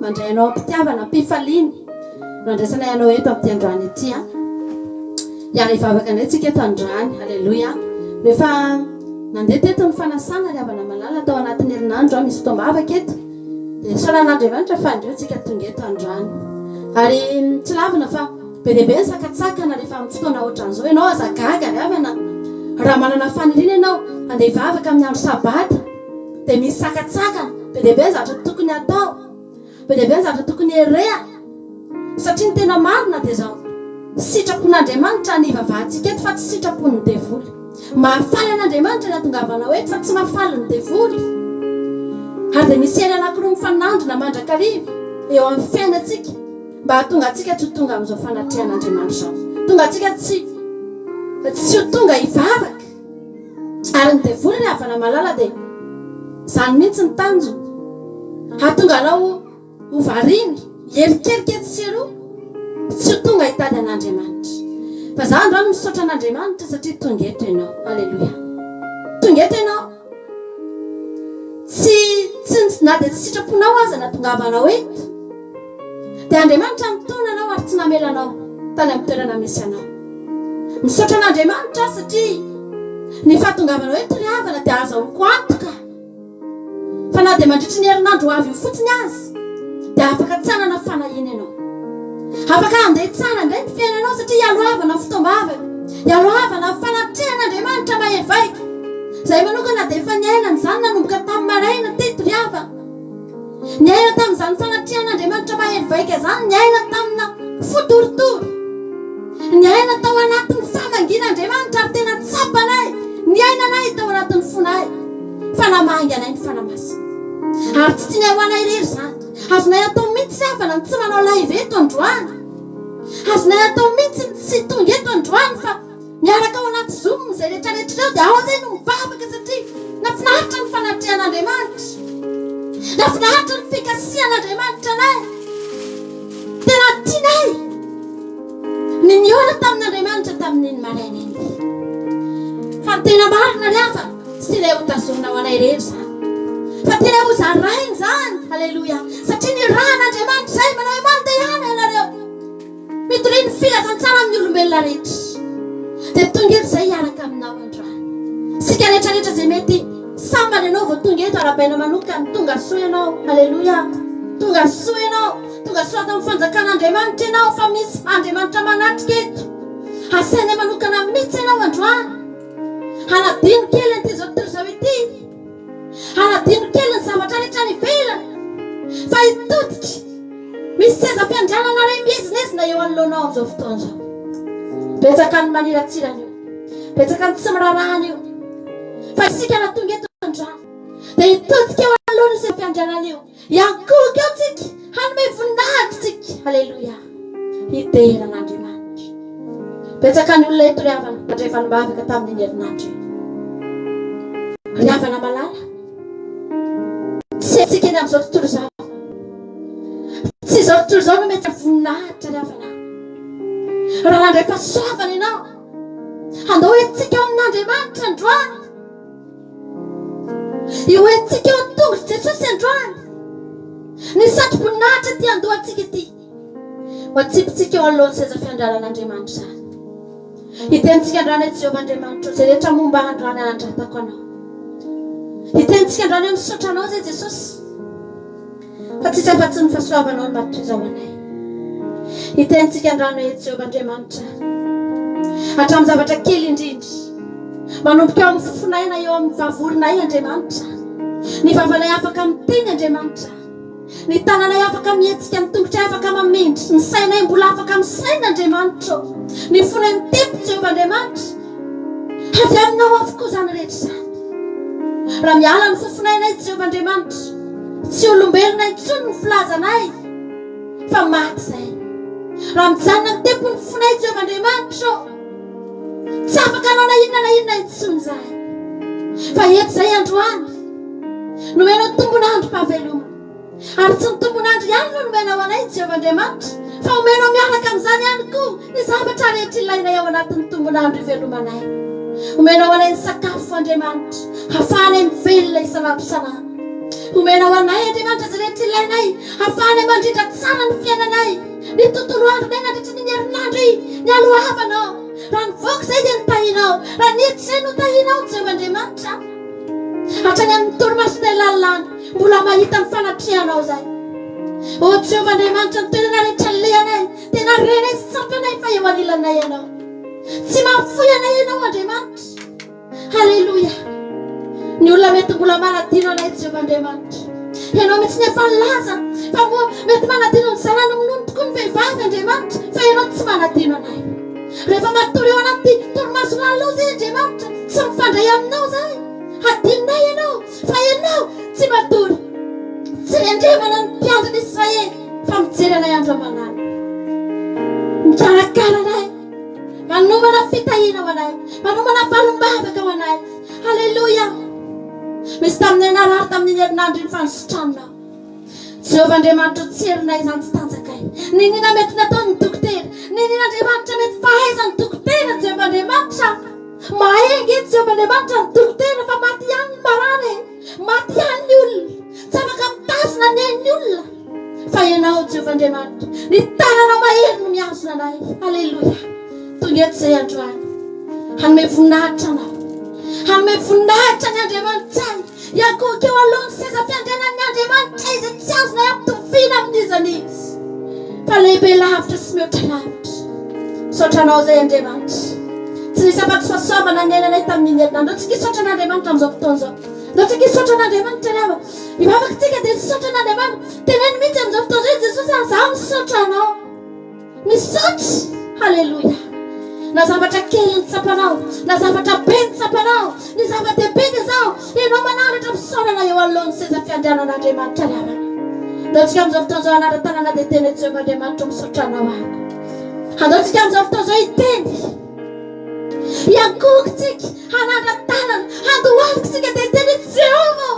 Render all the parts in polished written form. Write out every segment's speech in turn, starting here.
Mandrainao mpitiavana mpifaliany nandraisana ianao eto amin'ny androany ity a iara ivavaka indray tsika eto androany. Halleloia. Rehefa nandeha teto ny fanasana riavana malala tao anatin'ny herinandro misy fotoam-bavaka eto dia solan'Andriamanitra fandreo tsika tonga eto androany ary tsy lavina fa be dia be ny sakatsakana rehefa amin'ny fotoana ohatran'izao ianao azagaga riavana raha manana faniriana ianao andeha ivavaka amin'ny andro sabata dia misy sakatsakana be dia be ny zavatra tokony atao be dia be ny zavatra tokony herea satria ny tena marina dia zao sitrapon'Andriamanitra ny vavahantsika eto fa tsy sitrapon'ny devoly. Mahafaly an'Andriamanitra ny atongavana eto fa tsy mahafaly ny devoly. Ary dia misy hery anankiroa mifanandrina mandrakariva eo amin'ny fiainantsika mba hahatonga antsika tsy ho tonga amin'izao fanatrehan'Andriamanitra izao, tonga antsika tsy ho tonga hivavaka. Ary ny devoly ny havana malala dia izany mihitsy ny tanjony, hahatonga anao ho variana herikerika eto sy eroa tsy ho tonga hitady an'Andriamanitra. Fa za androany misaotra an'Andriamanitra satria tonga eto ianao. Alleluia. Tonga eto ianao tsy na dia tsy sitraponao aza natongavanao eto dia Andriamanitra mitona anao ary tsy namelanao tany amin'ny toerana misy anao. Misaotra an'Andriamanitra satria ny fahatongavanao eto ry havana dia azahoako antoka fa na dia mandritry ny herinandro avy io fotsiny azy dia afaka tsanana fanahina ianao, afaka andeha tsara indray ny fiainanao satria ialohavana fotoam-bavaka, ialohavana fanatrehan'Andriamanitra mahevaika. Izay manokana dia efa niaina n'izany nanomboka tamin'ny maraina teto ry havana, niaina tamin'izany fanatrehan'Andriamanitra mahevaika izany, niaina tamina fotoritory, niaina tao anatin'ny fahavangin'Andriamanitra ary tena tsapanay, niainanay tao anatin'ny fonay fa namainga anay ny fanamasina ary tsy tianay ho anay irery izany. Azonay atao mihitsy havana ny tsy manao live eto androany, azonay atao mihitsy ny tsy tonga eto androany fa miaraka ao anaty Zoom izay rehetrarehetra ireo dia ao izay no mivavaka satria nafinaritra ny fanatrehan'Andriamanitra, nafinaritra ny fikasihan'Andriamanitra anay, tena tianay ny niona tamin'Andriamanitra tamin'iny maraina iny. Fa tena marina ry havana tsy tianay ho tazomina ho anay irery izany fa tena ho zarainy izany. Alleluia. Satria ny rahan'Andriamanitra izay manao mandehana ianareo mitory ny filazantsara amin'ny olombelona rehetra dia tonga eto izay hiaraka aminao androany. Sika rehetrarehetra izay mety sambany ianao vao tonga eto arabaina manokana tonga soa ianao. Halleluja. Tonga soa ianao, tonga soa tamin'ny fanjakan'Andriamanitra ianao, fa misy Andriamanitra manatrika eto. Asaina manokana mihitsy ianao androany. Hanadino kely an'ity zao tontolo izao ity. Hanadino kely ny zavatra rehetra ny ivelany. Fa hitodika misy sezam-piandrianana iray mihezinezina eo anoloanao amin'izao fotoana izao. Betsaka ny maniratsirana io, betsaka ny tsy mirarahana io. Fa isika na tonga eto androany dia hitodika eo anoloana sezam-piandrianana io. Iakoka eo tsika, hanome voninahitra tsika. Halleluja. Hideran'Andriamanitra. Betsaka ny olona eto riavana mandray mivavaka tamin'iny herinandro io. Riavana malala. Tsy tsika eny amin'izao tontolo izao. Tsy izao tontolo izao no mety voninahitra riavana. Raha nandray fahasoavana ianao, andao hoentsika eo amin'Andriamanitra androany. Io hoentsika eo an-tongotra Jesosy androany. Ny satroboninahitra ty andohantsika ity. Ho atsipitsika eo alohan'ny sezam-piandrianan'Andriamanitra izany. Hitentsika androany ety Jehovahandriamanitra izay rehetra momba androany anandratako anao. Hitentsika androany eo misaotra anao izay Jesosy. Fa tsisy afa-tsy ny fahasoavanao no matotra izao anay. Hitentsika androany ety Jehovahandriamanitra. Hatramin'ny zavatra kely indrindra. Manomboka eo amin'ny fofonaina eo amin'ny vavorinay Andriamanitra. Ny vavanay afaka miteny Andriamanitra. Ny tananay afaka mihetsika, ny tongotray afaka mamindry, ny sainay mbola afaka misaina Andriamanitra. Ny fonay mitepy Jehovahandriamanitra. Avy aminao avokoa izany rehetra izany. Raha miala ny fofonainay Jehovahandriamanitra, tsy olombelona intsony ny filazanay, fa maty izay. Raha mijanona mitepy ny fonay Jehovahandriamanitra, tsy afaka anao na inona intsony izahay. Fa eto izay androany, nomenao tombonandro fahaveloma. Ary tsy ny tombonandro ihany no nomenao anay Jehovahandriamanitra, fa omenao miaraka amin'izany ihany koa ny zavatra rehetra ilainay ao anatin'ny tombonandro ivelomanay. Omenao anay ny sakafo Andriamanitra, hahafahanay mivelona isanandro isanandro. Omenao anay Andriamanitra izay rehetra ilainay, hahafahanay mandrindra tsara ny fiainanay. Ny tontolo andronay nandritra ny herinandro ny alohavanao. Raha nivoaka izay dia nitahinao, raha niditra izay no tahinao Jehovahandriamanitra. Hatrany amin'ny torimasonay lalilany, mbola mahita ny fanatrihanao izay. O Jehovahandriamanitra, ny toerana rehetra lehanay, tena renay sy tsapanay fa eo anilanay ianao. Tsy mahafoy anay ianao Andriamanitra. Halleluja. Ny olona mety mbola manadino anay Jehovahandriamanitra. Ianao mihitsy ny efa nilaza fa mety manadino ny zanany monono tokoa ny vehivavy Andriamanitra, fa ianao tsy manadino anay. Rehefa matory eo anaty torimaso lalao izay Andriamanitra, tsy mifandray aminao izay. Adinonay ianao, fa ianao tsy matory. Tsy rendremana ny mpiandrin'Israely, fa mijery anay andro aman'alina. Mikarakara anay, manomana fitahiana ho anay, manomana valom-bavaka ho anay. Halleluja. Misy taminay narary tamin'iny herinandro iny fanosotranonao. Jehovahandriamanitra, tserinay izany tsy tanjakay. Ninina mety nataony ny dokotera, ninina Andriamanitra mety fahaizany dokotera Jehovahandriamanitra. Mahaingy ety Jehovahandriamanitra ny dokotera, fa maty ihany ny marany, maty ihany ny olona. Tsy afaka mitazona ny ain'ny olona. Fa ianao Jehovahandriamanitra, ny tananao mahery no miazona anay. Halleluja. Tonga eto izay androany, hanome voninahitra anao, hanome voninahitra ny Andriamanitra ay. Iakoka eo alohan'ny sezam-piandrianan'ny Andriamanitra izay tsy azonay ampitovina amin'izan'izy. Fa lehibe lavitra sy mihoatra lavitra. Misaotra anao izay Andriamanitra. Tsy nisy afa-tsy fahasoavana ny ainanay tamin'iny herinandro. Ndao tsika hisaotra an'Andriamanitra amin'izao fotoana izao. Ndao tsika hisaotra an'Andriamanitra ry havana. Hivavaka tsika dia misaotra an'Andriamanitra. Teneno mihitsy amin'izao fotoana izao Jesosy, izaho misaotra anao. Misaotra. Halleluja. Na zavatra kely ny tsapanao, na zavatra be ny tsapanao, ny zava-dehibe dia izao, ianao manaratra misaonana eo alohan'ny sezam-piandrianan'Andriamanitra ry havana. Ndao tsika amin'izao fotoana izao hanara-tanana dia teny Jehovahandriamanitra misaotra anao ako. Andao tsika amin'izao fotoana izao hiteny. Iakoka tsika hanara-tanana, handohalika tsika dia teny Jehova.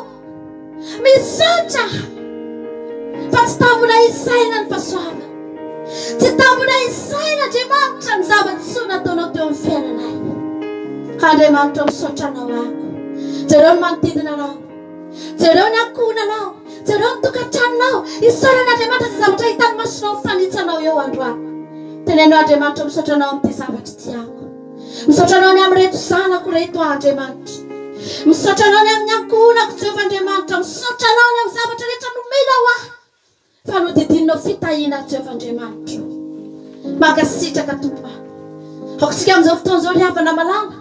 Misaotra. Fa tsy tambona isaina ny fahasoavana. Tsy tambona isaina Andriamanitra ny zava-tsoa nataonao teo amin'ny fiainanay. Andriamanitra misaotra anao ako. Jereo ny manodidina anao, jereo ny ankohonanao, jereo ny tokantranonao. Isaoran'Andriamanitra izay zavatra hitany masonao mifanitsanao eo androany. Tenenao Andriamanitra misaotra anao amin'ity zavatra ity ako. Misaotra anao ny amin'ny reto zanako reto Andriamanitra. misaotra anao ny amin'ny ankonako Jehovah'Andriamanitra, misaotra anao ny amin'ny zavatra rehetra nomena ho ahy fa nodidinao fitahiana Jehovah'Andriamanitra. Mankasitraka Tompo, aokotsika amin'izao fotoan'izao ry havana malala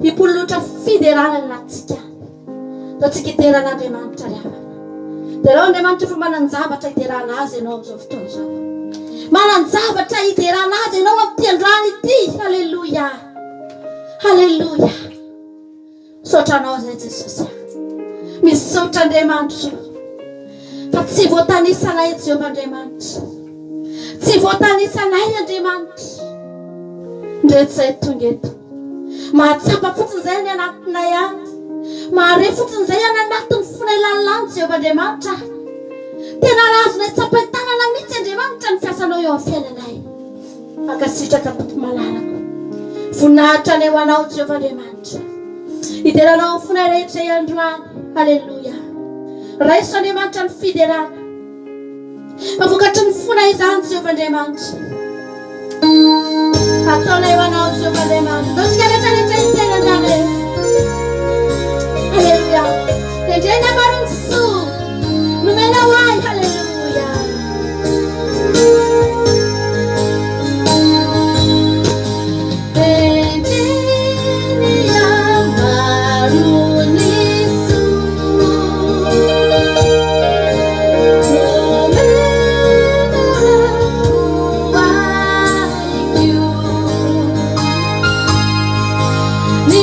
hipololotra fiderana anatsika. Ataontsika hideran'Andriamanitra ry havana. Dia ireo Andriamanitra fa manan-javatra hiderana azy ianao amin'izao fotoan'izao. Manan-javatra hiderana azy ianao amin'ity androany ity. Halleluja, halleluja. Misaotra anao izay Jesosy. Misaotra Andriamanitra fa tsy voatanisanay Jehovah'Andriamanitra, tsy voatanisanay Andriamanitra. Ndreto izay tonga eto mahatsapa fotsiny izay ny anatinay any, mahare fotsiny izay any anatin'ny fonay lalàna Jehovah'Andriamanitra. Tena razonay tsapain-tanana mihitsy Andriamanitra ny fiasanao eo amin'ny fiainanay. Mankasitraka Tompo malalaka, voninahitra anay ho anao Jehovah'Andriamanitra. Hideranao amin'ny fonay rehetra androany. Halleluja. Raiso Andriamanitra ny fiderana, mavokatry ny fonay izany Jehovah'Andriamanitra. Ataonay ho anao Jehovah'Andriamanitra. Taontsika rehetrarehetra hitena androany rehetra. Halleluja. Indray namarony soa nomena ho ahy. Halleluja. Ni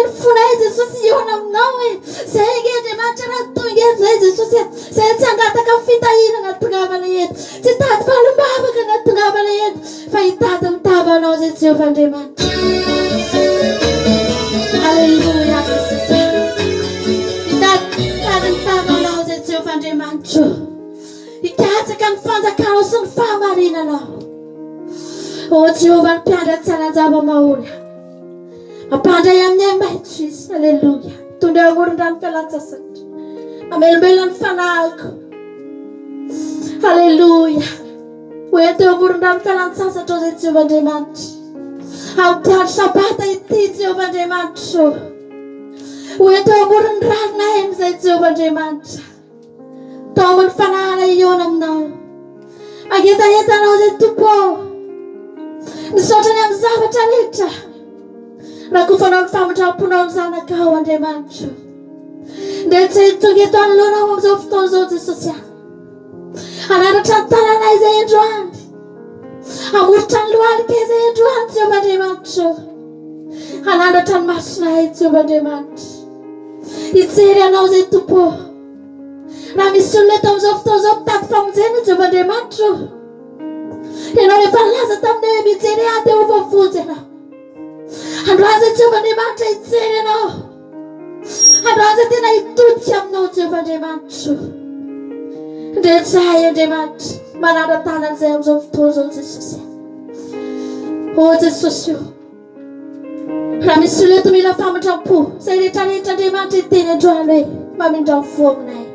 ny fona Jesosy iona aminao zay Andriamanitra raha tonga zay Jesosy zay tsy hangataka fitahinana tongavana eto tsy tady fahalom-bavaka na tongavana eto fa hitady mitavanao zay Jehovah Andriamanitra. Alleluia Jesosy hitady mitavanao zay Jehovah Andriamanitra hikatsaka ny fanjakanao sy ny fahamarinanao. O Jehovah ny mpiandratsy alanjava maholo mampandray amin'ny maitso izy. Alleluia tondra amoron-drano fialan-tsasatra amelombelona ny fanahiko. Alleluia hoety eo amoron-drano fialan-tsasatra zay Jehovah Andriamanitra ampiandro sabata ity Jehovah Andriamanitra hoety eo amoron-ny rano ainy zay Jehovah Andriamanitra tao amin'ny fanahana iona aminao agetagetanao zay tompo misaotra ny amin'ny zavatra rehetra raha kofanao ny famindramponao ny zanakao Andriamanitra dia tsy tonga eto anoloanao amin'izao fotoana izao Jesosy anandratra ny tananay izay androany amoritra ny lohalika izay androany Jehovah Andriamanitra anandratra ny masonay Jehovah Andriamanitra hijery anao izay tompo raha misy olona eto amin'izao fotoana izao mitady famonjena Jehovah Andriamanitra ianao rehefa nilaza taminay hoe mijery aty eo vavonjy ianao androany zay Jehovah Andriamanitra hijery anao androany zay tena hitodika aminao Jehovah Andriamanitra dia zahay Andriamanitra manandra-tana an'izay amin'izao fotoana izao Jesosy. O Jesosy raha misy olona eto mila famindram-po zay rehetrarehetra Andriamanitra hiteny androany hoe mamindra fo aminay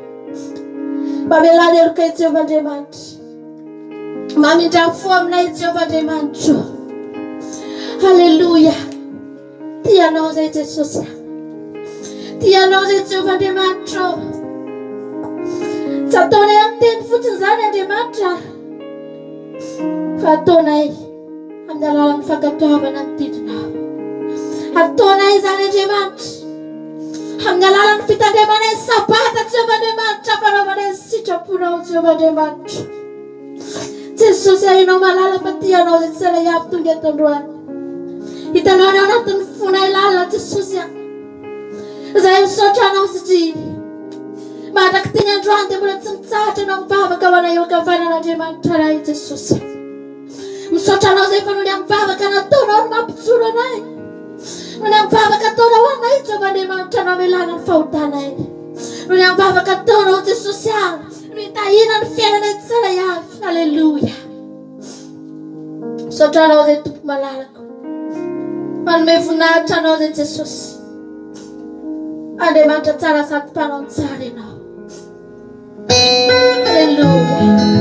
mamelany elokay Jehovah Andriamanitra mamindra fo aminay Jehovah Andriamanitra. Alleluia tianao zay Jesosy tianao zay Jehovah Andriamanitra tsy ataonay amin'ny teny fotsiny zany Andriamanitra fa ataonay amin'ny alalan'ny fankatoavana mitidinao ataonay zany Andriamanitra amin'ny alalan'ny fitandremanay sabata Jehovah Andriamanitra fanaovanay sitraponao Jehovah Andriamanitra. Jesosy hainao malala fa tianao zay tsy salay avy tonga eto androany hitanao ny ao anatin'ny fonay lalina Jesosy zay misaotra anao satria mandraky teny androany dia mbola tsy mitsahatra anao mivavaka ho anay eo ankavanan'Andriamanitra ray Jesosy misaotra anao zay fa noho ny amin'ny vavaka nataonao no mampijoro anay noho ny amin'ny vavaka ataonao anay Jehovah Andriamanitra no amelana ny fahotanay noho ny amin'ny vavaka ataonao Jesosy no hitahina ny fiainanay tsy salay avy. Alleluia misaotra anao zay tompo malalaka manome voninahitra anao zay Jesosy Andriamanitra tsara sady mpanao ny tsara ianao. Alleluia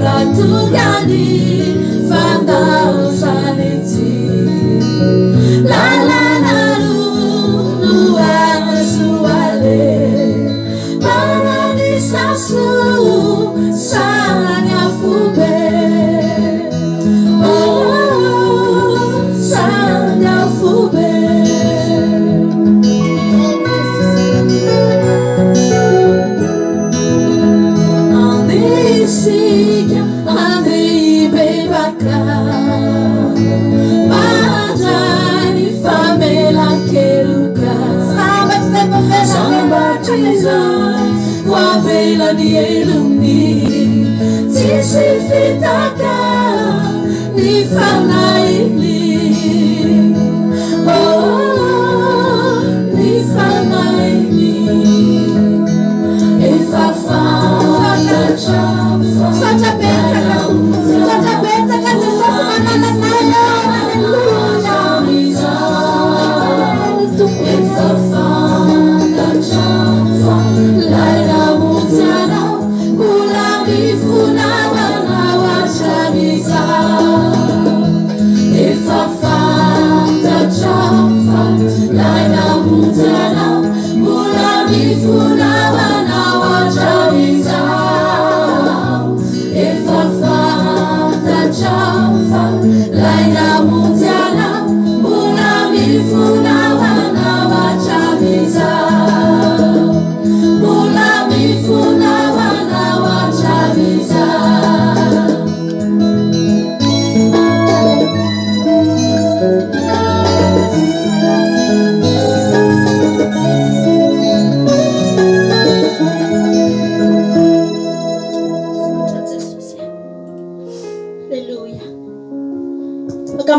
Ratu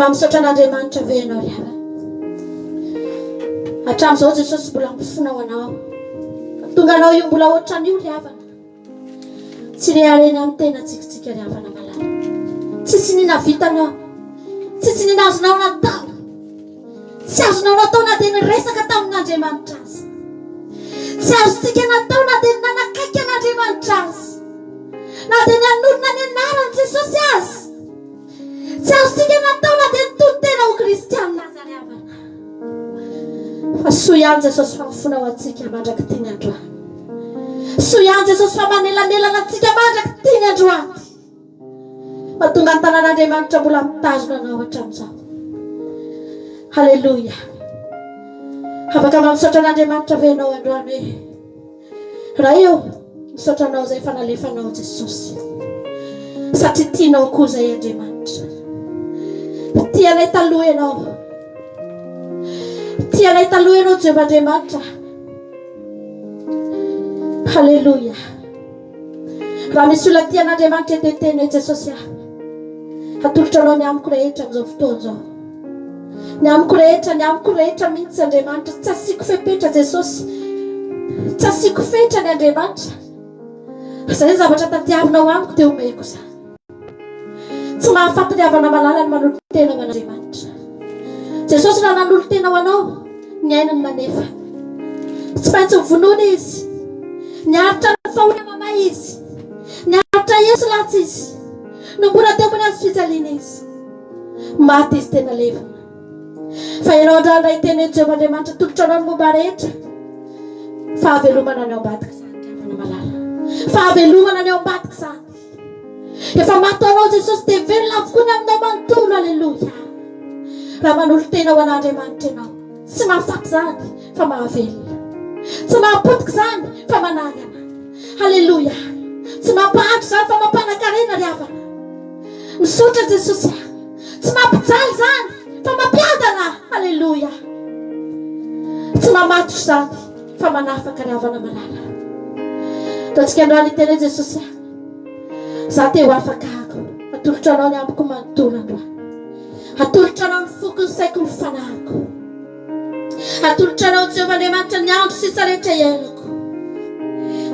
misaotra an'Andriamanitra ve ianao ry hava hatramin'izao Jesosy mbola mifonao anao tonga anao io mbola ohatran'io ry havana tsy rehareny amin'ny tena tsikitsika ry havana malala tsisy nina vitanao tsisy nina azonao natao tsy azonao natao na dia niresaka tamin'Andriamanitra azy tsy azontsika natao na dia nanakaiky an'Andriamanitra azy na dia nanonona ny anaran'i Jesosy azy tsy azontsika natao na dia nitony-tena ho kristianina aza ry havana fa soa ihany Jesosy fa mifonao antsika mandraky tiany androany soa ihany Jesosy fa manelanelana antsika mandraky tiany androany mahatonga ny tanàn'Andriamanitra mbola mitazona anao hatramin'izao halleloia afaka mamisaotra an'Andriamanitra ve ianao androany hoe raha eo misaotra anao izay fa nalefanao Jesosy satria tianao koa izay Andriamanitra tianay taloha ianao tianay taloha ianao Jehovah-Andriamanitra halleloia raha misy olona tian'Andriamanitra eteteny hoe Jesosy hatolotra anao ny amiko rehetra amin'izao fotoana izao ny amiko rehetra mihitsy Andriamanitra tsy asiako fepetra Jesosy tsy asiako fetra ny Andriamanitra izay zavatra tadiavinao amiko dia omeko za tsy mahafaty havana malala ny manolo tena ho an'Andriamanitra Jesosy raha nanolo tena ho anao ny ainany manefa tsy maintsy mivonoana izy niaritra ny fahona mama izy niaritra Yesu latsy izy nombora teo ambony azy fijaliana izy maty izy tena levana fa ianao androany raha hiteny hoe Jehovah-Andriamanitra tolotra anao ny momba rehetra fahavelomana ny ao ambadika izany havana malala fahavelomana ny ao ambadika izany efa mataonao Jesosy dia velona avokoa ny aminao manontolo halleloia raha manolo tena ho an'Andriamanitra ianao tsy mahafaty izany fa mahavelona tsy mahapotika izany fa manangana halleloia tsy mampahatry izany fa mampanankarena ry havana misaotra Jesosy tsy mampijaly izany fa mampiadana halleloia tsy mamatotry izany fa manafaka ry havana malala ataontsika androany hiteny hoe Jesosy za te ho afaka ako atolotra anao ny amiko manontolo androany atolotra anao ny foko ny saiko ny fanahiko atolotra anao Jehovah-Andriamanitra ny andro sisa rehetra iainako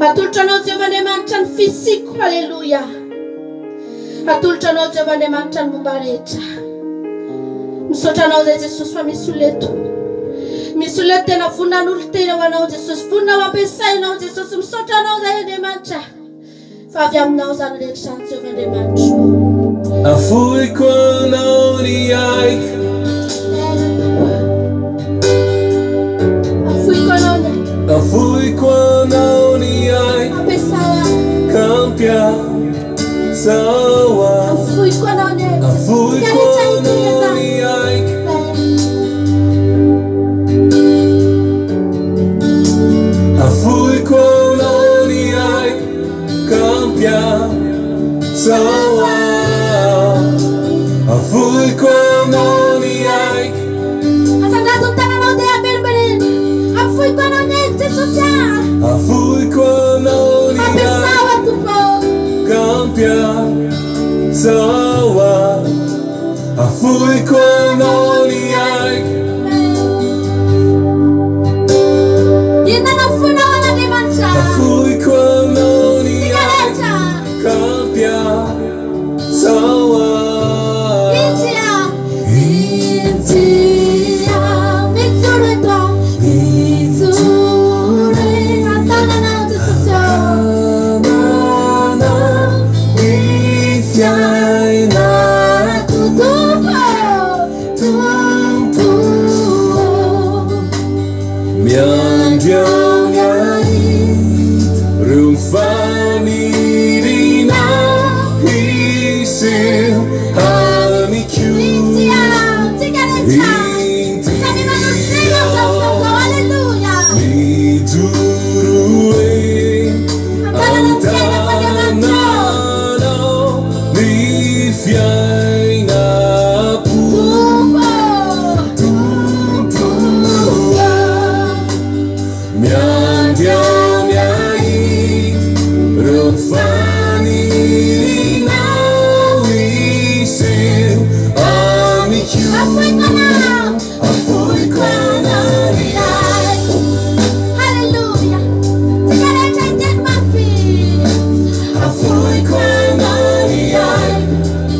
atolotra anao Jehovah-Andriamanitra ny fisiko halleloia atolotra anao Jehovah-Andriamanitra ny momba rehetra misaotra anao zay Jesosy fa misy oleto tena voninan'olo tena ho anao Jesosy vonina ho ampiasainao Jesosy misaotra anao zay Andriamanitra fa avy aminao zany rehetra zany Jehovah-Andriamanitra Afoy quando ni ai Afoy quando ni ai Campia sawa Afoy quando ni ai Afoy quando ni ai Campia sawa Afoy quando ni ai Afoy quando niente social. Afoy quando ni ai Campia sawa Afoy quando ni ai Afoy quando ni ai Campia sawa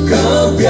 Campia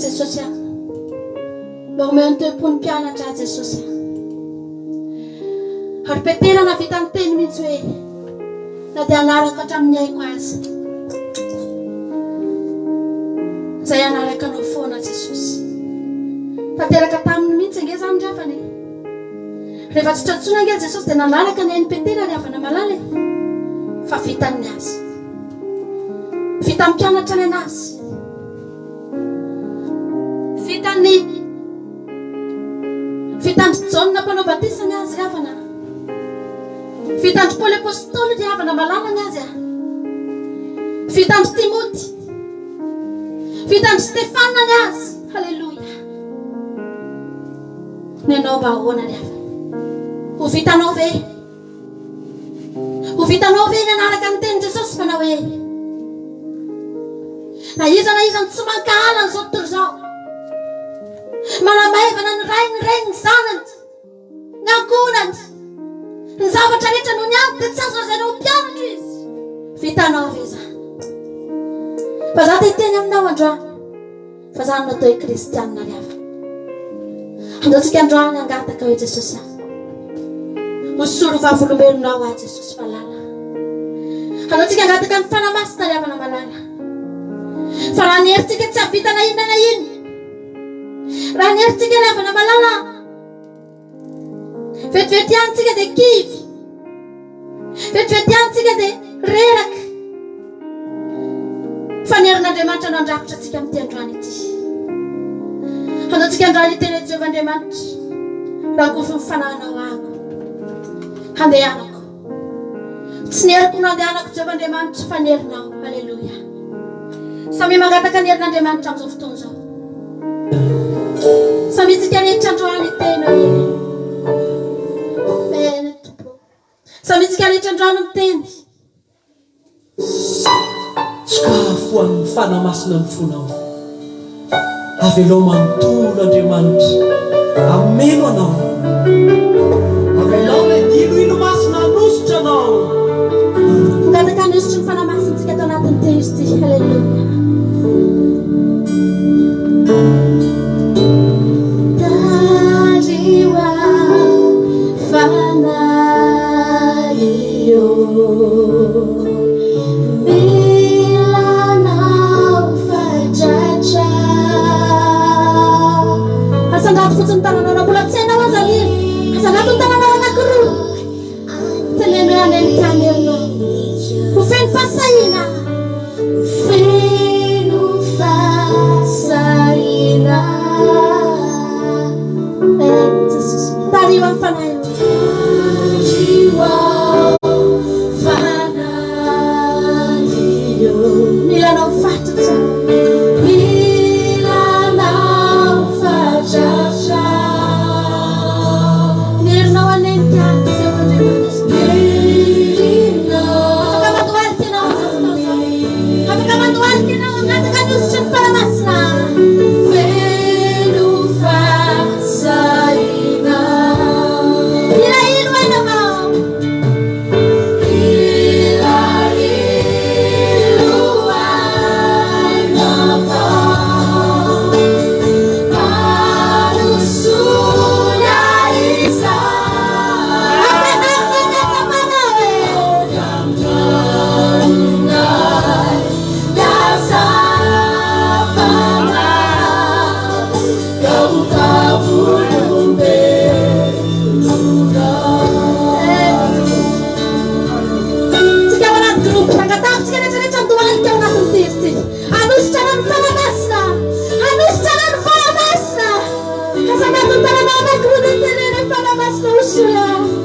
Jesosy mba omeo ny toepony mpianatra Jesosy ary peterana vita amin'ny teny mihitsy hoe na dia anaraka hatramin'ny haiko azy izay anaraka anao foana Jesosy tanteraka taminy mihitsy ange zany rafany rehefa tsy tratsona ange Jesosy dia nanaraka ny hainy petera ny avana malala fa vitan'ny azy vita mpianatra ny anazy vitan'ny Jaune mpanao batisa ny azy avana vitan'ny Paul apôstôly ny avana malala ny azy vitan'ny Timoty vitan'ny Stefana ny azy halleluja ny anao mba ahoana ny avana ho vitanao ve ny anaraka ny teny Jesosy manao hoe na iza tsy mankahala n'izao tontolo izao manamaivana ny ray ny reny ny zanany ny ankonany ny zavatra rehetra no ny ady dia tsy azo azanao mpianatra izy vitanao ve zany fa za dia teny aminao androany fa zany no atao kristianina ry hafa andaotsika androany angataka hoe Jesosy hosolo vavolombelonao a Jesosy falala andaotsika angataka ny fanamasina ry havana malala fa raha ny heritsika tsy havitana inona na ino raha ny heritsika ry havana malala vetivety ihanytsika dia kivy vetivety ihanytsika dia reraka fa ny herin'Andriamanitra no andrakotra antsika amin'ity androany ity andaotsika androany iteny Jehovahandriamanitra raha gofy mifanahinao ako handehanako tsy ny heriko no handehanako Jehovahandriamanitra fa ny herinao halleluja samy mangataka ny herin'Andriamanitra amin'izao fotoana izao samy itsika rehetra androany teny mena tompo samy itsika rehetra androany ny teny sakafo amin'ny fanamasina ny fonao avelao manontolo Andriamanitra ameno anao avelao le ino masina anositra anao ngataka anositra ny fanamasintsika atao anatin'ny teny izy ty halleluja asangato fotsiny tananao na mbola tsy hainao aza iny asangato ny tananao anankiroa teneno hoe aneny tiany herinao ho feno fasahina feno fasahina Jesosy tariwa amin'ny fanahy milanao fatratra nerinao aneny tiany afaka mandohalika ianao angataka anositra ny fanamasina feno fasahina ila ino ainao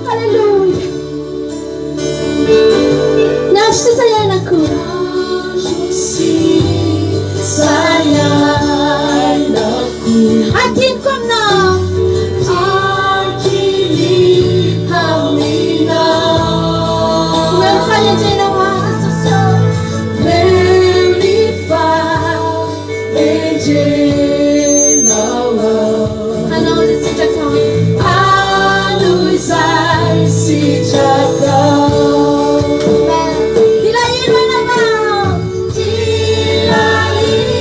Hallelujah. Now she sayanku. Sayanku. Akin komna. Akini hamina. Merfanya jena wa soso. Merifa ejena wa. Ano lisitaka. Si jaga, bila ino nama, bila ino.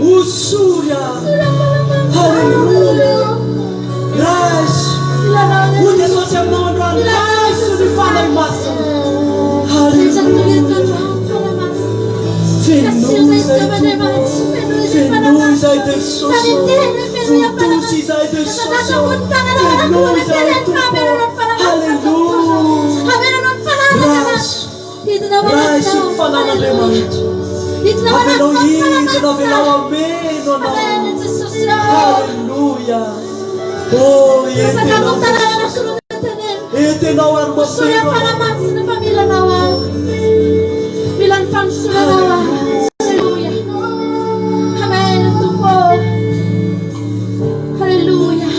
Usuria. Hallelujah. Rise. Uja sote mnaondoa rise unifanya imasa. Hallelujah. Fenouza e del soso. Frutuosa e del soso. Fenouza e tutto. Hallelujah. Rise ufanana demant. Avelo ido, avelo ameno. Hallelujah. Oh, ete não armazeno. Hallelujah.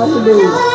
Hallelujah.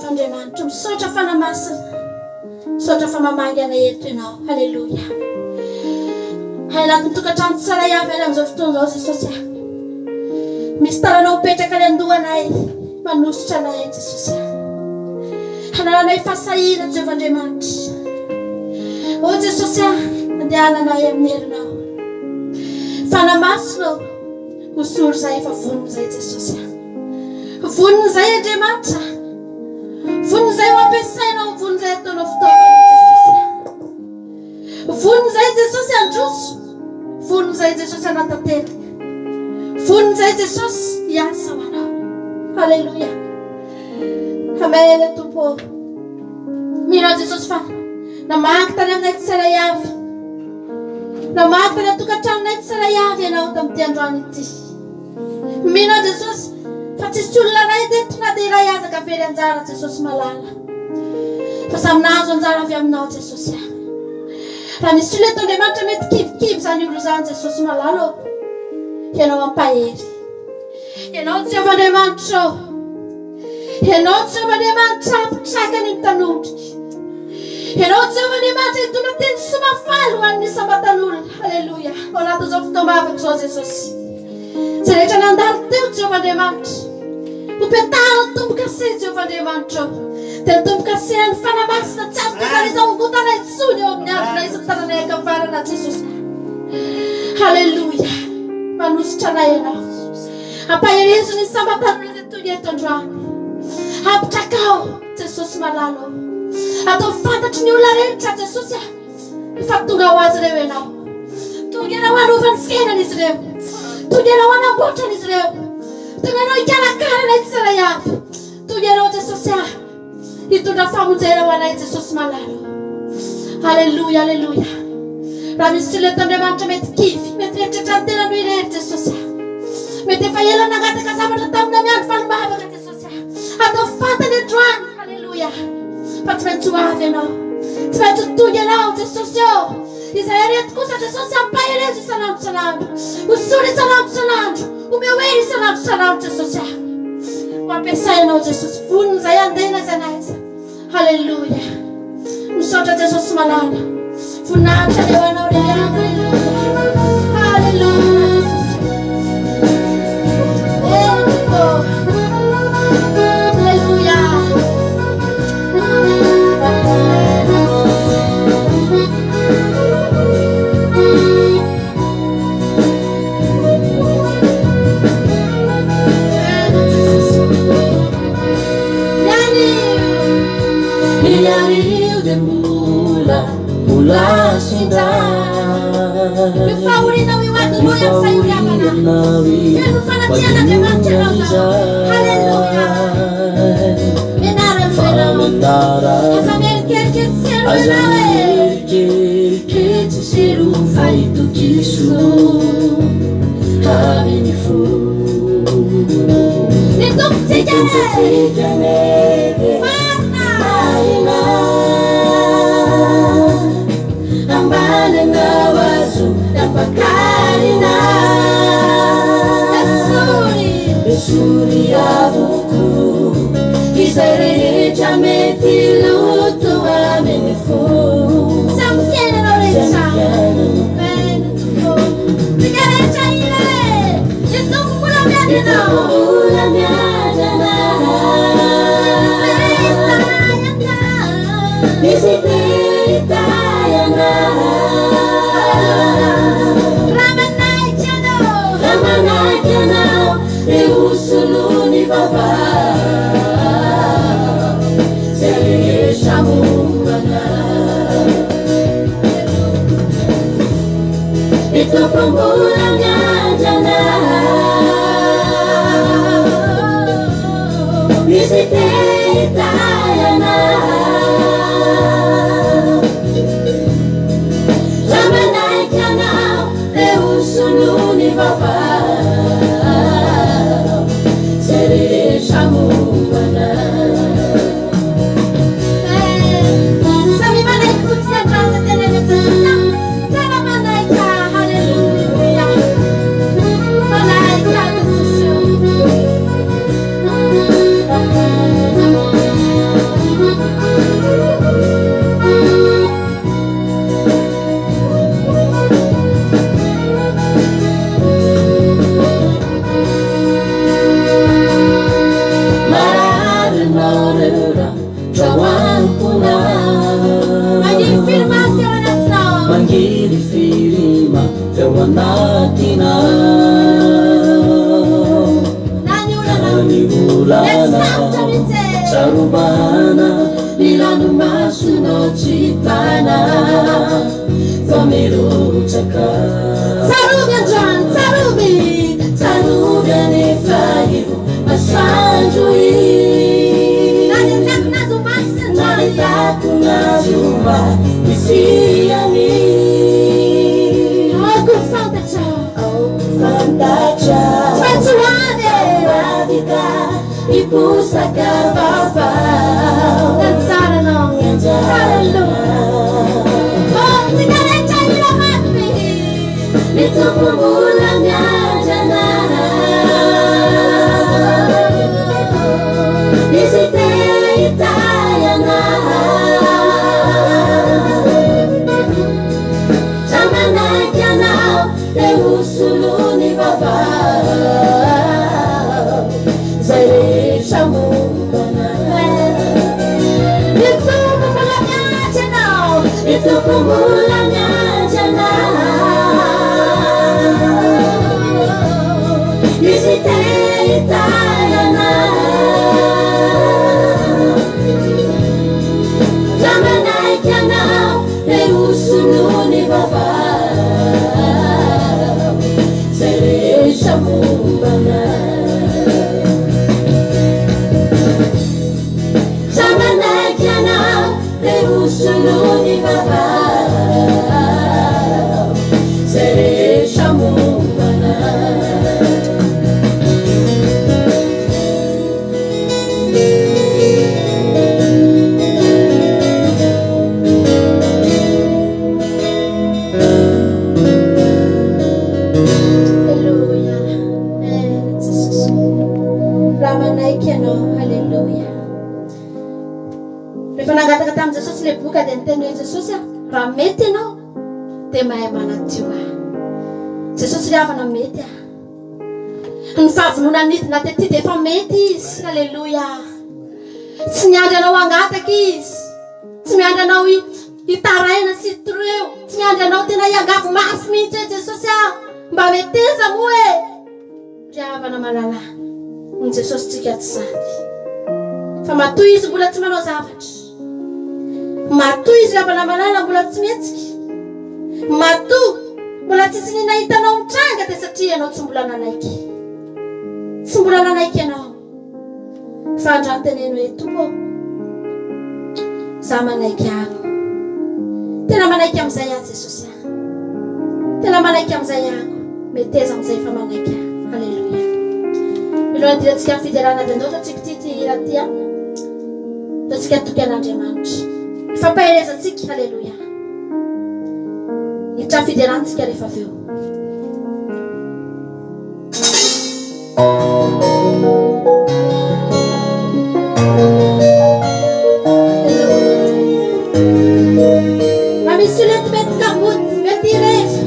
fandriamanitra misaotra fanamasina misaotra famamangy anay eto ianao halleloia anatin'ny tokantrano tsara avy any amin'izao fotoana izao Jesosy misy taranao mipetraka any andohanay manositra anay Jesosy hanananay fahasahina Jehovandriamanitra o Jesosy andehananay amin'ny herinao fanamasinao hosoro zay efa vonona zay Jesosy vonona zay Andriamanitra vonona zay ho ampiasainao vonona zay ataonao fitaovana Jesosy vonona zay Jesosy androso vonona zay Jesosy anatanteraka vonona zay Jesosy hiasa ho anao halleluia amen tompo mino Jesosy fa namaky tany aminay tsara avy namaky tany atokantranonay tsara avy ianao tamin'ity androany ity mino Jesosy fa tsisy olona ray teto na dia iray azaka very anjara Jesosy malala fa samy nahazo anjara avy aminao Jesosy raha misy olona eto Andriamanitra mety kivikivy zany olo zany Jesosy malala ianao ampahery ianao Jehovandriamanitra ianao Jehovandriamanitra ampitrakany ny tanondrika ianao Jehovandriamanitra hitondra teny sy mafaly ho an'ny sambatan'olona halleluia ao anatin'izao fotoam-bavaka izao Jesosy zay rehetra nandalo teo Jehovandriamanitra hopetahana ny tombo-kase Jehovandriamanitra dia ny tombo-kasehan'ny fanamasina tsy azo tezariza hongotana intsony eo amin'ny andronay sy ny tananay ankavarana Jesosy halleluia manositra anay ianao ampaherezo ny sambatan'olona zay toy ny eto androany ampitrakao Jesosy malalo atao fantatry ny olona rehetra Jesosy fa tonga ho azy ireo ianao tonga ianao hanovany fiainan'izy ireo tonga ianao hanamboatrany izy ireo tonga ianao hikarakarana izy iray avy tonga ianao Jesosy hitondra famonjena ho anay Jesosy malalo halleluia halleluia raha misy olona eto Andriamanitra mety kivy mety rehetrretra ny tena no irery Jesosy mety efa ela nangataka zavatra tamina miandro fanomavaka Jesosy atao fantany androany halleluia fa tsy maintsy ho avy ianao tsy maintsy tonga ianao Jesosy izay arety kosa Jesosy ampaherezo isanandro isanandro hosolo isanandro isanandro homehoery isanandro isanandro Jesosy ho ampiasainao Jesosy vonona zay andena zanaiza halleluia misaotra Jesosy malala voninahitra leo anao reheana halleluia Mula sinta Favorita mi waktu mo yang saya uliakan Yang pengertian ada macam Haleluya Benaran Benaran Azamir kir seru Faitu kisu Kami fu Nituk sejane Mana Nawazu napakarina Esuri avuku Kisare chameti lutu amenifu Samfiene norecha Benetuko Tigare chaile Yesuku kula miadina Kula miadina Visita yana Reusuluni baba Sere shamungana Itu pemulanya jana Visite itayana Zamanai jana Reusuluni baba Hallelujah. volana sarobana milano masonao tsy tana fa merotsaka tsarovy androany tsarovy tsarovy anefa io masoandro naitakonazoma misiany aoko fantatra fantatra fatsoany radika iposaka vavao nansaranao tsikaletra ila mafy mitombomola mianjana izy te itayana tramanaiky anao te hosolony vavao zay rehetra mombana mitombomola mianjanao mitombomola mianjana izy te itayana tramanaiky anao te hosolony vavao zay rehetra mombana tramanaiky anao te hosolony vavao zay rehetra mombana Alleluia. Jesus. Raha manaiky ianao. Alleluia. Rehefa nangataka tamin'i Jesosy le boka dia niteny hoe Jesosy raha mety ianao dia mahay manadio aho. Jesosy le havana mety aho. Ny fahavonona nidina tety dia efa mety izy. Alleluia. Tsy miandry anao hangataka izy. Tsy miandry anao hitaraina sy toreo. Tsy miandry anao tena hiangavo mafy mihitsy hoe Jesosy mba meteza moa e. Ry havana malala. Ny Jesosy tsika tsy sady. Fa matoy izy mbola tsy manao zavatra. Matoy izy havana malala mbola tsy mihetsika. Matoy mbola tsy sy ninahitanao mitranga dia satria ianao tsy mbola nanaiky. Tsy mbola nanaiky ianao. Fa andra teneno hoe Tompo za manaiky aho. Tena manaiky amin'izay aho Jesosy aho. Tena manaiky amin'izay aho. Meteza amin'izay fa manaiky aho. Alleluia. Miloha dirantsika fidelana dia andao tsika ty raty aho. Tatsika toky an'Andriamanitra. Ifampahelezantsika. Alleluia. Hiditra fidelantsika rehefa avy eo. Raha misy olety mety kamoty, mety irefa.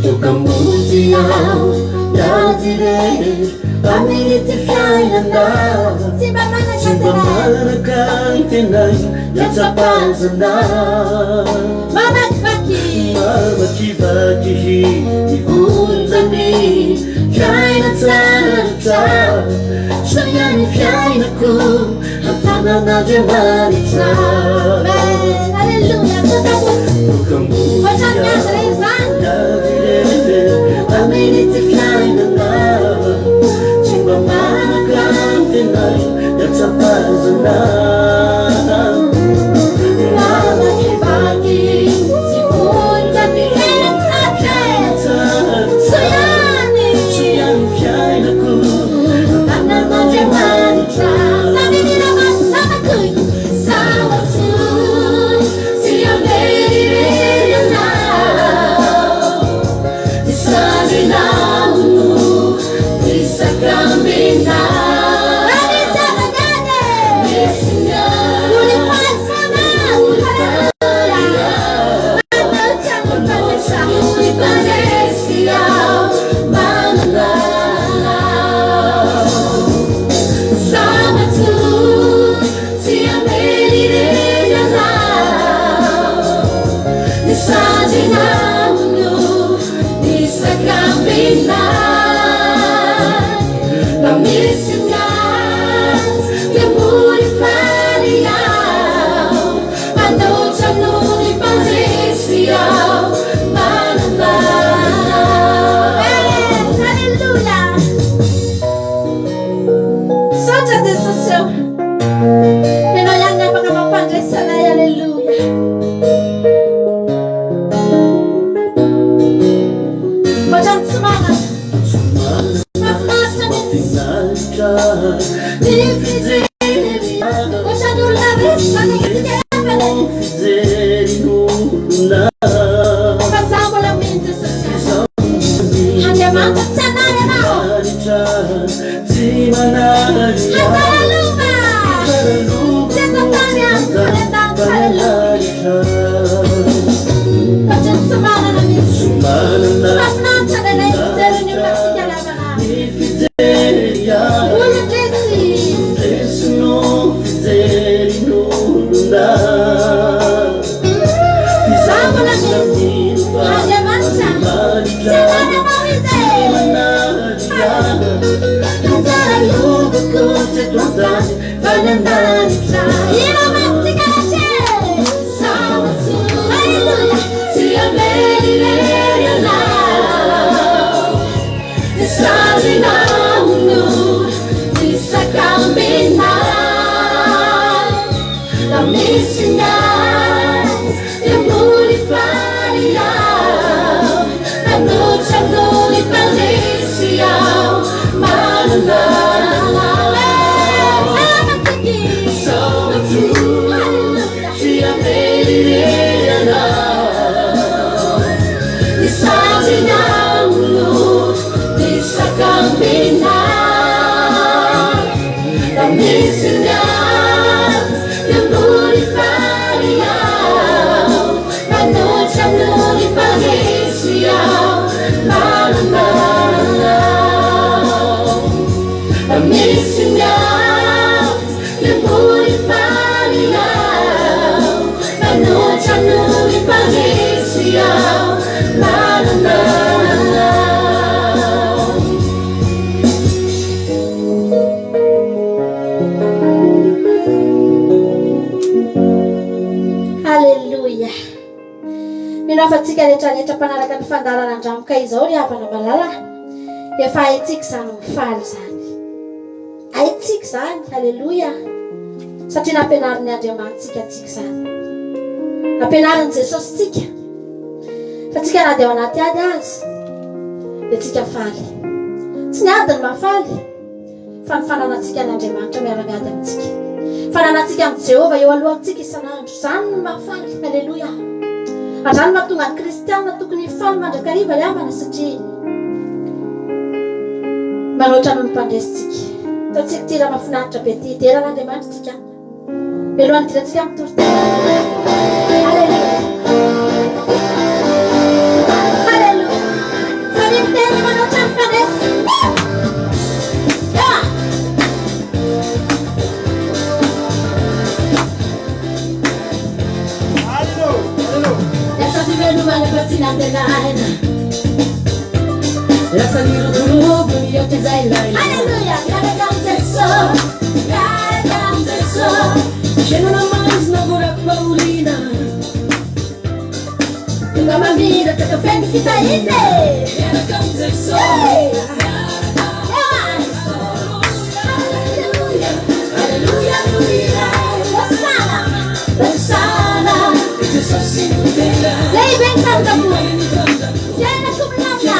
tokamoty aho raty rehetra amin'ity fiainanao Tsy mba manaka tsy mba manaka ny tenay natsapazanao mamakivaky. mamakivaky hivonjany fiaina tsaratra sayany fiainako hatanan'Andriamanitra Alleluia. tokamoty Ohatrany aho miandry izany. raty rehetra amin'ity fiainanao tsy mba manaka ny tenay natsapazanao Mamakivaky. Tsy vonjany sayany sayany fiainako hatanan'Andriamanitra. Samy niramany samakoy. Samatsoy. Tsy amberireny anao. Isany namono isaka aminao. Anisy azagany. Afatsika rehetrarehetra mpanaraka ny fandarana andramoka izao ry havana malala efa haitsika zany mifaly zany haitsika zany halleloia satria nampianariny Andriamanitsika atsika zany nampianariny Jesosy tsika fa tsika na dia ao anaty ady azy dia tsika faly tsy ny adiny mafaly fa ny fananantsika n'Andriamanitra miara-miady amintsika fananantsika amin'ny Jehova eo alohantsika isan'andro zany no mafaly halleloia azany mahatonga ny kristianina tokony faly mandrakariva lavana satria manoatra noho ny mpandresitsika taontsika ty raha mahafinaritra be ty dera n'Andriamanitra tsika mialohan'ny tirantsika mitorotena halleluia halleluia fa miteny manoatra ny mpandresy Rasa nirudurubu yote zailai Hallelujah, gotta come to soul, gotta come to soul. Sheno na mais na gorak maulina Tunga mamira taka fendi kita ine Gotta come to soul Hallelujah, hallelujah, hallelujah. Hosanna, Hosanna. It's so simple Lei ben canta tu Tiene tu blanda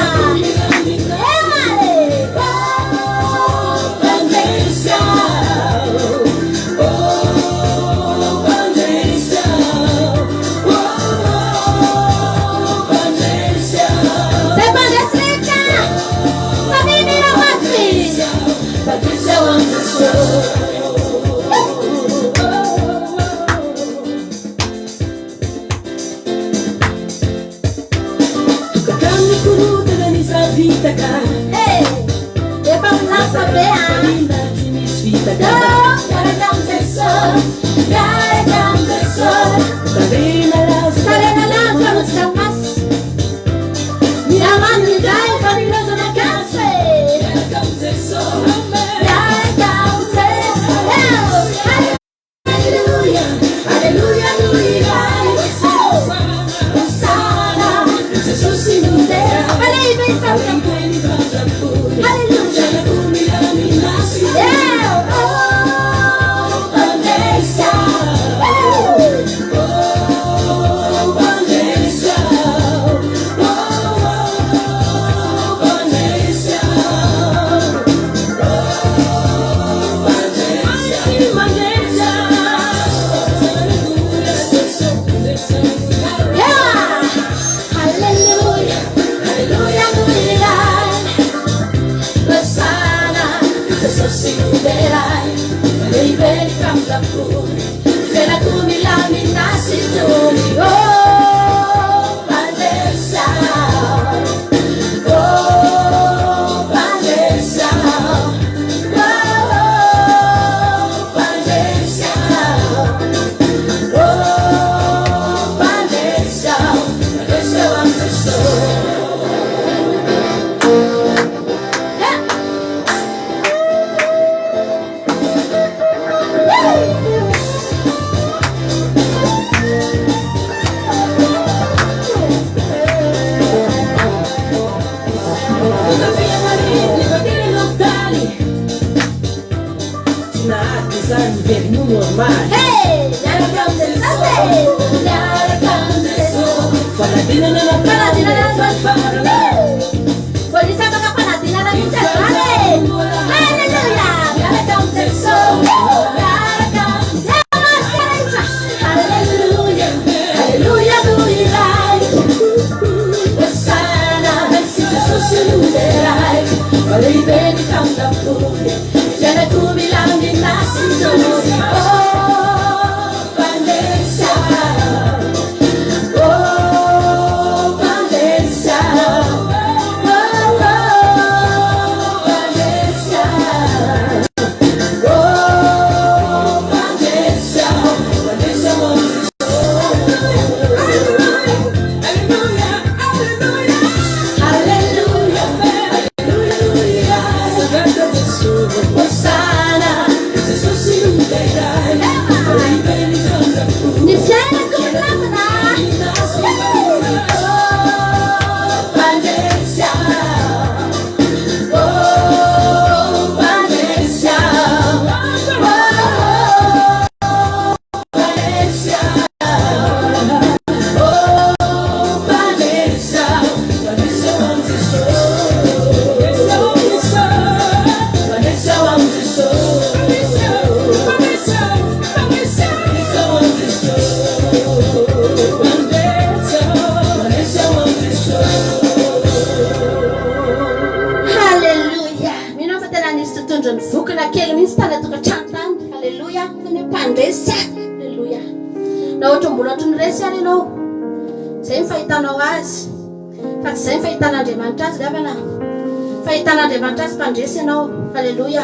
Halleluja.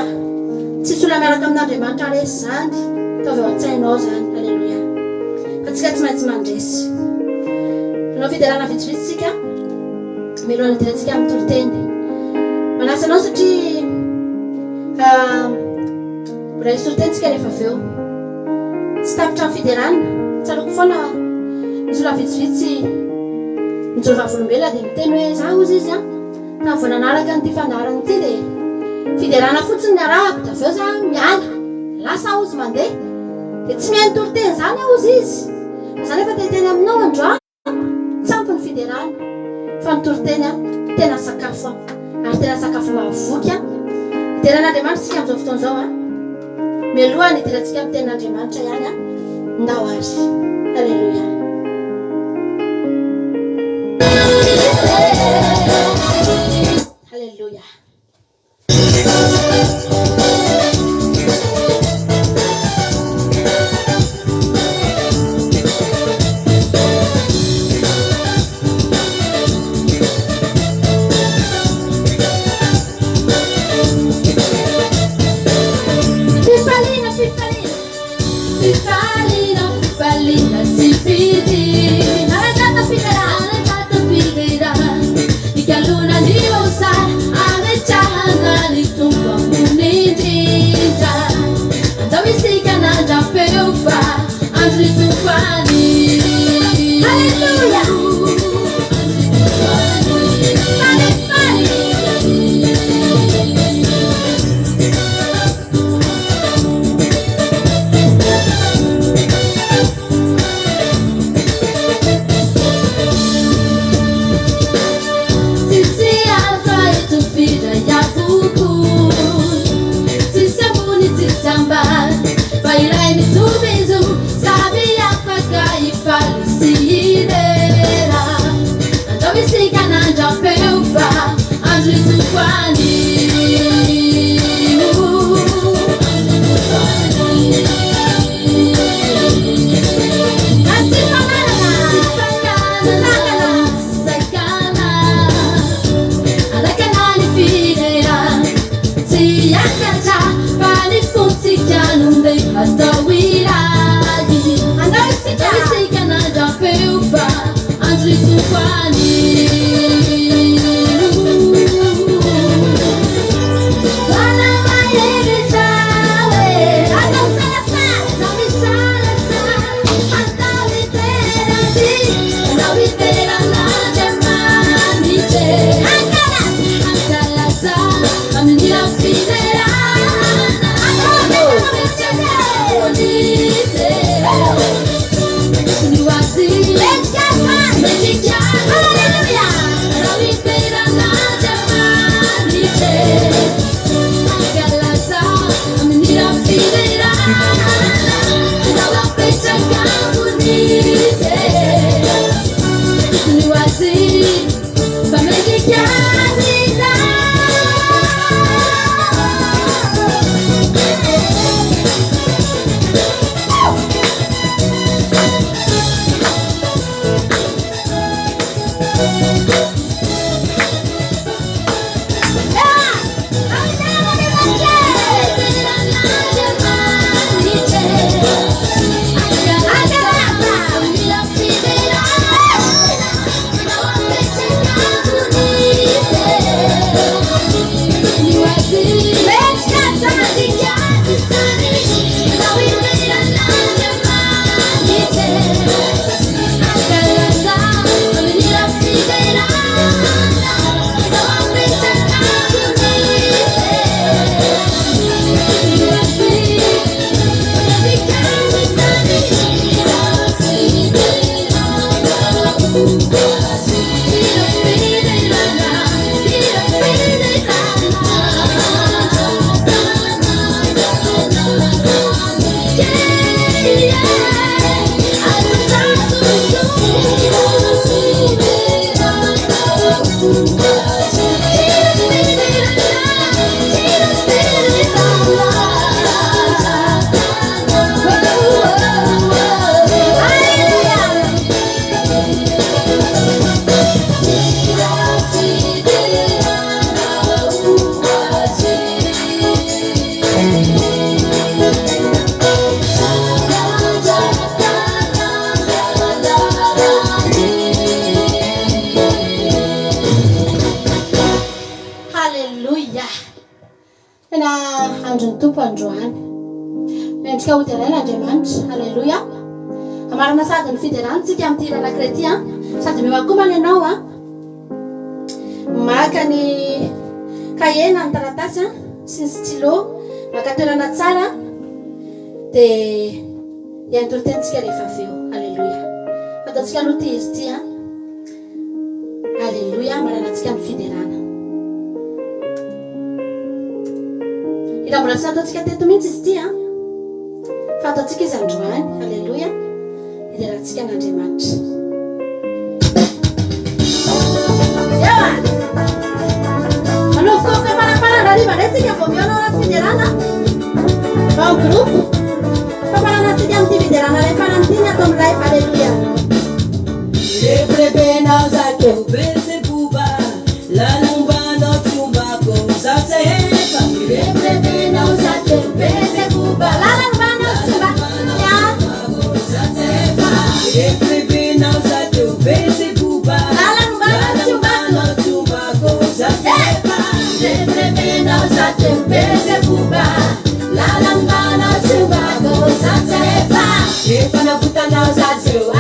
Tsisy olona miaraka amin'Andriamanitra resy zany. Ataovy ao an-tsainao zany. Halleluja. Fa tsika tsy maintsy mandresy. Anao fidelana vitsivitsitsika. Miloana idirantsika amin'ny toro-teny. Manasa anao satria mbola hisy toro-tenitsika rehefa avy eo. Tsy tapitra amin'ny fidelana. Tsaloko foana misy olona vitsivitsy mijoro vavolombelona dia miteny hoe za ozy izy fa vao nanaraka n'ity fandaharana ity dia fidelana fotsiny ny arahako da aveo za miala lasa ozy mandeha dia tsy mihaino toro-teny zany ozy izy zany efa teteny aminao androany tsampy ny fidelana fa ny toro-teny tena sakafo ary tena sakafo mahavoky hideran'Andriamanitra sika amin'izao fotoan'izao mialoha hidirantsika amin'ny tenin'Andriamanitra ihany ndao azy. Halleluja. Halleluja. Di che luna di rosa, a me c'ha androny tompo androany mendrika ho teren'Andriamanitra halleloia amarana sady ny fiderantsika amin'ity lalakray ity sady mivakomana ianao maka ny kahena ny taratasy sy ny stylo maka toerana tsara dia iantorotentsika rehefa avy eo halleloia fataontsika aloha ty izy ty halleloia maranantsika ny fiderana ila mbola tsy ataontsika teto mihitsy izy ty fa ataontsika izy androany halleloia hiderantsika n'Andriamanitra manovokovoka faraparandariva ndraytsika vao miaonao anaty fiderana va ny groupe famparanantsika amin'ity fiderana ray faranytiny atao amin'ny live halleloia Reprebenao zakeo Beelzebuba lalombanao tsumbako zasefa Reprebenao zakeo Beelzebuba lalombanao tsumbako zasefa Reprebenao zakeo Beelzebuba lalombanao tsumbako zasefa Reprebenao zakeo Beelzebuba lalombanao tsumbako zasefa Efa navutanao zakeo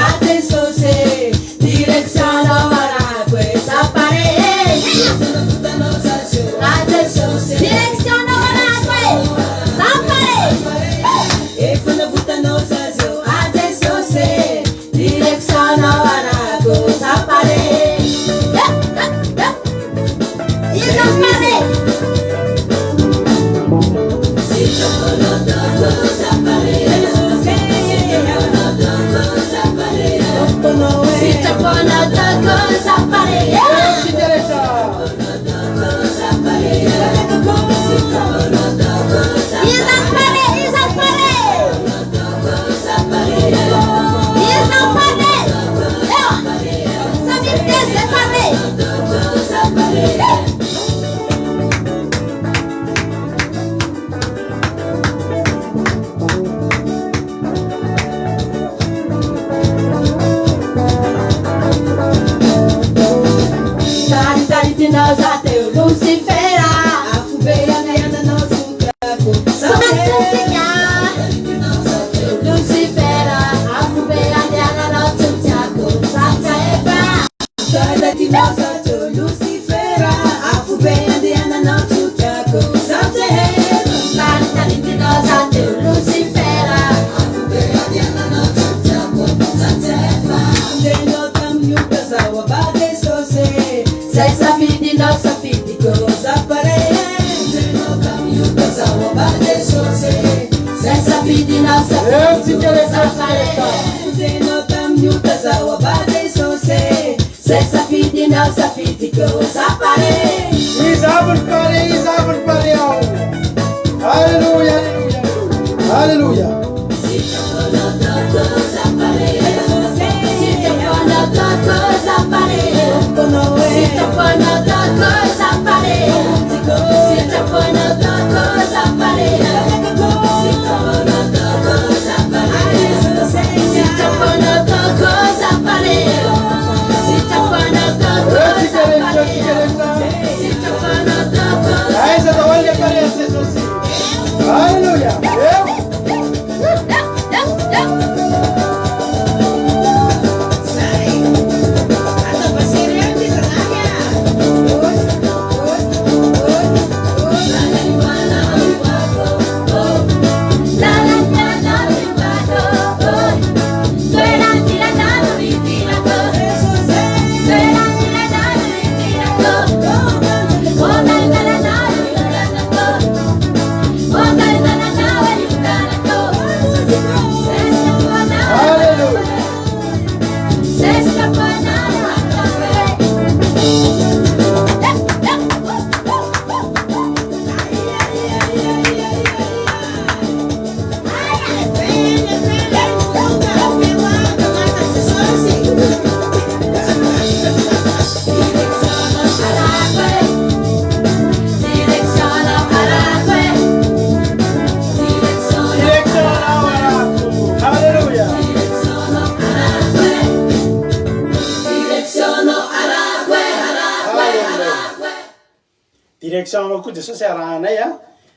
direction koa jesosy arahanay a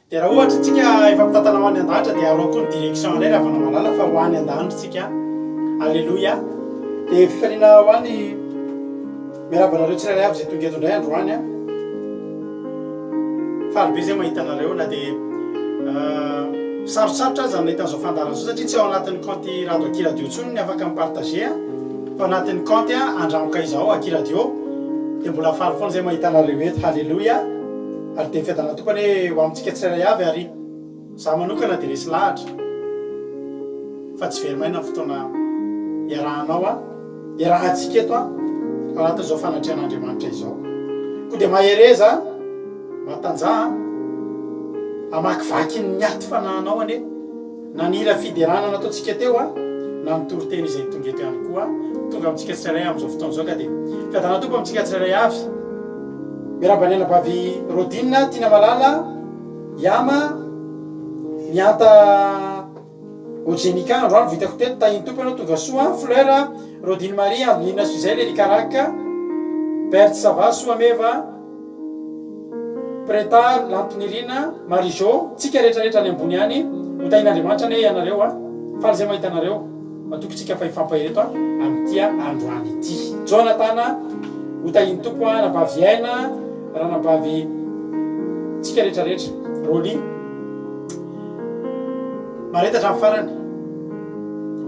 dia raha ohatra tsika efa mitantana ho any an-dahatra dia arao koa ny direction anay raha vana malala fa ho any an-dahandro tsika alleloia dia fifaliana ho any miarabanareo tsirairay avy zay tonga eto indray andro any a farobe zay mahitanareo na dia sarosarotra azy amin'ny hitan'izao fandarana zao satria tsy ao anatin'ny compte radio akiradio ntsony ny afaka mipartage a fa anatin'ny compte a andramoka izao akiradio dia mbola fary foana zay mahitanareo eto halleloia ary dia fiadana tompany hoe ho amintsika tsirairay avy ary za manokana dia resy lahatra fa tsy verimaina fotoana iarahanao a iarahantsika eto a anatin'izao fanatrehan'Andriamanitra izao koa dia mahereza matanjaha amakivaky ny aty fanahinao ane na nira fiderana nataontsika teo a na nitoroteny izay tonga eto ihany koa tonga amintsika tsirairay amin'izao fotoana izao ka dia fiadana tompo amintsika tsirairay avy miarabanena bavy Rodine Tina Malala Yama mianta Ojenika androany vitako teto tahiny tompo ianao tonga soa Fleur Rodine Marie Andelina Suzelle Elikaraka Berthe Sava Soameva Preta Lantonirina Marijo tsika rehetrarehetra any ambony any hotahin'Andriamanitra ane ianareo a faly zay mahitanareo matoky tsika fa ifampahereto a amin'ity androany ity Jonathan hotahiny tompo a nabavy aina raha nabavy tsika rehetrarehetra Roli maretatra amin'ny farany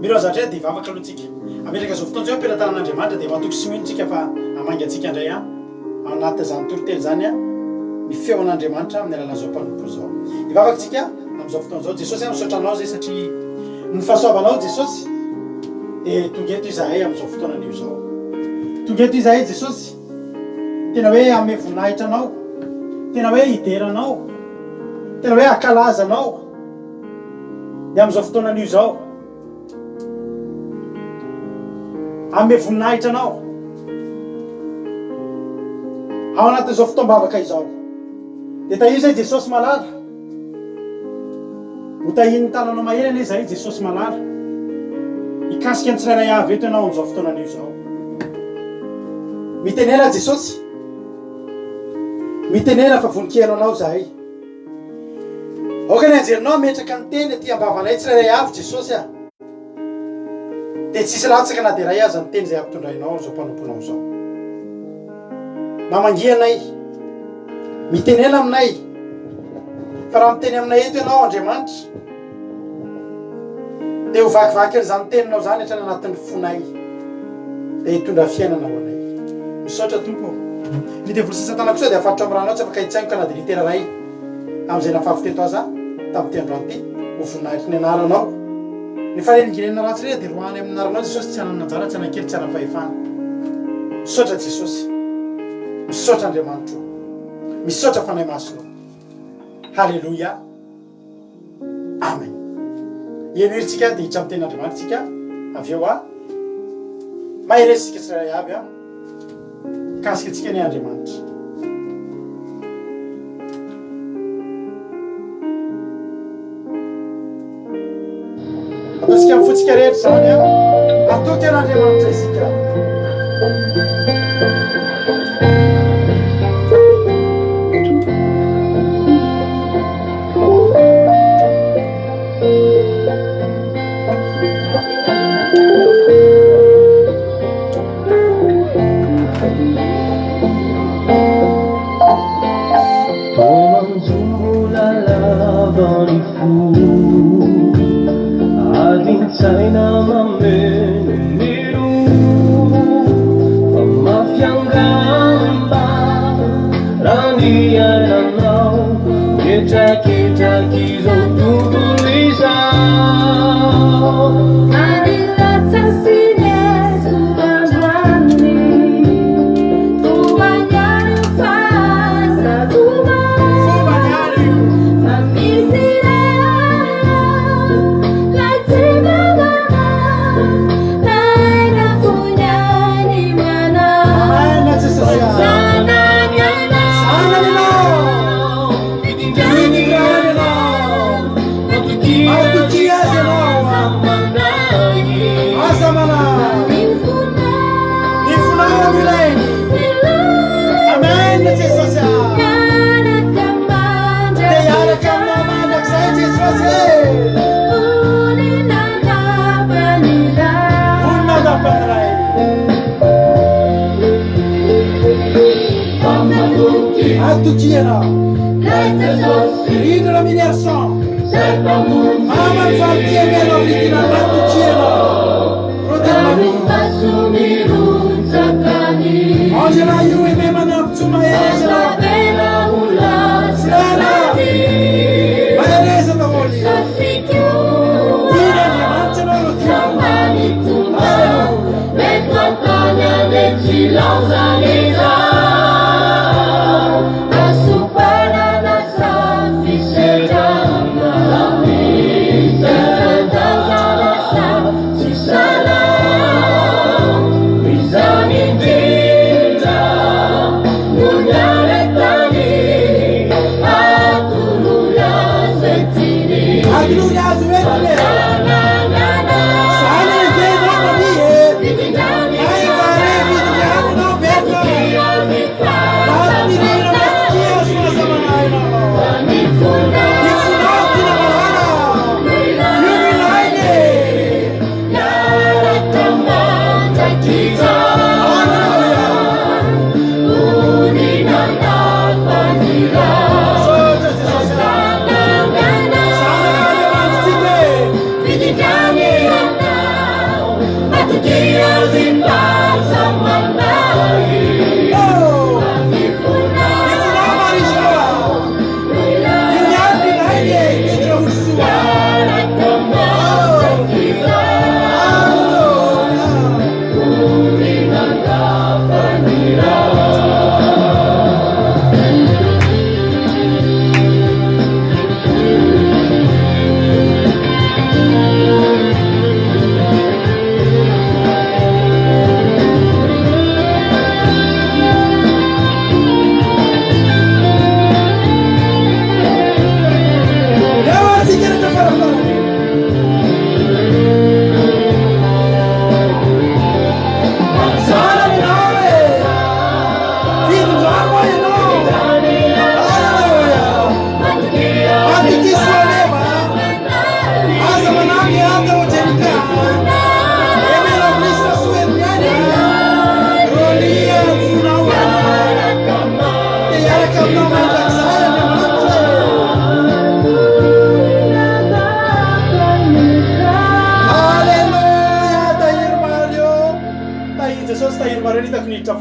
milo azatra dia vavaka aloha tsika ametraka zao fotoana zao ampiaratanan'Andriamanitra dia matoky sy mino tsika fa amangy atsika indray a anaty zany torotely zany a ny feon'Andriamanitra amin'ny alalan'izao mpanompo zao ivavaka tsika amin'izao fotoana zao Jesosy misaotra anao zay satria ny fahasoavanao Jesosy dia tonga eto izahay amin'izao fotoana anio zao tonga eto izahay Jesosy tena hoe ame voninahitra anao tena hoe hideranao tena hoe akalazanao ny amin'izao fotoana anio zao ame voninahitra anao ao anatin'izao fotoam-bavaka izao dia tahiny zay Jesosy malala ho tahiny tananao maherana izahay Jesosy malala hikasika ny tsirairay avy eto ianao amin'izao fotoana anio zao mitenena Jesosy mitenena fa voninkehanao anao zahay aoka ny anjerinao metraka ny teny aty ambavanay tsirairay avy Jesosy a dia tsisy latsaka na dia ray aza ny teny zay ampitondrainao zao mpanomponao zao mamangianay mitenena aminay fa raha miteny aminay eto ianao Andriamanitra dia ho vakivaky an'izany teninao zany hatrany anatin'ny fonay dia hitondra fiainana ho anay misaotra tompo mitevolo sasatana kosa dia afaritra amin'ny ranao tsy afaka hitsaingoka na dia litera ray amin'izay nafafy teto aza tamin'ity androany ity ho voninahitry ny anaranao ny farenigirena ratsy re dia roany aminarana jesosy tsy hananajara tsy hanakely tsy hanafahefana misaotra jesosy misaotra andriamanitro misaotra fanahy masonao halleloia amen ieniritsika dia hitra amin'ny tenin'andriamanitsika avy eo a mahiresika tsiray aby a kasika antsika ny andriamanitra ataosika mifotsika rehetra zany a atao ten'andriamanitra isika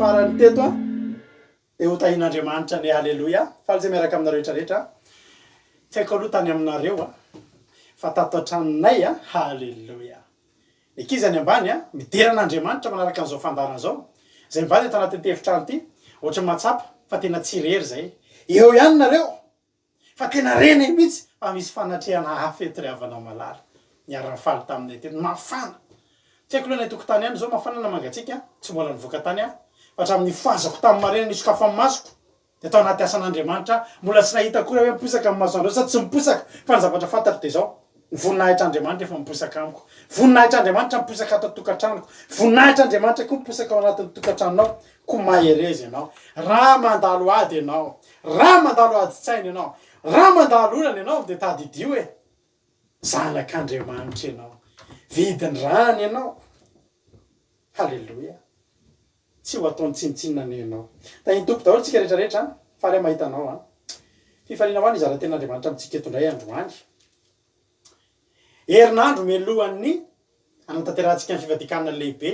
farany teto a dia ho tahin'andriamanitra ny halleloia faly zay miaraka aminareo rehetrarehetra tsy haiko aloha tany aminareo a fa tato an-tranonay a halleloia ekizany ambany a mideran'Andriamanitra manaraka an'izao fandarana zao zay mivady eto anatin'ny tefitrano ty ohatry matsapa fa tena tsirery zay eo ihany nareo fa tena rena mihitsy fa misy fanatrehana hafa eto ry havana malala niara-faly taminay teto mafana tsy haiko loha nay tokotany any zao mafana na mangatsika tsy mbola nivoaka tany a fa hatramin'ny foazako tamin'ny marena nisy kafa amin'ny masoko de tao anaty asan'Andriamanitra mbola tsy nahita koa hoe miposaka amin'ny maso andreo sady tsy miposaka fa ny zavatra fantatro de zao voninahitr'Andriamanitra efa miposaka amiko voninahitr'Andriamanitra miposaka ato tokantranoko voninahitr'Andriamanitra koa miposaka ao anatin'ny tokantranonao ko maherezy ianao raha mandalo ady ianao raha mandalo ady tsaina ianao raha mandalo olana ianao de tadidio e zanak'Andriamanitra ianao vidiny rano ianao halleloia tsy ho ataony tsinitsinina ianao tany tompo daholo tsika rehetrarehetra fa ray mahita anao a fifaliana ho any zara-ten'Andriamanitra amitsika eto indray androany herinandro mialohan'ny anatanterantsika ny fivadikanana lehibe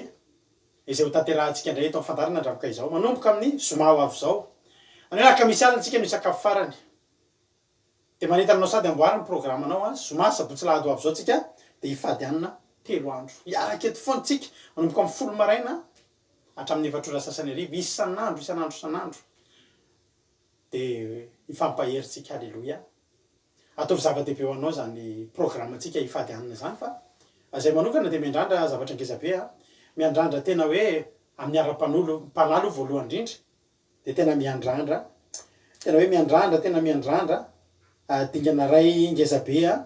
izay ho tanterantsika indray eto am'fandarana andravaka izao manomboka amin'ny zoma ho avy zao anaraka misy alina tsika no sakafo farany de maneta aminao sady amboary ny programanao a zoma sabotsy lahady ho avy zao tsika de hifady anina 3 andro iaraka eto foana tsika manomboka amin'ny 10 maraina hatramin'ny 7 sasany arivo isan'andro de ifampaheritsika halleloia ataovy zava-dehibe ho anao zany programantsika hifady anina zany fa zay manokana de miandrandra zavatra ngezabe a miandrandra tena hoe amin'ny ara-panalo voalohany indrindra de tena miandrandra tena miandrandra dingana ray ngezabe a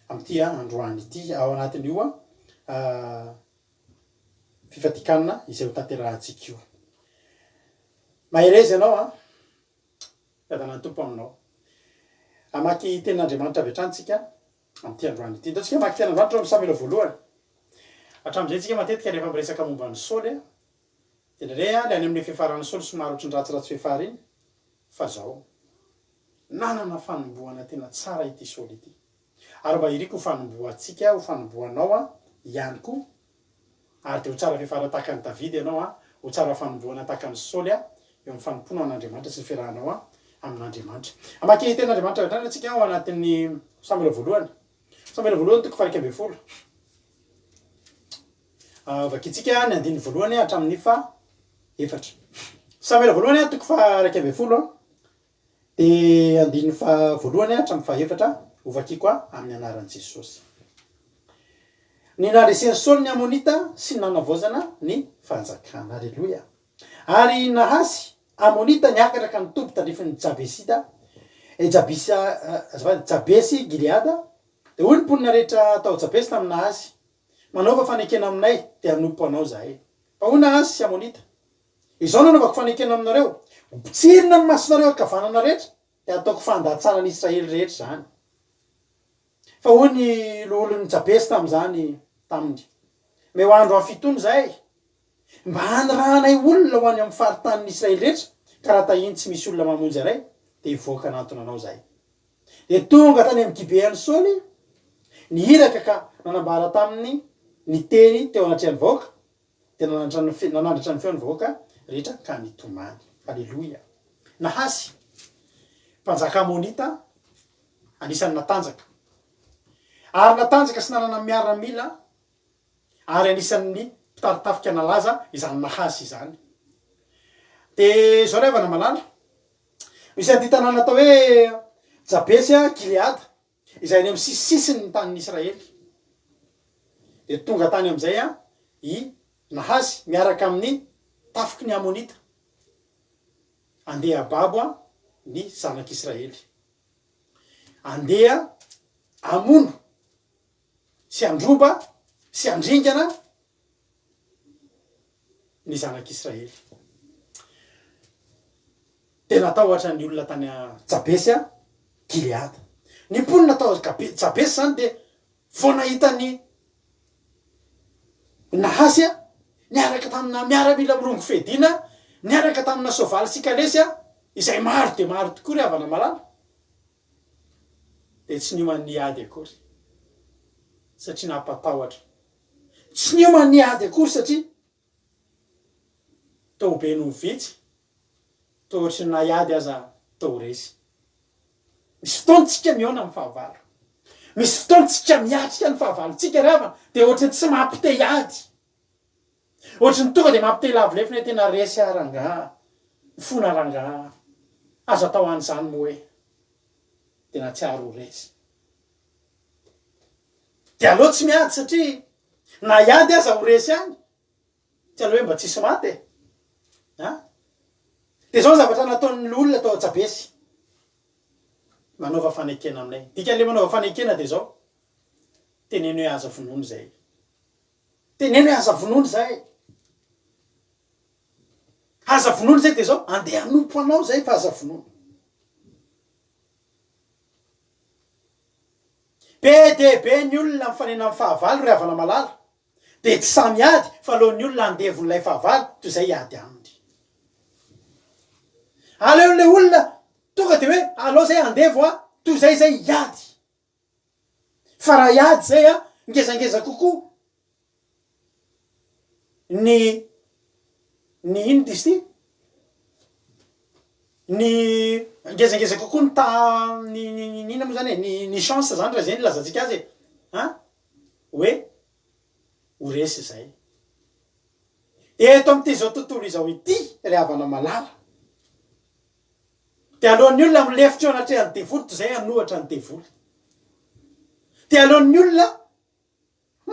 am'ty androany ity ao anatin'io fifadikanana izay ho tanterahantsika io maherezy ianao a fiadanany tompo aminao amaky ten'Andriamanitra avy hatrany am'ty androany ity ndatsika amaky ten'Andriamanitra amin'ny Samuela voalohany hatramin'izay tsika matetika rehefa miresaka momba ny Saoly a de ndray a le any amin'ny fiafaran'ny Saoly somary ohatry ny ratsiratsy fiafara iny fa zao nanana fanombohana tena tsara ity Saoly ity ary mba iriko ho fanombohantsika ho fanombohanao a ihany koa ary de ho tsara fiafara tahaka ny Davidy ianao a ho tsara fanombohana tahaka ny Saoly a eo amin'ny fanompoana an'Andriamanitra sy ny fiarahanao a amin'Andriamanitra amaky ten'Andriamanitra vetrany atsika ao anatin'ny Samuela voalohany toko 20. Vakitsika ny andiny voalohany hatramin'ny 4 Samuela voalohany toko 20 de andiny voalohany hatramin'ny 4 ho vakiko amin'ny anaran'i Jesosy ny naresen'ny Saoly ny Amonita sy nanavozana ny fanjakana halleloia ary nahasy Amonita niakatra ka nitombo tandrifin'ny Jabesida Jabesy Gileada de hoy ny mponina rehetra tao Jabesy tamin'ny Nahasy manaova fanekena aminay de hanompo anao zahay fa hoy Nahasy sy Amonita izao nanaovako fanekena aminareo hopitsirina ny masonareo akavanana rehetra de ataoko fandatsana ny Israely rehetra zany fa hoy ny olon'ny Jabesy tam'izany taminy me ho andro afitony zahay mba hanyrahanay olona ho any amin'ny faritanin'ny Israely rehetra karaha tahiny tsy misy olona mamonjy aray de hivoaka anatona anao zahay de tonga tany amin'ny Gibean'ny Saoly nihiraka ka nanambara taminy ny teny teo anatrehan'ny vahoaka de nanandratra ny feon'ny vahoaka rehetra ka nitomany halleloia Nahasy mpanjaka Amonita anisan'ny natanjaka ary natanjaka sy nanana miaramila ary anisan'ny mitaritafika nalaza izany Nahasy izany de zao revana malala misy an'ity tanàna atao hoe Jabesy Gileada izay any amin'ny sisisiny ny tanin'ny Israely de tonga tany am'izay i Nahasy miaraka amin'ny tafiky ny Amonita andeha babo ny zanak'Israely andeha amono sy androba sy andringana ny zanak'Israely de natao ohatran'ny olona tany Jabesy Gileada ny mponina natao Jabesy zany de vao nahitany Nahasy niaraka tamina miaramila mirongo fedina niaraka tamina soavaly sy kalesy izay maro de maro tokoa ry havana malala de tsy niomany niady akory satria nampatahotra tsy niomany niady akory satria tao be no vitsy to ohatry naiady aza tao resy misy fotoantsika miona amin'ny fahavalo misy fotoana tsika miatrika ny fahavalontsika rava dia ohatrany tsy mampite hiady, ohatrany tonga dia mampite lavolefina tena resy rangaha fona rangaha azo atao an'izany moa hoe tena tsy aro resy dia aloha tsy miady satria na iady aza ho resy any tsy aloha hoe mba tsisy maty dia zao zavatra nataon'ny olona atao Tsabesy manaova fanekena aminay dikan'le manaova fanekena dia zao teneny hoe aza vonono zay, teneny hoe aza vonono zay, aza vonono zay dia zao andeha hanompo anao zay fa aza vonono. Be dia be ny olona mifanena amin'ny fahavalo ry havana malala dia tsy samy ady fa alohan'ny olona andevon'ilay fahavalo toy izay iady aminy. Aleon'le olona tonga dia hoe alao zay andevo toy izay iady, fa raha iady zay ngezangeza kokoa ny ino dizy ty ny ngezangeza kokoa ny ina moa zany ny chance zany raha zay lazantsika azy hoe ho resy zay. Eto amin'ity zao tontolo izao ity ry havana malala dia alohan'ny olona milefitra eo anatrehan'ny devoly toy izay hanohatra ny devoly, dia alohan'ny olona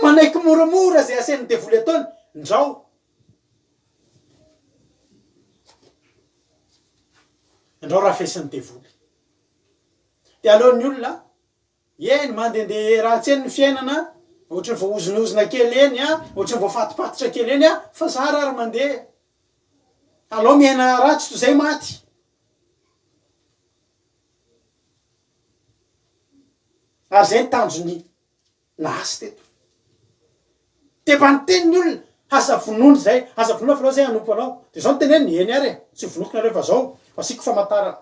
manaiky moramora zay asen'ny devoly ataony ndrao raha fesin'ny devoly, dia alohan'ny olona eny mandehandeha raha tsy eny ny fiainana ohatrany voaozonozona kely eny ohatrany voafatipatitra kely eny fa zara ary mandeha alao miaina ratsy toy izay maty. Ary zay ny tanjony nasy teto dia mba niteniny olona aza vonono zay, aza vonono fa alao zay hanompo anao dia zao ny teneny eny ary tsy vonoko nareo fa zao fasiko famantarana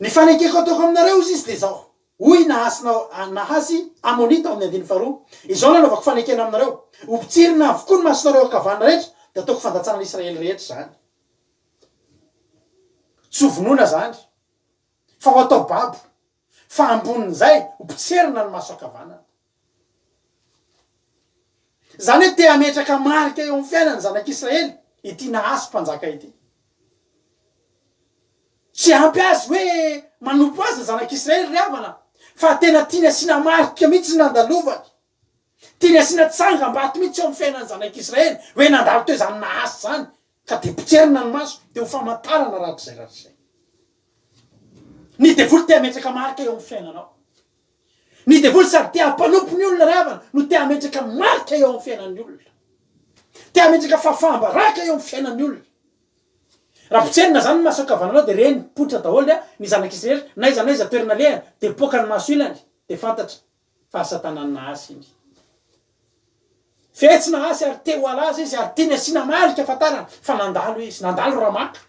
ny fanekeko ataoko aminareo izy dia zao hoy nahazy Amonita amin'ny andiny faharoa izao nanaovako fanekena aminareo hopitsirina avokoa ny masonareo akavana rehetra dia ataoko fandatsana Israely rehetra zany, tsy ho vonona zany fa ho atao babo fa ambonin'izay hopitsiarina ny maso akavanana. Zany hoe te hametraka marika eo amin'ny fiainany zanak'Israely ity nahasy mpanjaka ity, tsy ampy azy hoe manompo azy zanak'Israely ry havana fa tena tiany asiana marika mihitsy nandalovany, tiany asiana tsangam-bato mihitsy eo amin'ny fiainany zanak'Israely hoe nandalo teo zany nahasy zany ka dia potsiarina ny maso dia ho famantarana rahatrizay rahatrizay. Ny devoly te hametraka marika eo amin'ny fiainanao, ny devoly sady te hampanompo ny olona ry havana no te hametraka marika eo amin'ny fiainan'ny olona, te hametraka fahafahambaraka eo amin'ny fiainan'ny olona. Raha potserina zany ny maso akavananao dia reny poitra daholo ny zanak'Israely naiza naiza toerana lehany dia poaka ny maso ilany dia fantatra fa satanany nahasy iny. Fetsy nahasy ary te ho alaza izy ary tiany asiana marika afantarana fa nandalo izy, nandalo raha maka.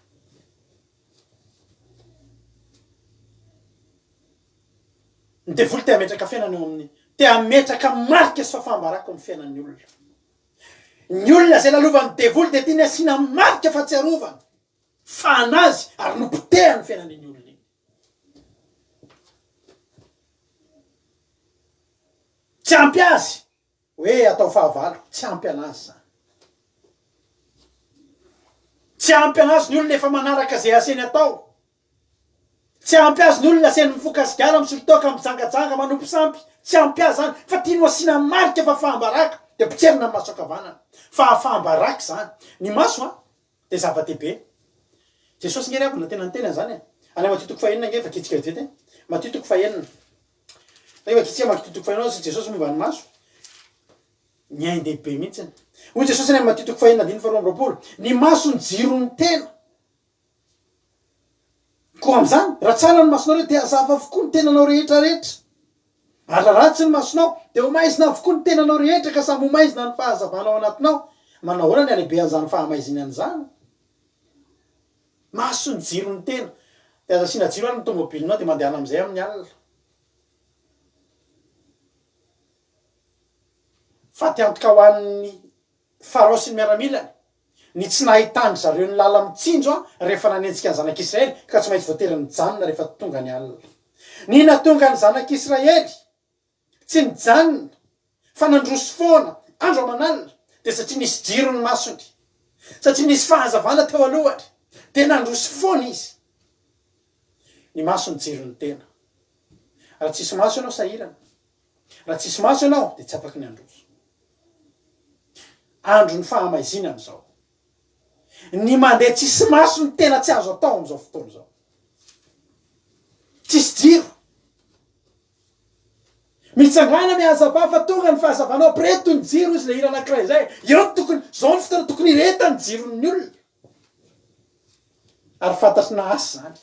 Ny devoly te hametraka fiainana eo amin'ny te hametraka marika sy fahafahambaraka amin'ny fiainan'ny olona. Ny olona zay lalovany devoly dia tiany asiana marika fahatsiarovana fa anazy ary nopotehany fiainan'iny olona iny. Tsy ampy azy hoe atao fahavalo, tsy ampy anazy zany, tsy ampy anazy ny olona efa manaraka zay aseny atao, tsy ampy azy ny olona aseny mifoka sigara misolitoka mijangajanga manompo sampy, tsy ampy azy zany fa tiany ho asiana marika fahafahambaraka dia potserina ny maso akavanana. Fahafahambaraka zany ny maso dia zava-dehibe. Jesosy ngery avy na tena nitenany zany any Matthieu toko fahaenina nge fa kitsika vety Matthieu toko fahaenina rehefa kitsika Matthieu toko fahaenina sy Jesosy momba ny maso ny ain-dehibe mihitsy hoy Jesosy any Matthieu toko fahaenina andiny faharoa amby roapolo ny maso ny jiro ny tena. Koa amin'izany raha tsara ny masonareo dia hazava avokoa ny tenanao rehetra rehetra, ary raha ratsy ny masonao dia ho maizina avokoa ny tenanao rehetra ka samy ho maizina ny fahazavanao anatinao. Manao ahoana ny alehibean'izany fahamaizina zany? Maso ny jiro ny tena dia aza asiana jiro any ny tômôbilinao dia mandehana amin'izay amin'ny alina. Fa te antoka ho an'ny Farao sy ny miaramilany ny tsy nahitany zareo ny lala mitsinjo rehefa nanenjika ny zanak'Israely ka tsy maintsy voatery ny janona rehefa tonga ny alina. Ny natonga ny zanak'Israely tsy mijanona fa nandroso foana andro aman'alina dia satria nisy jiro ny masony, satria nisy fahazavana teo alohany dia nandroso foana izy. Ny maso ny jiro ny tena. Raha tsisy maso ianao sahirana, raha tsisy maso ianao dia tsy afaky ny androso. Andro ny fahamaizina am'izao. Ny mandeha tsisy maso ny tena tsy azo atao am'izao fotoana izao. Tsisy jiro. Mitsangana mihazava fa tonga ny fahazavanao preto ny jiro izy le hira anankiray izay. Eo tokony zao ny fotoana tokony ireta ny jiron'ny olona. Ary fantatry naasy zany.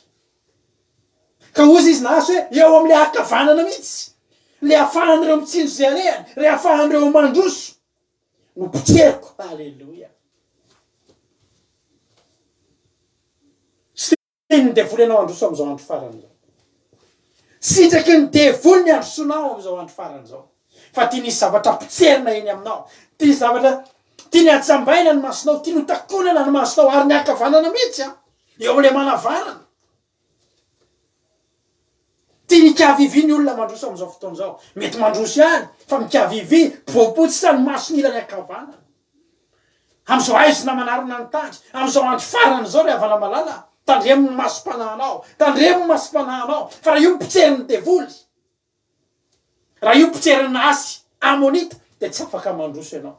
Ka ozy izy naasy hoe eo amin'le hakavanana mihitsy. Le ahafahan'ireo mitsinjo zay alehany, le ahafahan'ireo mandroso. No potseriko. Alleluia. Sy ny devoly ianao androso am'izao andro farany zao. Sitraky ny devoly ny androsonao am'izao andro farany zao. Fa tia nisy zavatra potserina eny aminao. Tia zavatra, tia ny atsambaina ny masonao, tia notakonana ny masonao ary ny hakavanana mihitsy a. Eo amin'le manavanana. Tia nikavivy ny olona mandroso am'izao fotoana izao. Mety mandroso ihany, fa mikavivy, boapotsy ny masony ilany hakavanana. Am'izao aizina manarona ny tandry, am'izao andro farany zao re havana malala. Tandremo ny masom-panahanao, tandremo ny masom-panahanao. Fa raha io mipitserin'ny devoly, raha io mipitserin'ny asy amonita, dia tsy afaka mandroso ianao.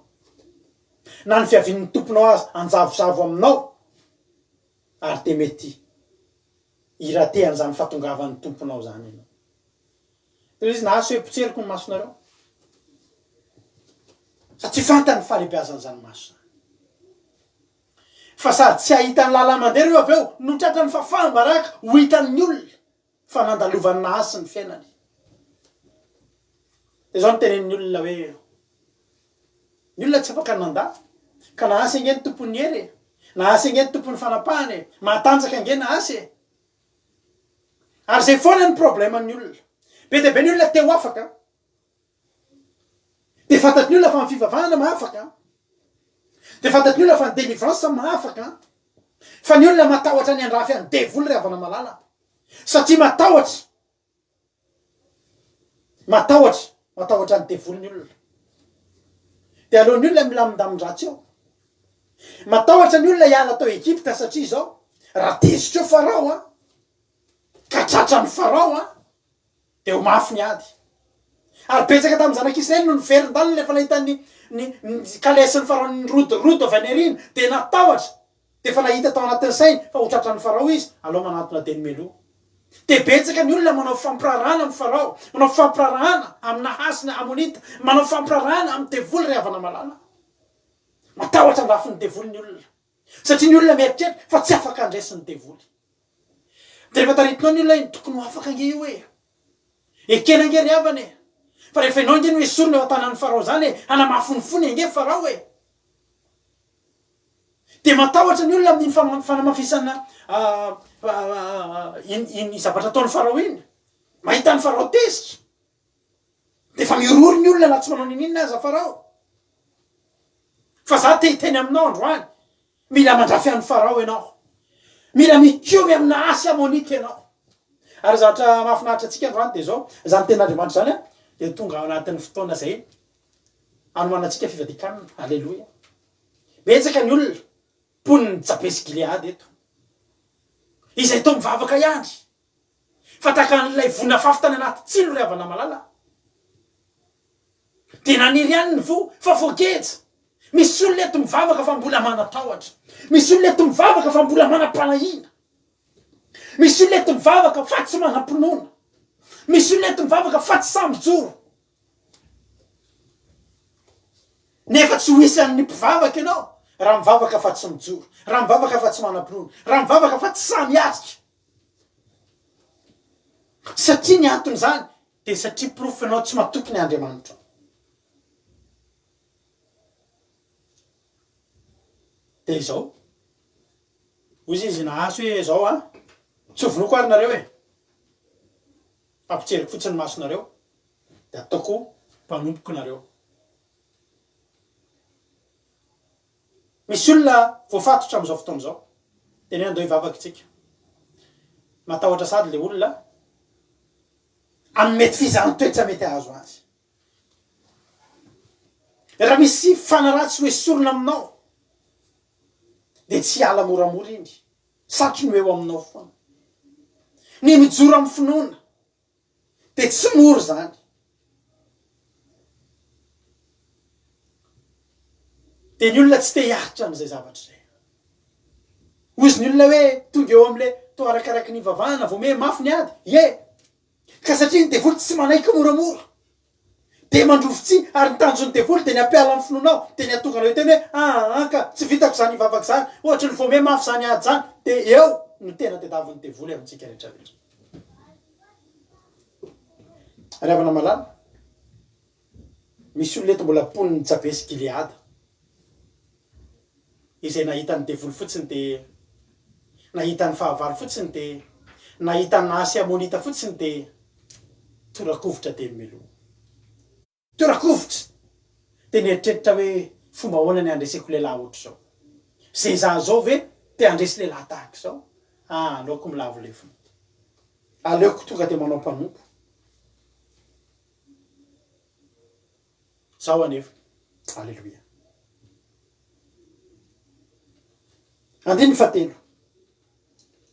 Na ny fiavin'ny tomponao azy anjavozavo aminao, ary dia mety iratean'izany fahatongavan'ny tomponao zany ianao. Toy izy naasy hoe potseriko ny masonareo. Satria fantany fahalehibiazan'izany maso. Fa sady tsy ahitany lala mandeha reo avy eo, no tratrany fahambaraka ho hitan'ny olona fa nandalovany naasy ny fiainany. Dia zao no tenenin'ny olona hoe ny olona tsy afaka nandà, ka naasy ange ny tompony hery, naasy ange ny tompony fanapahany, matanjaka ange naasy. Ary zay foana ny probleman'ny olona. Be dia be ny olona teo afaka. Dia fantatry ny olona fa ny fivavahana mahafaka. Dia fantatry ny olona fa ny délivrance mahafaka. Fa ny olona matahotra ny andrafy any devoly re havana malala. Satria matahotra ny devoly ny olona. Dia alohan'ny olona milamindamin-dratsy eo. Matahotra ny olona hiala tao Egypta satria izao raha tezitra eo Farao a, ka tratra ny Farao a, dia ho mafy ny ady. Ary betsaka tamin'ny zanak'Israely no niverin-daliny rehefa nahita ny kalesiny Farao ny rodo avy any arina, dia natahotra. Dia efa nahita tao anatin'ny sainy fa ho tratran'ny Farao izy, aleo manatona teny meloa. Dia betsaka ny olona manao fampirarahana amin'ny Farao, manao fampirarahana amina hasina amonita, manao fampirarahana amin'ny devoly re havana malala. Matahotra andrafin'ny devoly ny olona. Satria ny olona mieritreritra fa tsy afaka andresin'ny devoly. Dia rehefa taritinao ny olona iny, tokony ho afaka ange io hoe ekena ange ry havany. Fa rehefa ianao ange no esorina eo an-tanan'ny Farao zany hanamafonifony ange Farao e. Dia matahotra ny olona amin'ny fanamafisana iny zavatra ataon'ny Farao iny. Mahita ny Farao tezitra. Dia fa miorory ny olona na tsy manao ninina aza Farao. Fa za teny aminao androany, mila mandrafy an'ny Farao ianao. Mila mikiomy amina asy amonita ianao. Ary zavatra mahafinaritra antsika androany dia zao, zany ten'Andriamanitra zany a, dia tonga ao anatin'ny fotoana izay anomanantsika fivadikanana. Alleluia. Betsaka ny olona poniny Jabesy Gileady eto, izay toa mivavaka ihany. Fa tahaka an'ilay vonafafy tany anaty tsilo re havana malala. Dia naniry ihany ny vo, fa voageja. Misy olona eto mivavaka fa mbola manatahotra. Misy olona eto mivavaka fa mbola manam-panahina. Misy olona eto mivavaka fa tsy manam-pinoana. Misy olona eto mivavaka fa tsy sambojoro. Nefa tsy ho hisy an'ny mpivavaka ianao raha mivavaka fa tsy mijoro, raha mivavaka fa tsy manam-pinoana, raha mivavaka fa tsy samiatrika. Satria ny antony zany dia satria profinao tsy matoky ny Andriamanitra. Dia izao, hoy izy nahaso hoe zao a, tsy hovinoko ary nareo e. Ampitseriko fotsiny masonareo, dia ataoko mpanompoky nareo. Misy olona voafatotra amin'izao fotoana izao, tena andao hivavaka itsika. Matahotra sady le olona amin'ny mety fizahany toetra mety azo azy. raha misy fanaratsy hoe sorona aminao dia tsy ala moramora indry satry no eo aminao foana. Ny mijoro amin'ny finoana dia tsy mora zany. dia ny olona tsy te hiaritra amin'izay zavatra izay. Ozy ny olona hoe tonga eo amin'ilay to arakaraky ny vavahana vao me mafy ny ady. Ka satria ny devoly tsy manaiky moramora. Dia mandrofotsy ary ny tanjon'ny devoly dia ny ampiala amin'ny finoanao dia ny atonga anao teny hoe ka tsy vitako zany ivavaka zany ohatra ny vao me mafy zany ady zany dia eo no tena tadiavin'ny devoly amintsika rehetra rehetra. Ary havana malala misy olona eto mbola poniny Jabesy Gileada izay nahitany devoly fotsiny dia nahitany fahavalo fotsiny dia nahitany Asy Amonita fotsiny dia torakovitra dia melo. Torakovitra dia nieritreritra hoe fomba ahoana ny andreseko lehilahy ohatra zao. Zay za zao ve te handresy lehilahy tahaka izao? Aleoko milavo lefona. Aleoko tonga dia manao mpanompo. Zao anefa. Alleluia. Andiny fahatelo.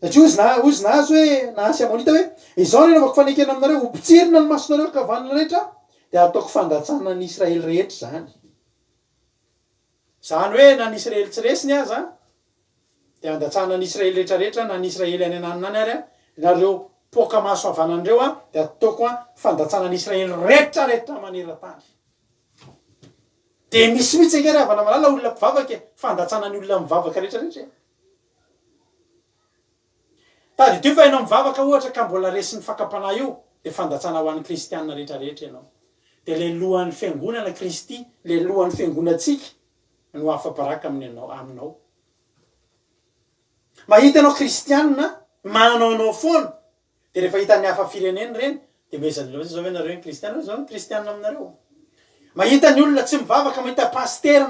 Satria ozy nahazo hoe na Asy Amonita hoe izao ny anaovako fanekena aminareo hopitsirina ny masonareo kavanana rehetra dia ataoko fandatsana ny Israely rehetra zany. Zany hoe na ny Israely tsy resiny aza dia andatsana ny Israely rehetra rehetra na ny Israely any ananina any ary nareo poka maso havanandreo dia ataoko fandatsana ny Israely rehetra rehetra maneran-tany. Dia misy mihitsy ekery havana malala olona mpivavaka fandatsana ny olona mivavaka rehetra rehetra. Tadidio fa ianao mivavaka ohatra ka mbola resin'ny fakapanahy io dia fandatsana ho an'ny kristianina rehetra rehetra ianao. Dia le lohan'ny fiangonana Kristy, le lohan'ny fiangonantsika no afa-baraka aminao. Mahita ianao kristianina manao foana dia rehefa hitan'ny hafa firenena reny dia mezanao zao hoe nareo kristianina zao kristianina aminareo. Mahita ny olona tsy mivavaka mahita pastera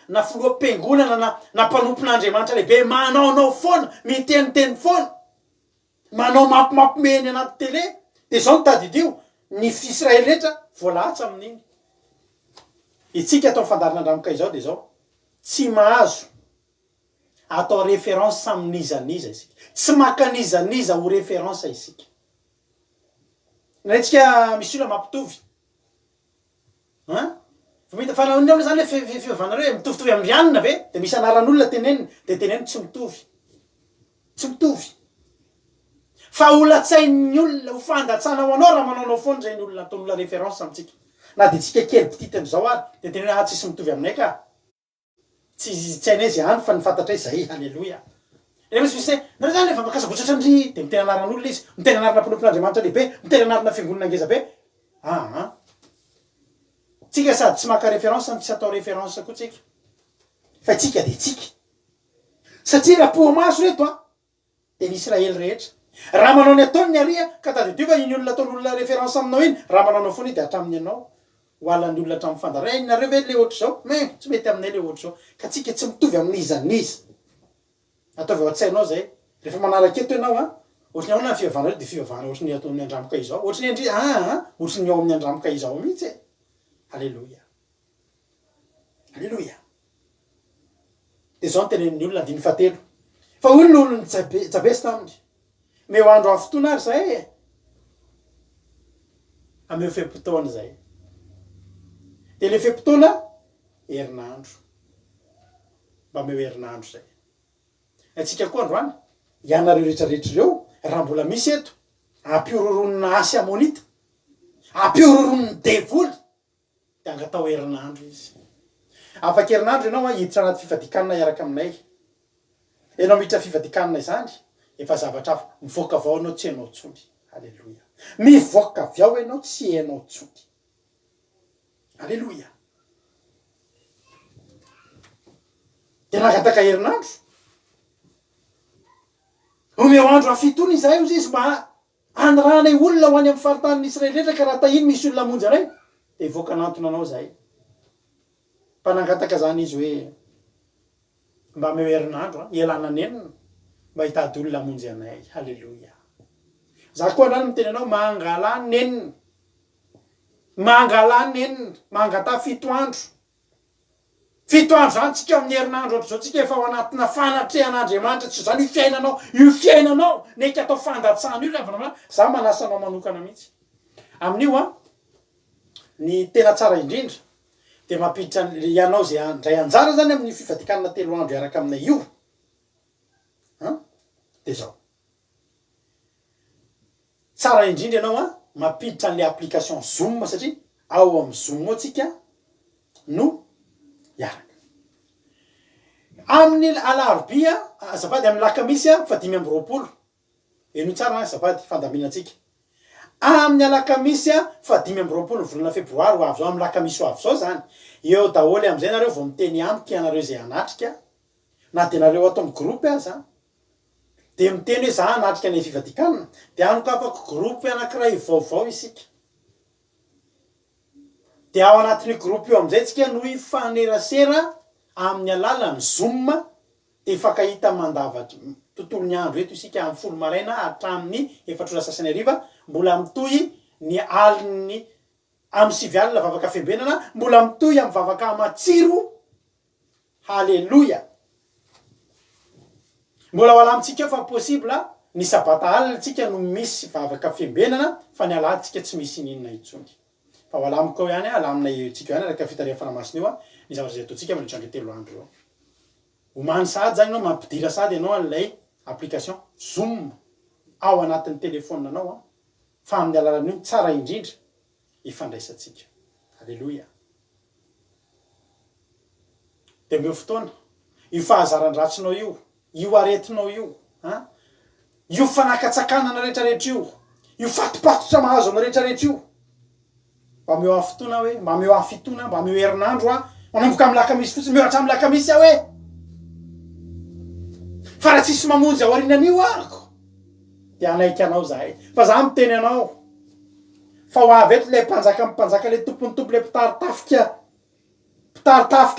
na filoham-piangonana na mpanompon'Andriamanitra lehibe manao foana miteniteny foana manao mampimeny anaty tele dia zao no tadidio ny Israely rehetra voalatsa amin'iny. Itsika atao fandarina andramika izao dia zao tsy mahazo atao référence amin'ny nizaniza isika. Tsy maka nizaniza ho référence isika. Naitsika misy olona mampitovy. Fa nahoana olona zany hoe fivavahana mitovitovy amin'ny rianina ve dia misy anaran'olona teneniny dia teneniny tsy mitovy. Tsy mitovy. Fa olatsain'ny olona ho fandatsana ho anao raha manaonao foana zay ny olona ataon'olona référence amintsika. Na dia tsika kely petitin'izao ary dia tenena tsisy mitovy aminay ka. Tsy hainay zay hany fa ny fantatray zay. Halleloia. Misy nareo zany efa makasabotsatra andry dia mitena anaran'olona izy mitena anarana mpanompon'Andriamanitra lehibe mitena anarana fiangonana ngeza be. Tsika sady tsy maka référence tsy atao référence koa tsika. Fa tsika dia tsika. Satria raha poamaso reto dia ny Israely rehetra. Raha manao ny ataony ny aria ka tadidio fa iny olona ataon'olona référence aminao iny raha manao foana dia hatramin'ny ianao ho alan'ny olona hatramin'ny fandarana. Nareo ve le ohatra zao? Tsy mety aminay le ohatra zao. Ka tsika tsy mitovy amin'ny izaniza. Ataovy ao an-tsainao zay. Rehefa manaraka eto ianao ohatry ny ahoana ny fivavahana dia fivavahana ohatry ny ataon'ny andramika izao. Ohatry ny endry ohatry ny ao amin'ny andramika izao mihitsy. Alléluia. Alléluia. Dia zao ny tenenin'ny olona andiny fahatelo. Fa olona olony Jabesy taminy. Meo andro amin'ny fotoana ary zay ameo fem-potoana zay. Dia le fem-potoana herinandro. Mba meo herinandro zay. Atsika koa androany ianareo rehetra rehetra ireo raha mbola misy eto ampiororonina Asy Amonita ampiororoniny devoly dia angatao herinandro izy. Afaka herinandro ianao hiditra anaty fivadikanina iaraka aminay. Ianao miditra fivadikanina izany efa zavatra hafa mivoaka avao ianao tsy hainao tsony. Halleluia. Mivoaka avy ao ianao tsy hainao tsony. Halleluia. Dia nangataka herinandro. Omeo andro hafitony izay izy mba anranay olona ho any amin'ny faritanin'ny Israely rehetra ka raha tahiny misy olona monjy anay dia hivoaka anatona anao zay. Mpanangataka zany izy hoe mba meo herinandro ialana nenina mba hitady olona monjy anay. Halleluia. Za koa andrany miteny anao mangala nenina mangata fito andro fito andro zany tsika amin'ny herinandro ohatr' zao tsika efa ao anatina fanatrehan'Andriamanitra tsy zany io fiainanao neky atao fandatsahana io ravana za manasanao manokana mihitsy amin'io a ny tena tsara indrindra de mampiditra ianao zay andray anjara zany amin'ny fivadikanana 3 andro iaraka aminay io de zao tsara indrindra ianao a mampiditra an'le application Zoom satria ao amin'ny Zoom atsika no iaraka amin'ny alarobia azafady amin'ny lakamisy a fa 5 eno tsara azafady fandaminatsika amin'ny alakamisy a fa 5 volana febroary ho avy zao amin'ny lakamisy ho avy zao zany eo daholy am'izay nareo vao miteny amiko ianareo zay anatrika na de nareo atao amin'ny groupe aza de miteny hoe za anatrika ny fivadikanana de anoko afaka groupe anankiray vaovao isika de ao anatin'ny groupe io am'izay tsika no ifanerasera amin'ny alalany Zoom de ifankahita mandavatry tontolon'ny andro eto isika amin'ny 10 maraina hatramin'ny 4 sasany hariva mbola mitohy ny aliny amin'ny 9 alina vavaka fiambenana mbola mitohy amin'ny vavaka matsiro halleluja mbola ho alamitsika fa possible ny sabata alina tsika no misy vavaka fiambenana fa ny alantsika tsy misy ninona itsony fa ho alamiko ao ihany alaminay tsika ihany araka fitaria fanamasina io ny zavatra zay ataontsika mandritran'le 3 andro eo omany sady zany anao mampidira sady ianao an'ilay application Zoom ao anatin'ny telefôna anao fa amin'ny alalan'io tsara indrindra ifandraisantsika halleluja de meo fotoana io fahazaran-dratsinao io aretinao io fanakatsakanana rehetrarehetra io fatopatotra mahazo amin'ny rehetrarehetra io mba meo afitoana hoe mba meo afitoana mba meo herinandro manomboka amin'ny lakamisy fotsiny mihoatra amin'ny lakamisy aho hoe fa raha tsisy mamonjy ao arinan'io ariko de anaiky anao zahay fa za miteny anao fa ho avy eto le mpanjaka le tompony le mpitaritafika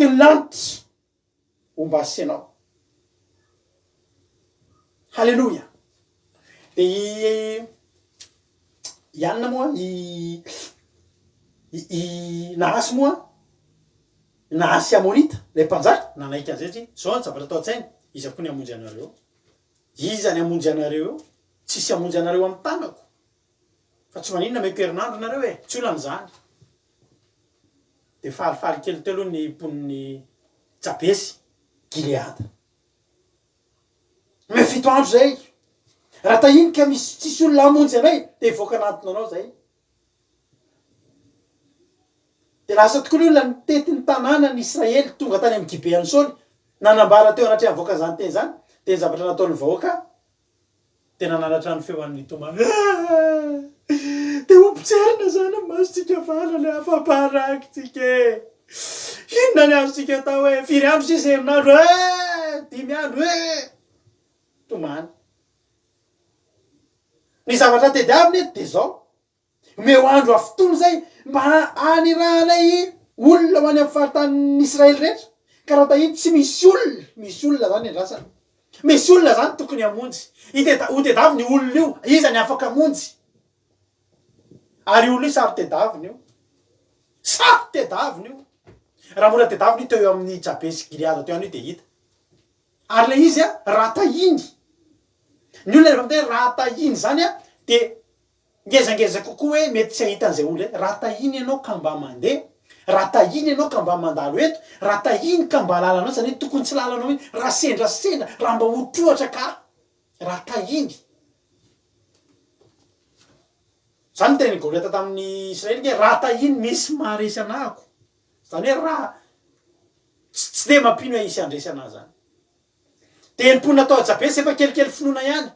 ny lanitra omba asianao halleluja de ianona moa nahasy moa nahasy amonita le mpanjaka nanaiky an'izay tsy zao ny zavatra atao an-tsainy izy koa ny amonjy anareo iza ny amonjy anareo eo tsisy amonjy anareo amin'ny tanako fa tsy maninona meko herinandro nareo tsy olan'izany de falifaly kelitelo ny mponiny Jabesy Gileada me 7 andro zay raha tahiny ka misy tsisy olona amonjy anay de voaka anatona anao zay de lasa tokoa ny olona nitety ny tanàna ny Israely tonga tany amin'ny Gibeany Saoly nanambara teo anatria voaka zany teny zany de ny zavatra nataony vahoaka tena nanatra ny feo an'ny tomany de ompitserina zany masotsika vala le afamparakitsika inona ny azotsika atao hoe 4 andro sisy herinandro 5 andro tomany ny zavatra tediaviny de zao meo andro afitono zay mba anirahanay olona ho any amin'ny faritany Israely rehetra ka raha tahiny tsy misy olona zany andrasana misy olona zany tokony hamonjy ho tedaviny olona io iza ny afaka hamonjy ary olona io sary tedaviny io raha mbola tedaviny teo eo amin'ny Jabesy Gileada teo any de hita ary le izy raha tahiny ny olona rehefa miteny raha tahiny zany de ngezangeza kokoa hoe mety tsy ahita an'izay olona raha tahiny ianao ka mba mandeha raha tahiny ianao ka mba mandalo eto raha tahiny ka mba lalanao zany tokony tsy lalanao hoe raha sendrasendra raha mba hotrohatra ka raha tahiny zany teny Goliata tamin'ny Israely nge raha tahiny misy maharesy anako zany hoe raha tsy de mampino hoe isy andresy anazy zany de ny mponina atao Jabesy efa kelikely finoana ihany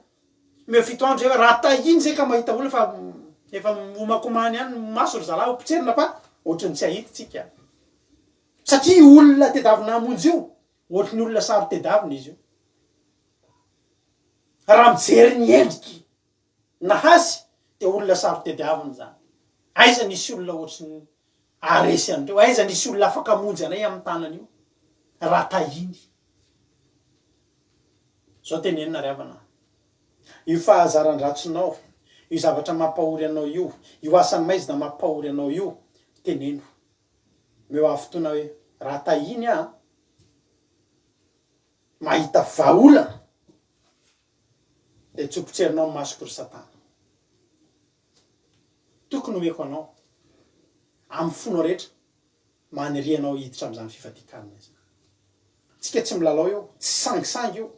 meo 7 andro zay raha tahiny zay ka mahita olona fa efa omakomany ihany maso ry zalahy opitserina fa ohatrany tsy ahita tsika satria olona tedavina hamonjy io ohatrany olona sary tedavina izy io raha mijery ny endriky nahasy de olona sary tediavina zany aiza nisy olona ohatrany aresy andreo aiza nisy olona afaka hamonjy anay amin'ny tanany io raha tahiny zao tenenina ry havana io fahazaran-dratsinao io zavatra mampahory anao io asany maizina mampahory anao io teneno meo afitoana hoe raha tahiny mahita vaolana de tsopotserinao amin'ny maso kory Satana. Tokony homeko anao amin'ny fonao rehetra manerianao hiditra amin'izany fifadikanana izany. Tsika tsy milalao io, tsy sangisangy io.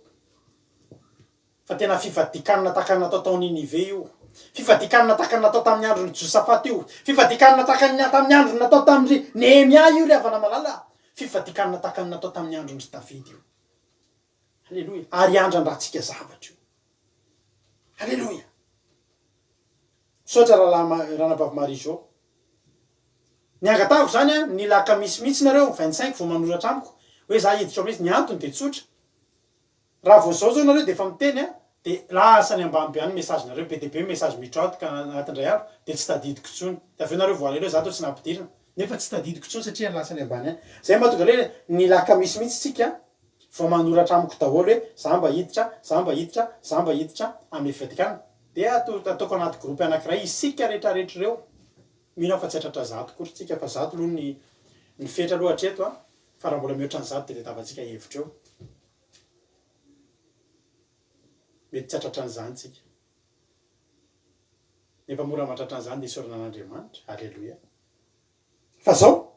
Fa tena fifadikanana tahaka natao tao Ninive io. Fifadikanana tahaka natao tamin'ny andron'ny Josafata io. Fifadikanana tahaka tamin'ny androny natao tamin'ny Nehemia io ry havana malala. Fifadikanana tahaka natao tamin'ny andron'ny David io. Halleluja. Ary andran-dratsika zavatra io. Halleluja. Sotra ranabavy Marie Jo. Niangatahako zany a, nilaka misy nareo 25 vao manoratra amiko hoe za hiditra ao mihitsy. Ny antony de tsotra. Raha vao zao nareo de efa miteny a, de lasany ambany be any message nareo be de be message mitraotka anatindray andro de tsy tadidiko tsony. De aveo nareo voalelo za to tsy nampidirina. Nefa tsy tadidiko tsony satria lasany ambany any. Zay mahatonga le nilaka misy tsika vao manoratra amiko daholo hoe za mba hiditra amin'ny fifadikanana. De ataoko anaty groupe anankiray isika rehetrarehetra reo. Mino fa tsy hatratra zato kory tsika fa zato aloha ny fetra aloha hatreto a. Fa raha mbola mihoatra ny zato de tavatsika hevitra eo. Mety tsy hatratra an'izany tsika. Nefa mora mahatratra an'izany de isaorana an'Andriamanitra. Halleluja. Fa zao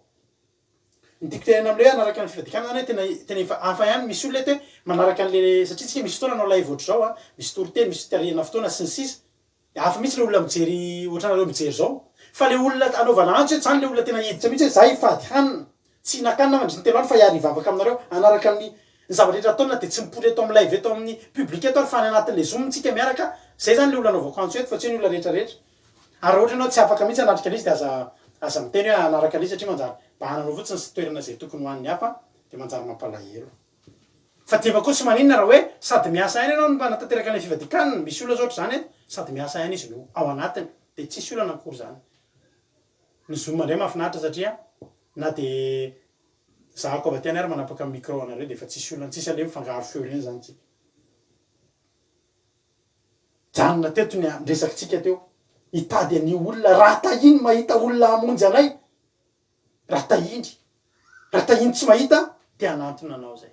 ny tena am'le anaraka ny fifadikanana tena efa hafa ihany misy olona hoe manaraka an'le satria tsika misy fotoana anao live ohatr' zao a, misy toriteny, misy tarihana fotoana sy ny sisa. De hafa mihitsy le olona mijery ohatranareo mijery zao. Fa le olona anaovana antsy zany le olona tena hiditra mihitsy hoe za hifady hanina. Tsy nakanina mandriny telo andro fa hiary hivavaka aminareo anaraka ny zavatra rehetra ataona de tsy mipoly eto amin'ny live eto amin'ny public eto fa any anatin'le Zoom tsika miaraka. Zay zany le olona anaovako antsy eto fa tsy ny olona rehetrarehetra. Ary ohatra ianao tsy afaka mihitsy anatrika an'izy de aza miteny hoe anaraka an'izy satria manjary bahananao fotsiny sy toerana zay tokony ho an'ny hafa de manjary mampalahelo. Fa teva koa tsy maninona raha hoe sady miasa ihany ianao mba natateraka ny fifadikanana. Misy olona zao zany sady miasa ihany izy no ao anatiny de tsisy olana akory zany. Ny Zoom indray mahafinaritra satria na de za koa avy aty ary manapaka micro anareo de efa tsisy olana, tsisy ale mifangaro feo reny zany tsika. Janona teto ny andresakitsika teo. Hitady an'ny olona raha tahiny mahita olona hamonjy anay. Raha tahiny tsy mahita de anantona anao zay.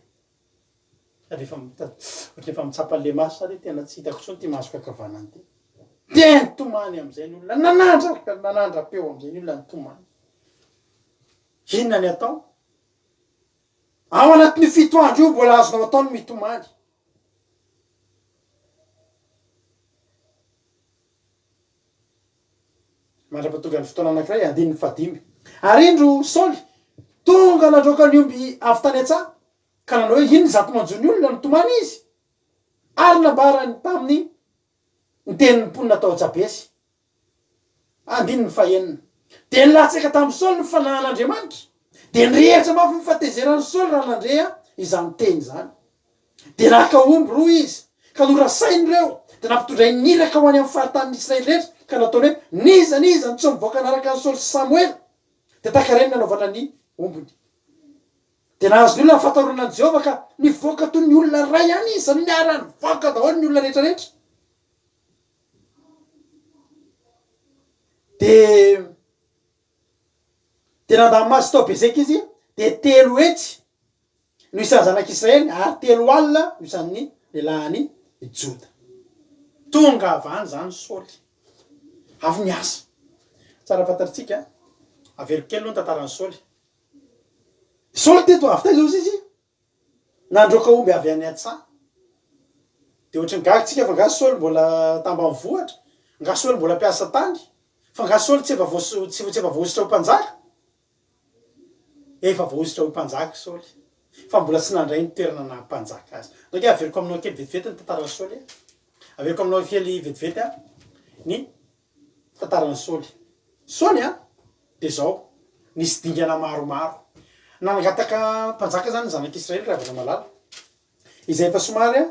Sady efa mitsapa an'le maso sady tena tsy hitako tsony ty maso kakavanany ty. De nitomany am'izay ny olona nanandra-peo am'izay ny olona nitomany. Inona ny atao? Ao anatin'ny 7 andro io mbola azonao atao ny mitomany. Mandra-pahatonga ny fotoana anankiray andininy fadimy. Arindro Saoly tonga nandroaka ny omby avy tany an-tsaha ka nanao hoe ino zato manjo ny olona nitomany izy. Ary nambarany tamin'ny ny tenin'ny mponina tao Jabesy. Andininy fahenina. De nilatsaka tamin'ny Saoly ny fanahan'Andriamanitra. De nirehitra mafy mifatezerany Saoly raha nandrea izany teny zany. De naka omby roa izy ka norasainy reo. De nampitondray niraka ho any amin'ny faritany Israely rehetra ka nataony hoe niza ny tsy mivoaka anaraka ny Saoly sy Samuel. De takareny nanaovana ny ombony. De nahazo ny olona fahatarona ny Jehovah ka nivoaka toy ny olona ray ihany izy ny arany voaka daholo ny olona rehetrarehetra. De nandamy maso tao Bezeka izy de 3 hetsy no isan'ny zanak'Israely ary 3 alina no isan'ny lelahany Joda. Tonga avany zany Saoly. Avy niasa. Tsara fantatritsika avelo kely aloha tantaran'ny Saoly. Saoly teto avy tay zao izy nandroaka omby avy any an-tsaha. De ohatry ny gagitsika fa ngasy Saoly mbola tambanivohitra, ngasy Saoly mbola mpiasa tany, fa ngasy Saoly tsy efa voasitra ho mpanjaka. Efa voasitra ho mpanjaka Saoly. Fa mbola tsy nandray ny toerana na mpanjaka azy. Donc averiko aminao kely vetivety ny tantaran'ny Saoly. Averiko aminao kely vetivety ny tantaran'ny Saoly. Saoly de zao nisy dingana maromaro. Nangataka mpanjaka zany zanak'Israely raha vana malala. Izay fa somary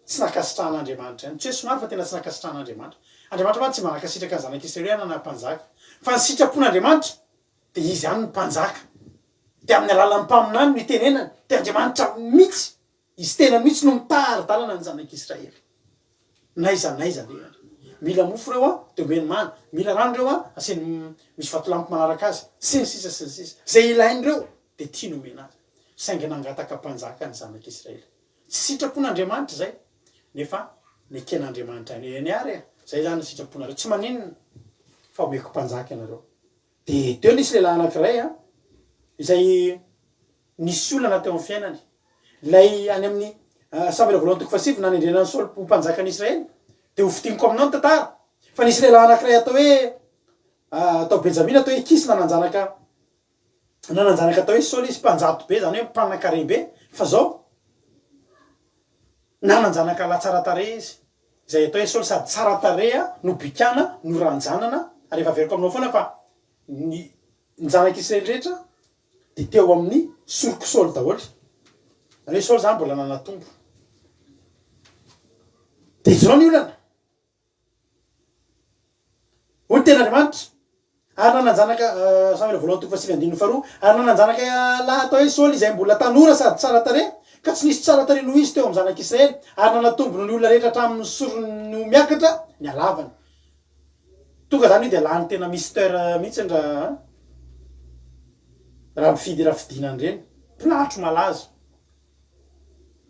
tsy nakasitrahan'Andriamanitra. Tsy hoe somary fa tena tsy nakasitrahan'Andriamanitra. Andriamanitra man tsy manakasitraka ny zanak'Israely na mpanjaka. Fa ny sitrapon'Andriamanitra de izy ihany ny mpanjaka. De amin'ny alalan'ny mpaminany ny tenenany de Andriamanitra mihitsy izy tena mihitsy no mitaridalana ny zanak'Israely. Naiza le mila mofo reo de omeny mana, mila rano reo aseny misy vatolampy manaraka azy sy ny sisa zay ilainy reo de tia nomena azy. Saingy nangataka mpanjaka ny zanak'Israely. tsy sitrapon'Andriamanitra zay nefa neken'Andriamanitra ny ary zay zany sitraponareo tsy maninona fa omeko mpanjaka ianareo de teo nisy lehilahy anankiray izay nisy olana teo amin'ny fiainany lay any amin'ny Samuel voalohany toko fasivy nanendrenany Saoly ho mpanjakan'i Israely de ho fitiniko aminao ny tantara fa nisy lehilahy anankiray atao hoe atao Benjamina atao hoe Kisy nananjanaka atao hoe Saoly izy mpanjato be zany hoe mpanan-kare be fa zao nananjanaka la tsara tarehy izy zay atao hoe Saoly sady tsara tarehy no bikana no ranjanana ary efa averiko aminao foana fa ny zanak'Israely rehetra de teo amin'ny soroko Saoly daholo zany hoe Saoly zany mbola nanatombo de zao ny olana hoy ten'Andriamanitra ary nananjanaka Samuel voalohany toko fasivy andininy faharoa ary nananjanaka lahy atao hoe Saoly izay mbola tanora sady tsara tarehy ka tsy nisy tsara tarehy noho izy teo amin'ny zanak'Israely ary nanatombony ny olona rehetra hatramin'ny sorony ho miakatra ny alavany tonga zany hoe de lany tena mystère mihitsy raha mifidy raha fidinany reny mpilatro malaza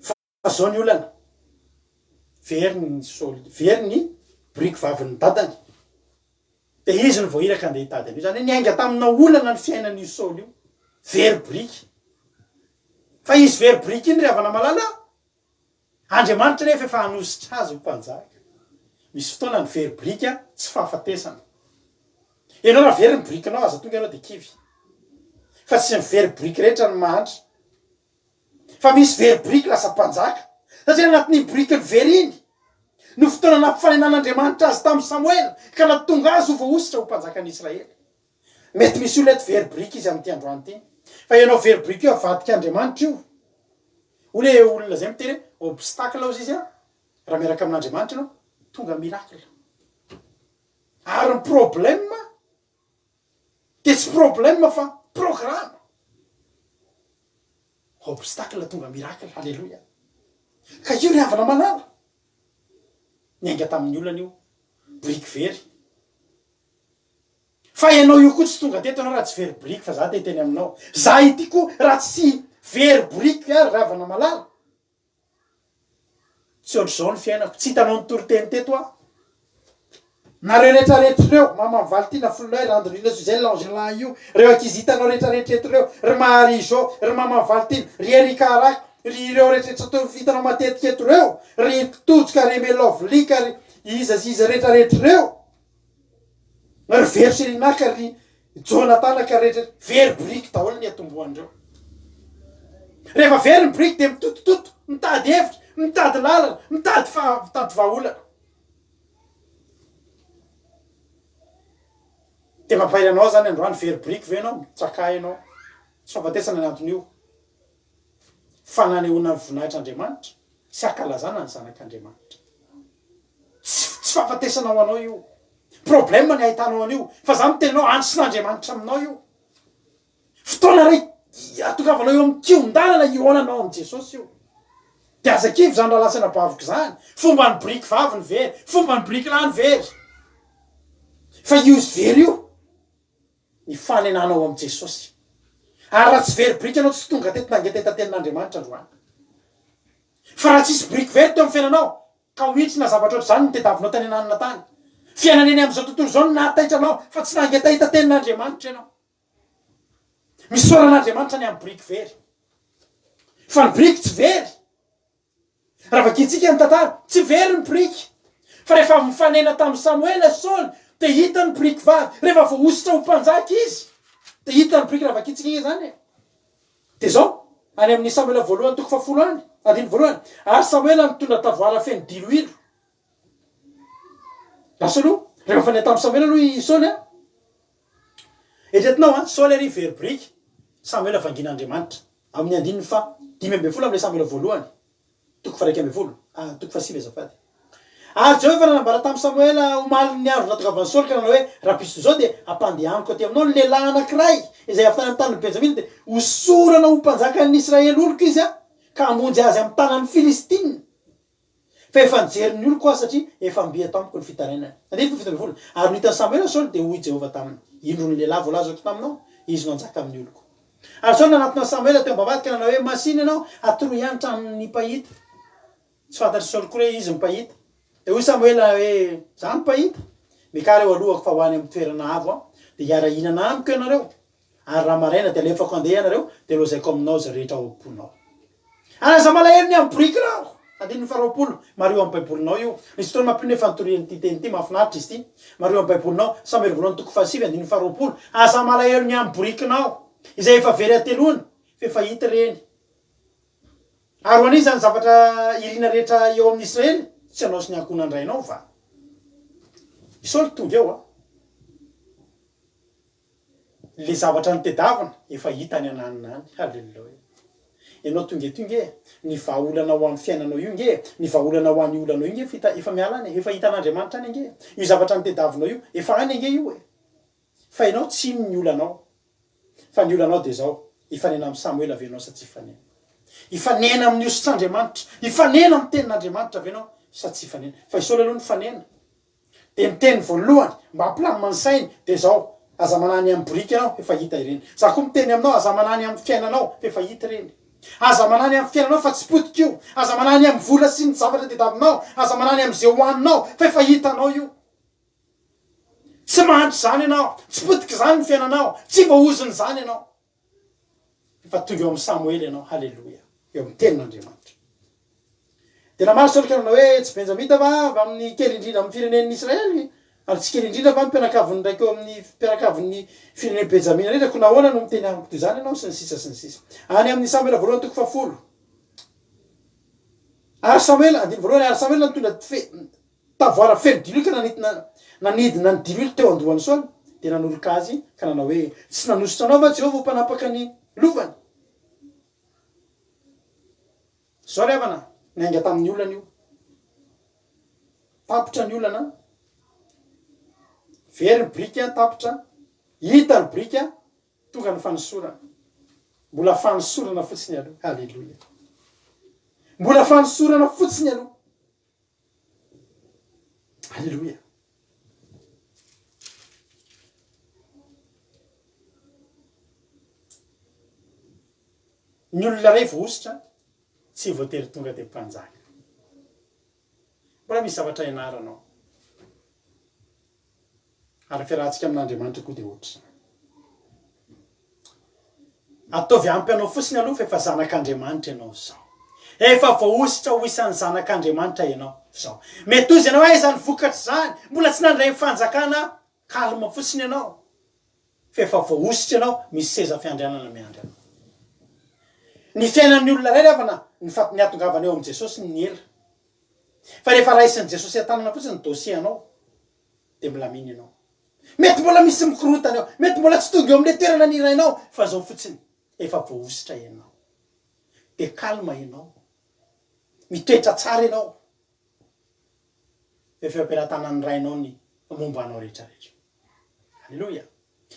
fa zao ny olana very ny Saoly very ny briky vavin'ny dadany de izy ny vao iraka andeha hitady an'io zany hoe niainga tamina olana ny fiainan'io Saoly io very briky fa izy very briky iny ravana malala Andriamanitra nefa efa hanositra azy ho mpanjaka misy fotoana ny very briky tsy fahafatesana ianao raha very ny brikinao aza tonga ianao de kivy fa tsy ny very briky rehetra ny mahantra fa misy very briky lasa mpanjaka satria anatin'ny briky ny very iny no fotoana nampifanenan'Andriamanitra azy tamin'ny Samuel ka natonga azy ho voaositra ho mpanjakan'Israely mety misy olona eto very briky izy amin'ity androany ity fa ianao very briky io avadika Andriamanitra io ho le olona zay miteny hoe obstacle ozy izy raha miaraka amin'Andriamanitra ianao tonga miracle ary ny problème de tsy problème fa programme obstacle tonga miracle halleluja ka io ry havana manala niainga tamin'ny olana io briky very fa ianao io koa tsy tonga teto ianao raha tsy very briky fa za te hiteny aminao za ity koa raha tsy very briky ary ry havana malala tsy ohatr'izao ny fiainako tsy hitanao ny toriteny teto nareo rehetrarehetra reo mama Valtina Fleur Andrina Suzelle Angela io reo ankizy hitanao rehetrarehetra reo ry Marie Jo ry mama Valtina ry Erika Araka ry reo rehetrarehetra tao vitanao matetika eto reo ry Tojoka ry Melovlika ry iza rehetrarehetra reo ry Vero Selinaka ry Jonathan ka rehetra very briky daholo ny atombohandreo rehefa very ny briky de mitotototo mitady hevitra mitady lalana mitady vahaolana de mampairanao zany androany very briky ve ianao mitsaka ianao tsy fahafatesana ny anton'io fananehoana ny voninahitry'Andriamanitra sy akalazana ny zanak'Andriamanitra tsy fahafatesana ho anao io problème ny ahitanao an'io fa za mitenao antson'Andriamanitra aminao io fotoana ray atokavanao eo amin'ny kiondalana ionanao am' Jesosy io de azakivy zany raha lasana baviko zany fomba ny briky vavy ny very fomba ny briky lahy ny very fa io izy very io ny fanenanao am' Jesosy ary raha tsy very briky ianao tsy tonga teto nangeteta tenin'Andriamanitra androany fa raha tsisy briky very teo amin'ny fiainanao ka hohitsy na zavatra ohatr' zany ny tediavinao tany ananina tany fiainaneny am'izao tontolo zao nahitaitranao fa tsy nangetahita tenin'Andriamanitra ianao misy soran'Andriamanitra ny amin'ny briky very fa ny briky tsy very raha vakitsika ny tantara tsy very ny briky fa rehefa mifanena tamin'ny Samuel Saoly de hita ny briky vavy rehefa voaositra ho mpanjaka izy de hita ny briky raha vakitsika izy zany de zao any amin'ny Samuel voalohany toko fahafolo any andiny voalohany ary Samuel nitondra tavoara feno diloilo lasa aloha rehefa fanena tamin'ny Samuel aloha i Saoly eretinao Saoly ary very briky Samuel avangin'Andriamanitra amin'ny andininy fa 5 am'le Samuel voalohany toko faraiky 12 toko fasivy azafady ary Jehovah nanambara tamin'ny Samuel omaly ny andro natokavan'ny Saoly ka nanao hoe raha piso zao de ampandehaniko aty aminao ny lehilahy anankiray izay avy tany amin'ny tany Benjamina de hosorana ho mpanjakan'ny Israely oloko izy ka hamonjy azy amin'ny tanan'ny Filistine fa efa nijery ny oloko satria efa mbi tamiko ny fitarainany andiny 17 ary nitan'ny Samuel Saoly de hoy Jehovah taminy indro ny lehilahy voalazako taminao izy no anjaka amin'ny oloko ary Saoly nanatona Samuel teo ambavady ka nanao hoe masiny ianao atoroy anitra ny pahita tsy fantatry sorokore izy mipahita de hoy Samuel hoe za mipahita mikara eo alohako fa hoany amin'ny toerana avo de hiara-hinana amiko ianareo ary raha maraina de alefako andeha ianareo de lozaiko aminao za rehetra ao am-ponao anaza malahelo ny amin'ny brikinao adiny faharoapolo mario amin'ny baibolinao io nisy fotoana mampiriny fantoriany ty teny ty mahafinaritra izy ty mario amin'ny baibolinao Samuel voalohany toko fahasivy andiny faharoapolo aza malahelo ny amin'ny brikinao izay efa very atelony fefa hita reny ary hoan'izy zany zavatra irina rehetra eo amin'ny Israely tsy anao sy ny ankonandrainao fa isolo tonga eo le zavatra nitedavana efa hita ny ananina any halleloja ianao tonge ny vahaolana ho amin'ny fiainanao io nge ny vahaolana ho an'ny olanao io nge efa miala any efa hitan'Andriamanitra any nge io zavatra nitedavinao io efa any nge io fa ianao tsy ny olanao fa ny olanao de zao ifanena amin'ny Samuel avy ianao sa tsy ifanena ifanena amin'ny ositr'Andriamanitra ifanena amin'ny tenin'Andriamanitra avy ianao sa tsy ifanena fa isolo aloha ny fanena de miteny voalohany mba hampilamy sainy de zao aza manany amin'ny boriky ianao efa hita ireny za koa miteny aminao aza manany amin'ny fiainanao efa hita ireny aza manany amin'ny fiainanao fa tsy potika io aza manany amin'ny vola sy ny zavatra tedavinao aza manany amin'izay hoaninao fa efa hitanao io tsy mahandry zany ianao tsy potika zany ny fiainanao tsy voahozony zany ianao efa tonga eo amin'ny Samuel ianao halleloja eo amin'ny tenin'Andriamanitra de namary solokananao hoe tsy benjamita va amin'ny kely indrindra amin'ny firenen'ny Israely ary tsy kely indrindra va mpianakaviny ndraiky eo amin'ny mpianakavin'ny fireneny benjamina rehetra ko nahoana no miteny amiko toy zany ianao sy ny sisa any amin'ny Samuel voalohany toko fahafolo ary Samuel andiny voalohany ary Samuel nitondra tavoara feno diloka nanidina ny diloilo teo andohany Saoly de nanoloka azy ka nanao hoe tsy nanositra anao va Jehovah ho mpanapaka ny lovany zao ry havana nainga tamin'ny olana io tapitra ny olana very ny brika tapitra hita ny brika tonga ny fanosorana mbola fanosorana fotsiny aloha halleloja mbola fanosorana fotsiny aloha halleloja ny olona ray vohositra tsy voatery tonga de mpanjaka mbola misy zavatra ianaranao ary fiarahantsika amin'Andriamanitra koa de ohatra ataovy ampy anao fotsiny aloha fa efa zanak'Andriamanitra ianao zao efa voahositra ho isan'ny zanak'Andriamanitra ianao zao mety ozy ianao aiza ny vokatra zany mbola tsy nandray fanjakana kalma fotsiny ianao fa efa voahositra ianao misy seza fiandrianana miandry anao ny fiainan'ny olona ray avana ny atongavana eo amin'ny Jesosy ny ela fa rehefa raisin'ny Jesosy atanana fotsiny ny dosie anao de milamina ianao mety mbola misy mikorotana eo mety mbola tsy tonga eo amin'le toerana nirainao fa zao fotsiny efa voahositra ianao de kalma ianao mitoetra tsara ianao efa ampelantanan'ny rainao ny momba anao rehetrarehetra halleloja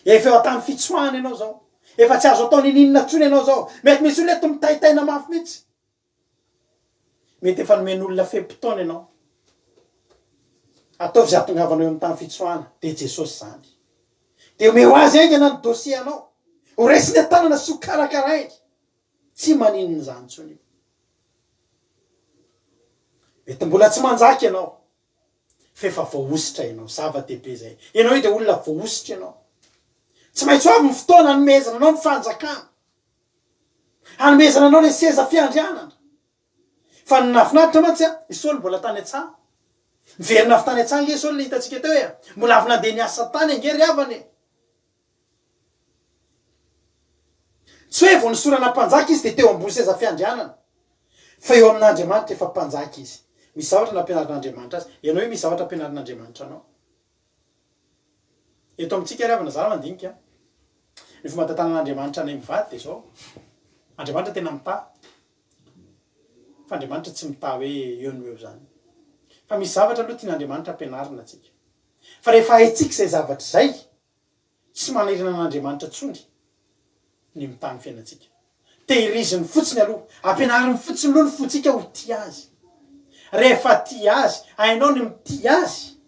efa eo atany fitsoahana ianao zao efa tsy azo atao nininona tsony ianao zao mety misy olona eto mitaitaina mafy mihitsy mety efa nomen'olona fem-potoana ianao ataovy zay atongavanao eo amin'ny tany fitsoahana de Jesosy zany de ome ho azy aingana ny dosie anao ho raisiny atanana sy ho karakarainy tsy maninona zany tsony mety mbola tsy manjaka ianao fa efa voahositra ianao zava-dehibe zay ianao io de olona voahositra ianao tsy maintsy avy ny fotoana hanomezana anao ny fanjakana hanomezana anao le seza fiandrianana fa ny nafinaritra mantsy isolo mbola tany an-tsaha miverina avy tany an-tsaha nge isolo le hitantsika teo hoe mbola avy nandeha niasa tany angery avany tsy hoe vo nisorana mpanjaka izy de teo ambony seza fiandrianana fa eo amin'Andriamanitra efa mpanjaka izy misy zavatra nampianarin'Andriamanitra azy ianao io misy zavatra ampianarin'Andriamanitra anao eto amintsika ry havana zara mandinika ny fomba tantanan'Andriamanitra anay mivady de zao Andriamanitra tena mita fa Andriamanitra tsy mita hoe eo no eo zany fa misy zavatra aloha tian'Andriamanitra ampianarina atsika fa rehefa haitsika zay zavatra zay tsy manirana an'Andriamanitra tsony ny mitany fiainatsika tehiriziny fotsiny aloha ampianariny fotsiny aloha ny fotsika ho tia azy rehefa tia azy hainao ny mitia azy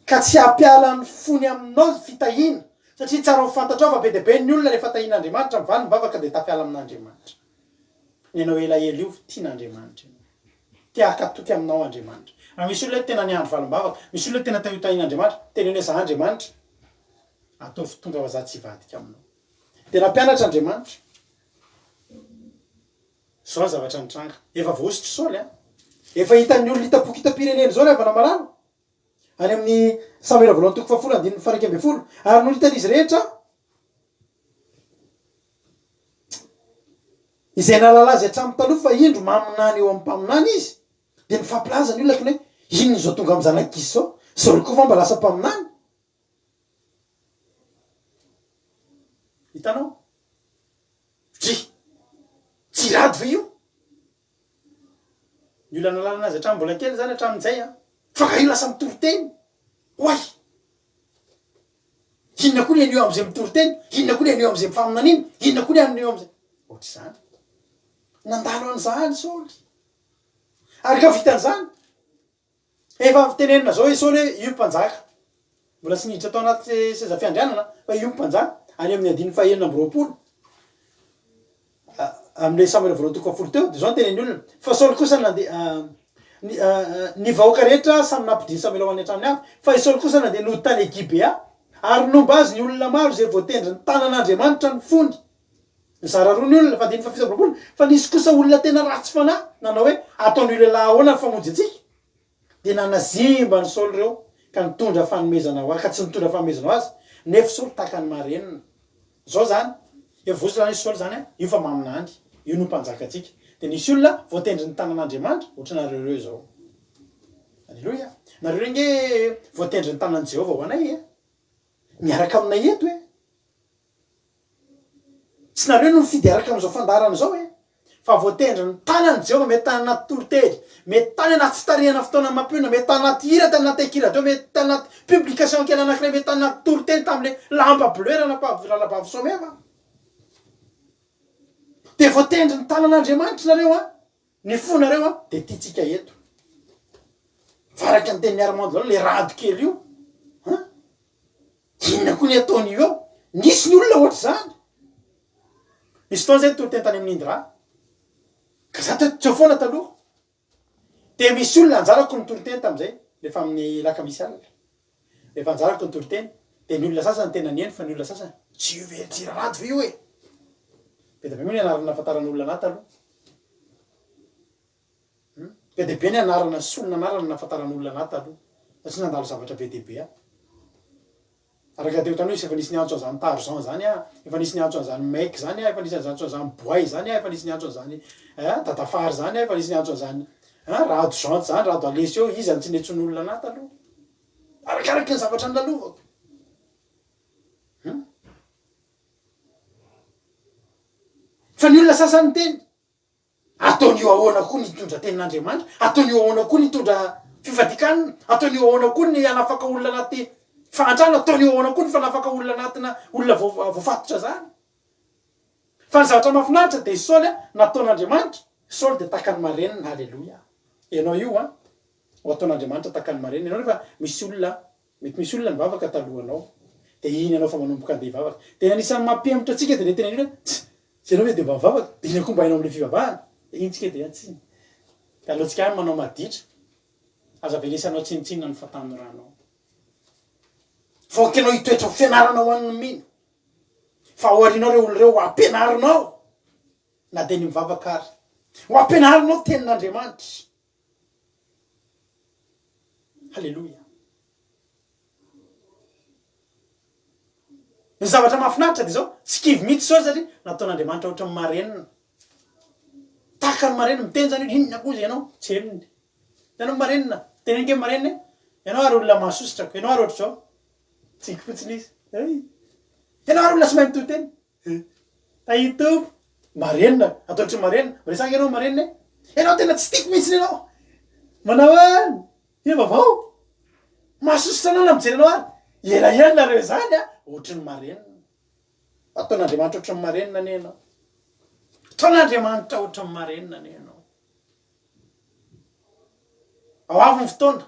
ka tsy hampiala ny fony aminao fitahina satria tsara ho fantatrao fa be deabe ny olona rehefa tahin'Andriamanitra mivaly mivavaka de tafiala amin'Andriamanitra ny anao elaela io tian'Andriamanitra tiakatoky aminao Andriamanitra. Raha misy olona tena niandro valim-bavaka, misy olona tena tahitahin'Andriamanitra, teneny hoe za Andriamanitra, atao fitonga fa za tsy hivadika aminao. Tena mpianatra Andriamanitra. Zao zavatra nitranga. Efa voasitry Saoly a. Efa hitan'ny olona hitapoky hitam-pirenena zao rehefa namarano. Any amin'ny Samuela voalohany toko 7:1-12. Ary no hitan'izy rehetra izay nalala azy hatramin'ny taloha fa indro maminany eo amin'ny mpaminany izy, dia nifampilaza ny olona hoe inona zao tonga amin'ny zanak'isy zao, Saoly koa fa mba lasa mpaminany. Hitanao? Tsy rady ve io? Ny olona nalalana azy hatramin'ny mbola kely zany hatramin'izay a. Fa ka io lasa mitory-teny. Hoay! Inona koa ny anio amin'izay mitory-teny? Inona koa ny anio amin'izay mifaminana iny? Inona koa ny anio amin'izay? Ohatr'izany. Nandalo an'izany Saoly. Ary ka vitan'izany. Efa tenenina zao hoe Saoly hoe io mpanjaka. Mbola tsy niditra tao anaty seza fiandrianana fa io mpanjaka. Any amin'ny 19:20. Amin'ilay Samuela voalohany toko 10 teo, dia zao tenen'ny olona. Fa Saoly kosa nandeha ny vahoaka rehetra samy nampidiny Samuela ho any an-tranony avy, fa i Saoly kosa nandeha nody tany Gibea, ary nomba azy ny olona maro izay voatendry ny tanan'Andriamanitra ny fondy. Mizara roa ny olona, fa 7:20. Fa nisy kosa olona tena ratsy fanahy, nanao hoe ataon'io lehilahy ahoana ny famonjy antsika. Dia nanazimba ny Saoly reo ka nitondra fanomezana ho azy, ka tsy nitondra fanomezana ho azy, nefa Saoly takany marenina. Zao zany, efa vozy zany Saoly zany a, io fa maminany, io no mpanjakatsika. Dia nisy olona voatendry ny tanan'Andriamanitra, ohatranareo reo zao. Alleluia. Nareo renge voatendry ny tanan'i Jehovah ho anay e. Miaraka aminay eto e. Tsy nareo no mifidy araka amin'izao fandarana zao e. Fa voatendry ny tanan'i Jehovah, mety tany anaty torotely, mety tany anaty fitarihana fotoana mampioana, mety tany anaty hira, tany anaty ekiradio, mety tany anaty publication kely anankiray, mety tany anaty torotely tamin'ilay lamba bleu ralabavy someva. Dia voatendry ny tanan'Andriamanitra nareo a, ny fonareo a, dia tiatsika eto. Varaka ny tenin'ny Armando le rado kely io. Inona koa ny ataon'io eo? Nisy ny olona ohatr'izany. Nisy fotoana zay tory teny tany amin'ny Indra. Ka za tsy eo foana taloha. Dia misy olona anjarako ny tory-teny tamin'izay, rehefa amin'ny lakamisy alina. Rehefa anjarako ny tory-teny, dia ny olona sasany tena nieny, fa ny olona sasany tsy io ve, tsy rado ve io e. Be dia be moa ny anarana ahafantaran'olona anahy taloha. Be dia be ny anarana solona anarana nahafantaran'olona anahy taloha. Fa tsy nandalo zavatra be dia be a. Araka teo tanoha izy efa nisy niantso an'izany Tarzan zany a, efa nisy niantso an'izany Mec zany a, efa nisy niantso an'izany Boay zany a, efa nisy niantso an'izany Dadafary zany a, efa nisy niantso an'izany Rado Janty zany, Rado Alesio, izy any tsy netson'olona anahy taloha. Arakaraky ny zavatra nilalovako. Fa ny olona sasany teny, ataon'io ahoana koa ny hitondra tenin'Andriamanitra, ataon'io ahoana koa ny hitondra fifadikanana, ataon'io ahoana koa ny hanafaka olona anaty fahantrana, ataon'io ahoana koa ny fanafaka olona anatina olona voafatotra zany. Fa ny zavatra mahafinaritra dia Saoly nataon'Andriamanitra, Saoly dia takany marenina, halleloia. Ianao io a, ho ataon'Andriamanitra takany marenina. Ianao rehefa misy olona, mety misy olona nivavaka talohanao, dia iny ianao fa manomboka andeha hivavaka. Dia anisan'ny mampihemitra antsika dia tena hoe tsy ianao hoe dia mba mivavaka, dia ina koa mba hainao amin'ilay fivavahana. Dia iny tsika dia tsy. Ka alohantsika any manao maditra, aza veresanao tsinitsinina ny fatanorana. Voky anao hitoetra fianarana ho an'ny mino. Fa hoarinao reo olona reo ho ampianarinao. Na dia ny mivavaka ary. Ho ampianarinao tenin'Andriamanitra. Halleloia. Ny zavatra mahafinaritra dia zao, tsy kivy mihitsy zao satria nataon'Andriamanitra ohatran'ny marenina. Takany marenina miteny zany hoe inona koa izy ianao? Tsy elony. Ianao marenina, tenenike marenina, ianao ary olona mahasositrako, ianao ary ohatr' zao. Tsika fotsiny izy. Ianao ary olona tsy mahay mitohy teny. Tahito marenina, atao ohatry marenina, miresaka ianao marenina. Ianao tena tsy tiako mihitsy ianao. Manao any, io vaovao. Mahasositra anao na mijery anao ary. Elaela nareo zany a, ohatry ny marenina. Ataon'Andriamanitra ohatry ny marenina ne ianao. Ataon'Andriamanitra ohatry ny marenina ne ianao. Ao avy ny fotoana.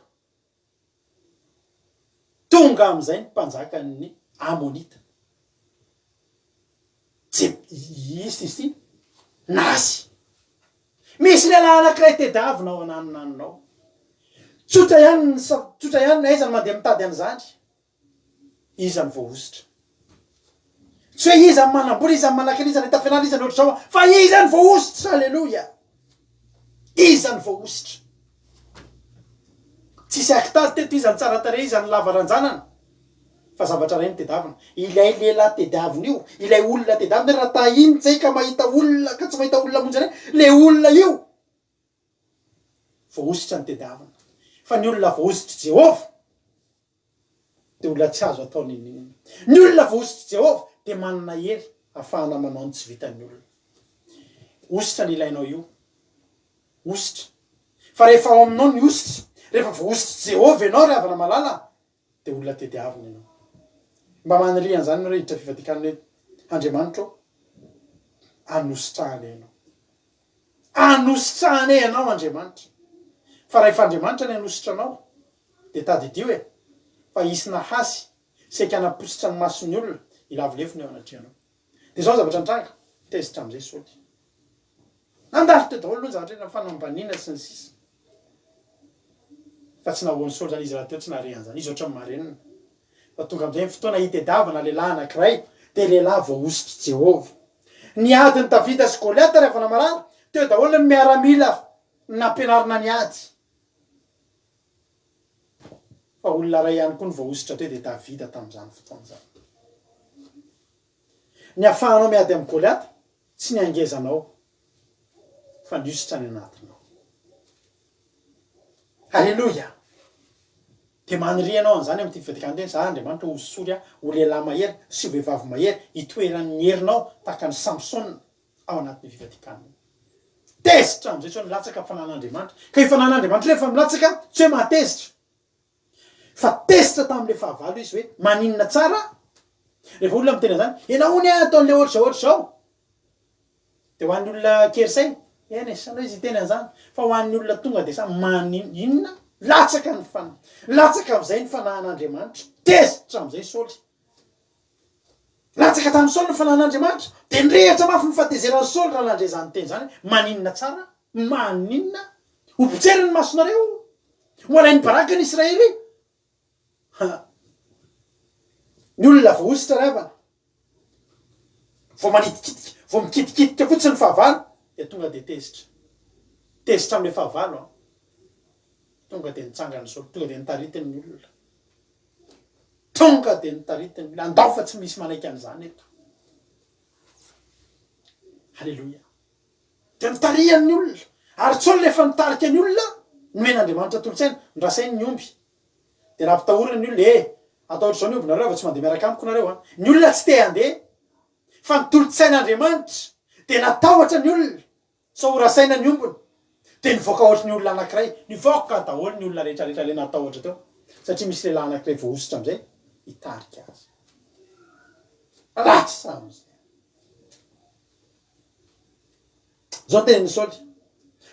Tonga amin'izay ny mpanjakan'ny Amonita. Izy nasy. misy lehilahy anankiray tediavinao ananonaninao tsotra ihany na izany mandeha mitady an'izany izany voaositra tsy hoe izany manambola izany manakana izany tafianana izany ohatr'izao fa izany voaositra alleloia izany voaositra tsisy akitazy teto izany tsara tare izany lavaranjanana fa zavatra ray ny tediavina ilay lehilahy tediavina io ilay olona tediavina raha tahiny zay ka mahita olona ka tsy mahita olona monjy le olona io voaositra ny tediavina fa ny olona voaositra Jehova de olona tsy azo atao ninina ny olona voaositra Jehova de manana hery ahafahana manao ny tsy vitan'ny olona ositra ny ilainao io ositra fa rehefa ao aminao ny ositra rehefa voaositra Jehova ianao ry havana malala de olona tediavina ianao mba manirian' zany no reditra fivadikana hoe Andriamanitra anositrahana ianao anositrahana ianao Andriamanitra fa rehefa Andriamanitra ny anositra anao de tadidio e fa isy nahasy seka anapositra ny mason'ny olona ilavolefony ao anatrianao de zao zavatra nitranga tezitra am'izay sody nandalitra daholo aloha zavatra hoe fanambanina sy ny sisa fa tsy nahoany solo zany izy raha teo tsy narean'zany izy ohatry ny marenina fa tonga am'izay ny fotoana hitediavana lehilahy anankiray de lehilahy voaositra Jehova ny adiny Davida sy Goliata rehefa namarana teo daholo ny miaramila nampianarina ny ady fa olona ray ihany koa ny voaositra teo de Davida tamin'izany fotoana zany ny ahafahanao miady amin'ny Goliata tsy ny angezanao fa ny ositra ny anatinao halleloia de manirianao an'izany amin'ity fivadikana teny za Andriamanitra ho sory ho lehilahy mahery sy vehivavy mahery hitoeran'ny herinao tahaka ny Samsona ao anatin'ny fivadikana tezitra am'izay tsy hoe milatsaka fanan'Andriamanitra ka ifanan'Andriamanitra rehefa milatsaka tsy hoe mahatezitra fa tezitra tamin'le fahavalo izy hoe maninona tsara rehefa olona mitena zany ianahony ataon'le ohatry zao de ho an'ny olona kerisay eny sanao izy iteny an'izany fa ho an'ny olona tonga de sa maninona latsaka latsaka am'izay ny fanahan'Andriamanitra tezitra am'izay soly latsaka tamin'ny soly ny fanahan'Andriamanitra de nirehatra mafy ny fahatezeran'ny soly raha nandre zany teny zany maninona tsara maninona ho potseriny masonareo ho alainy baraka ny Israely ny olona voaositra ravana vao mikitikitika fotsiny ny fahavalo de tonga de tezitra am'le fahavalo tonga de nitsangany soly tonga de nitaritiny olona tonga de nitaritiny olona andao fa tsy misy manaiky an'izany eto halleloia de nitarihan'ny olona ary tsolo lefa nitarika ny olona nomen'Andriamanitra tolotsaina ndrasainy ny omby de nampitahorany ny olona ataotr' zao ny omby nareo fa tsy mandeha miaraka amiko nareo ny olona tsy te handeha fa ny tolotsain'Andriamanitra de natahotra ny olona sa ho rasaina ny ombony de nivoaka ohatry ny olona anankiray nivoaka daholo ny olona rehetrarehetra le natahotra teo satria misy lehilahy anankiray voaositra am'izay hitarika azy lasa am'izay zao teniny soly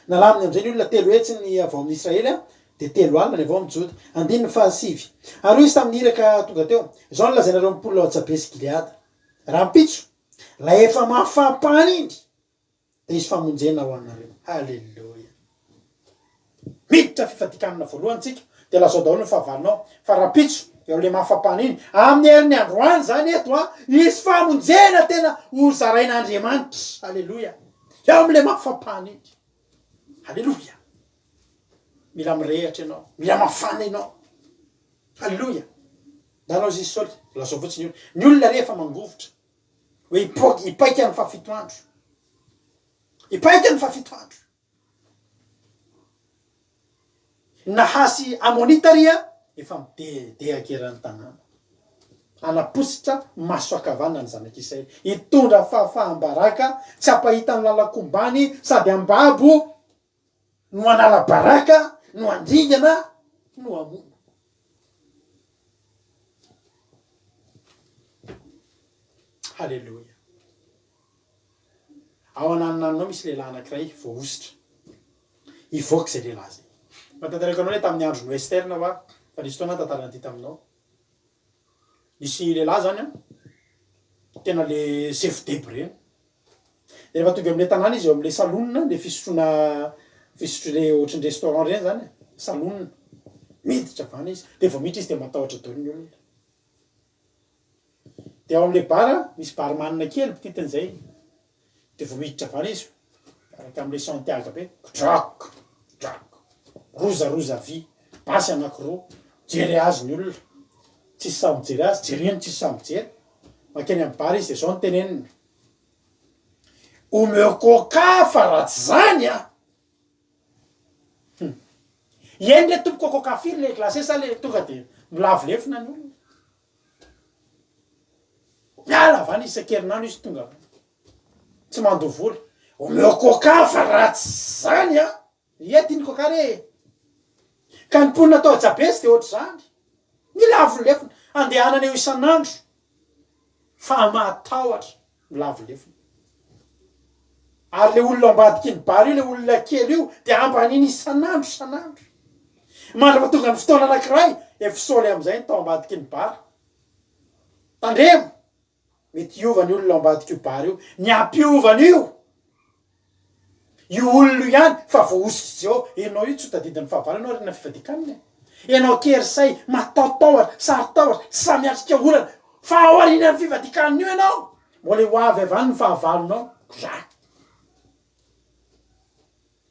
nalaminy am'izay ny olona telo hetsiny avao amin'ny Israely de telo alina ny avao amin'ny Joda andininy fahasivy ary izy tamin'ny iraka tonga teo zao ny lazainareo mipolo Laotsabe sy Gileada raha mpitso la efa mafampany iny de izy famonjena ho anareo halleloia miditra fifadikanana voalohany tsika de lazao daholo ny fahavalonao fa raha pitso eo le mafampany iny amin'ny herin'ny androany zany eto izy famonjena tena ho zarain'Andriamanitra halleloia eo am'le mafampany iny halleloia mila mirehatra ianao mila mafana ianao halleloia danao izy soly lazao fotsiny ny olona rehefa mangovotra hoe hipaika ny fahafito andro hipaika ny fahafito andro nahasy amonitaria efa midehakeran'ny tanàna anapositra maso akavana ny zanak'Israely hitondra fahafahambaraka tsy apahita ny lalakombany sady ambabo no anala baraka no andringana no amono halleloia ao ananonanao misy lehilahy anankiray voaositra ivoaka zay lehilahy zay matantarako anao hoe tamin'ny andro ny Esterna fa nisy fotoana tantarana ty taminao nisy lehilahy zany tena le chef d'Hébreu de rehefa tonga amin'le tanàna izy eo amin'le salonina le fisotroale ohatrany restaurant reny zany salonina miditra avana izy de vao miditra izy de matahotra daholo ny olona de ao amin'le bara misy barmanina kely mpitintin'izay de vao miditra avana izy araka amin'le santiaga be drako rozaroza vy basy anankiroa jery azy ny olona tsisy samyjery azy jereny tsisy samyjery makeny amin'ny bara izy de zao ny teneniny omeo coca fa ratsy zany a eny le tompo coca firy le glacé sa le tonga de milavo lefina ny olona miala avana isan-kerinandro izy tonga tsy mandovoly omeo coca fa ratsy zany a ietiny coca re ka ny ponina atao jabesy de ohatry zany milavo lefina andehanana eo isan'andro fa matahotra milavo lefina ary le olona ambadiky ny bara io le olona kely io de ambaniny isan'andro mandrapa tonga ny fotoana anankiray efisôly am'izay ny tao ambadiky ny bara tandremo mety iova ny olona ambadiky io bara io ny ampiovana io olona ihany fa voaositra zao enao io tsy tadidiny fahavalo anao rena fivadikaniny enao kerisay matatahotra sarotahotra tsy samiatrika olana fa ao arinany fivadikaniny io ianao mbola ho avy avany ny fahavalonao ra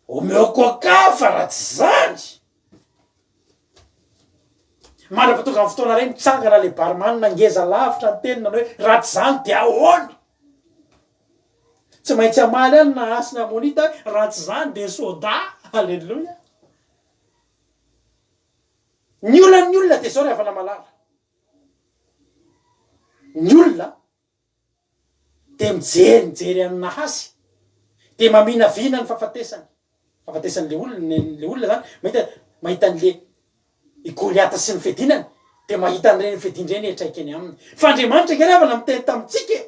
omeo coca fa ratsy zany mandrapa tonga amin'ny fotoana reny mitsangana le barmanina ngeza lavitra ny tenina hoe ratsy zany de ahoany tsy maintsy amaly any na asina amonita ratsy zany de soda alleloia ny olona de zao rehefa namalala ny olona de mijery any nahasy de maminavina ny fahafatesan'le olona zany mahita an'le igoliata sy ny fedinany de mahita an'ireny fedin'ireny etraikeny aminy fa Andriamanitra nge rehefa namiteny tamitsika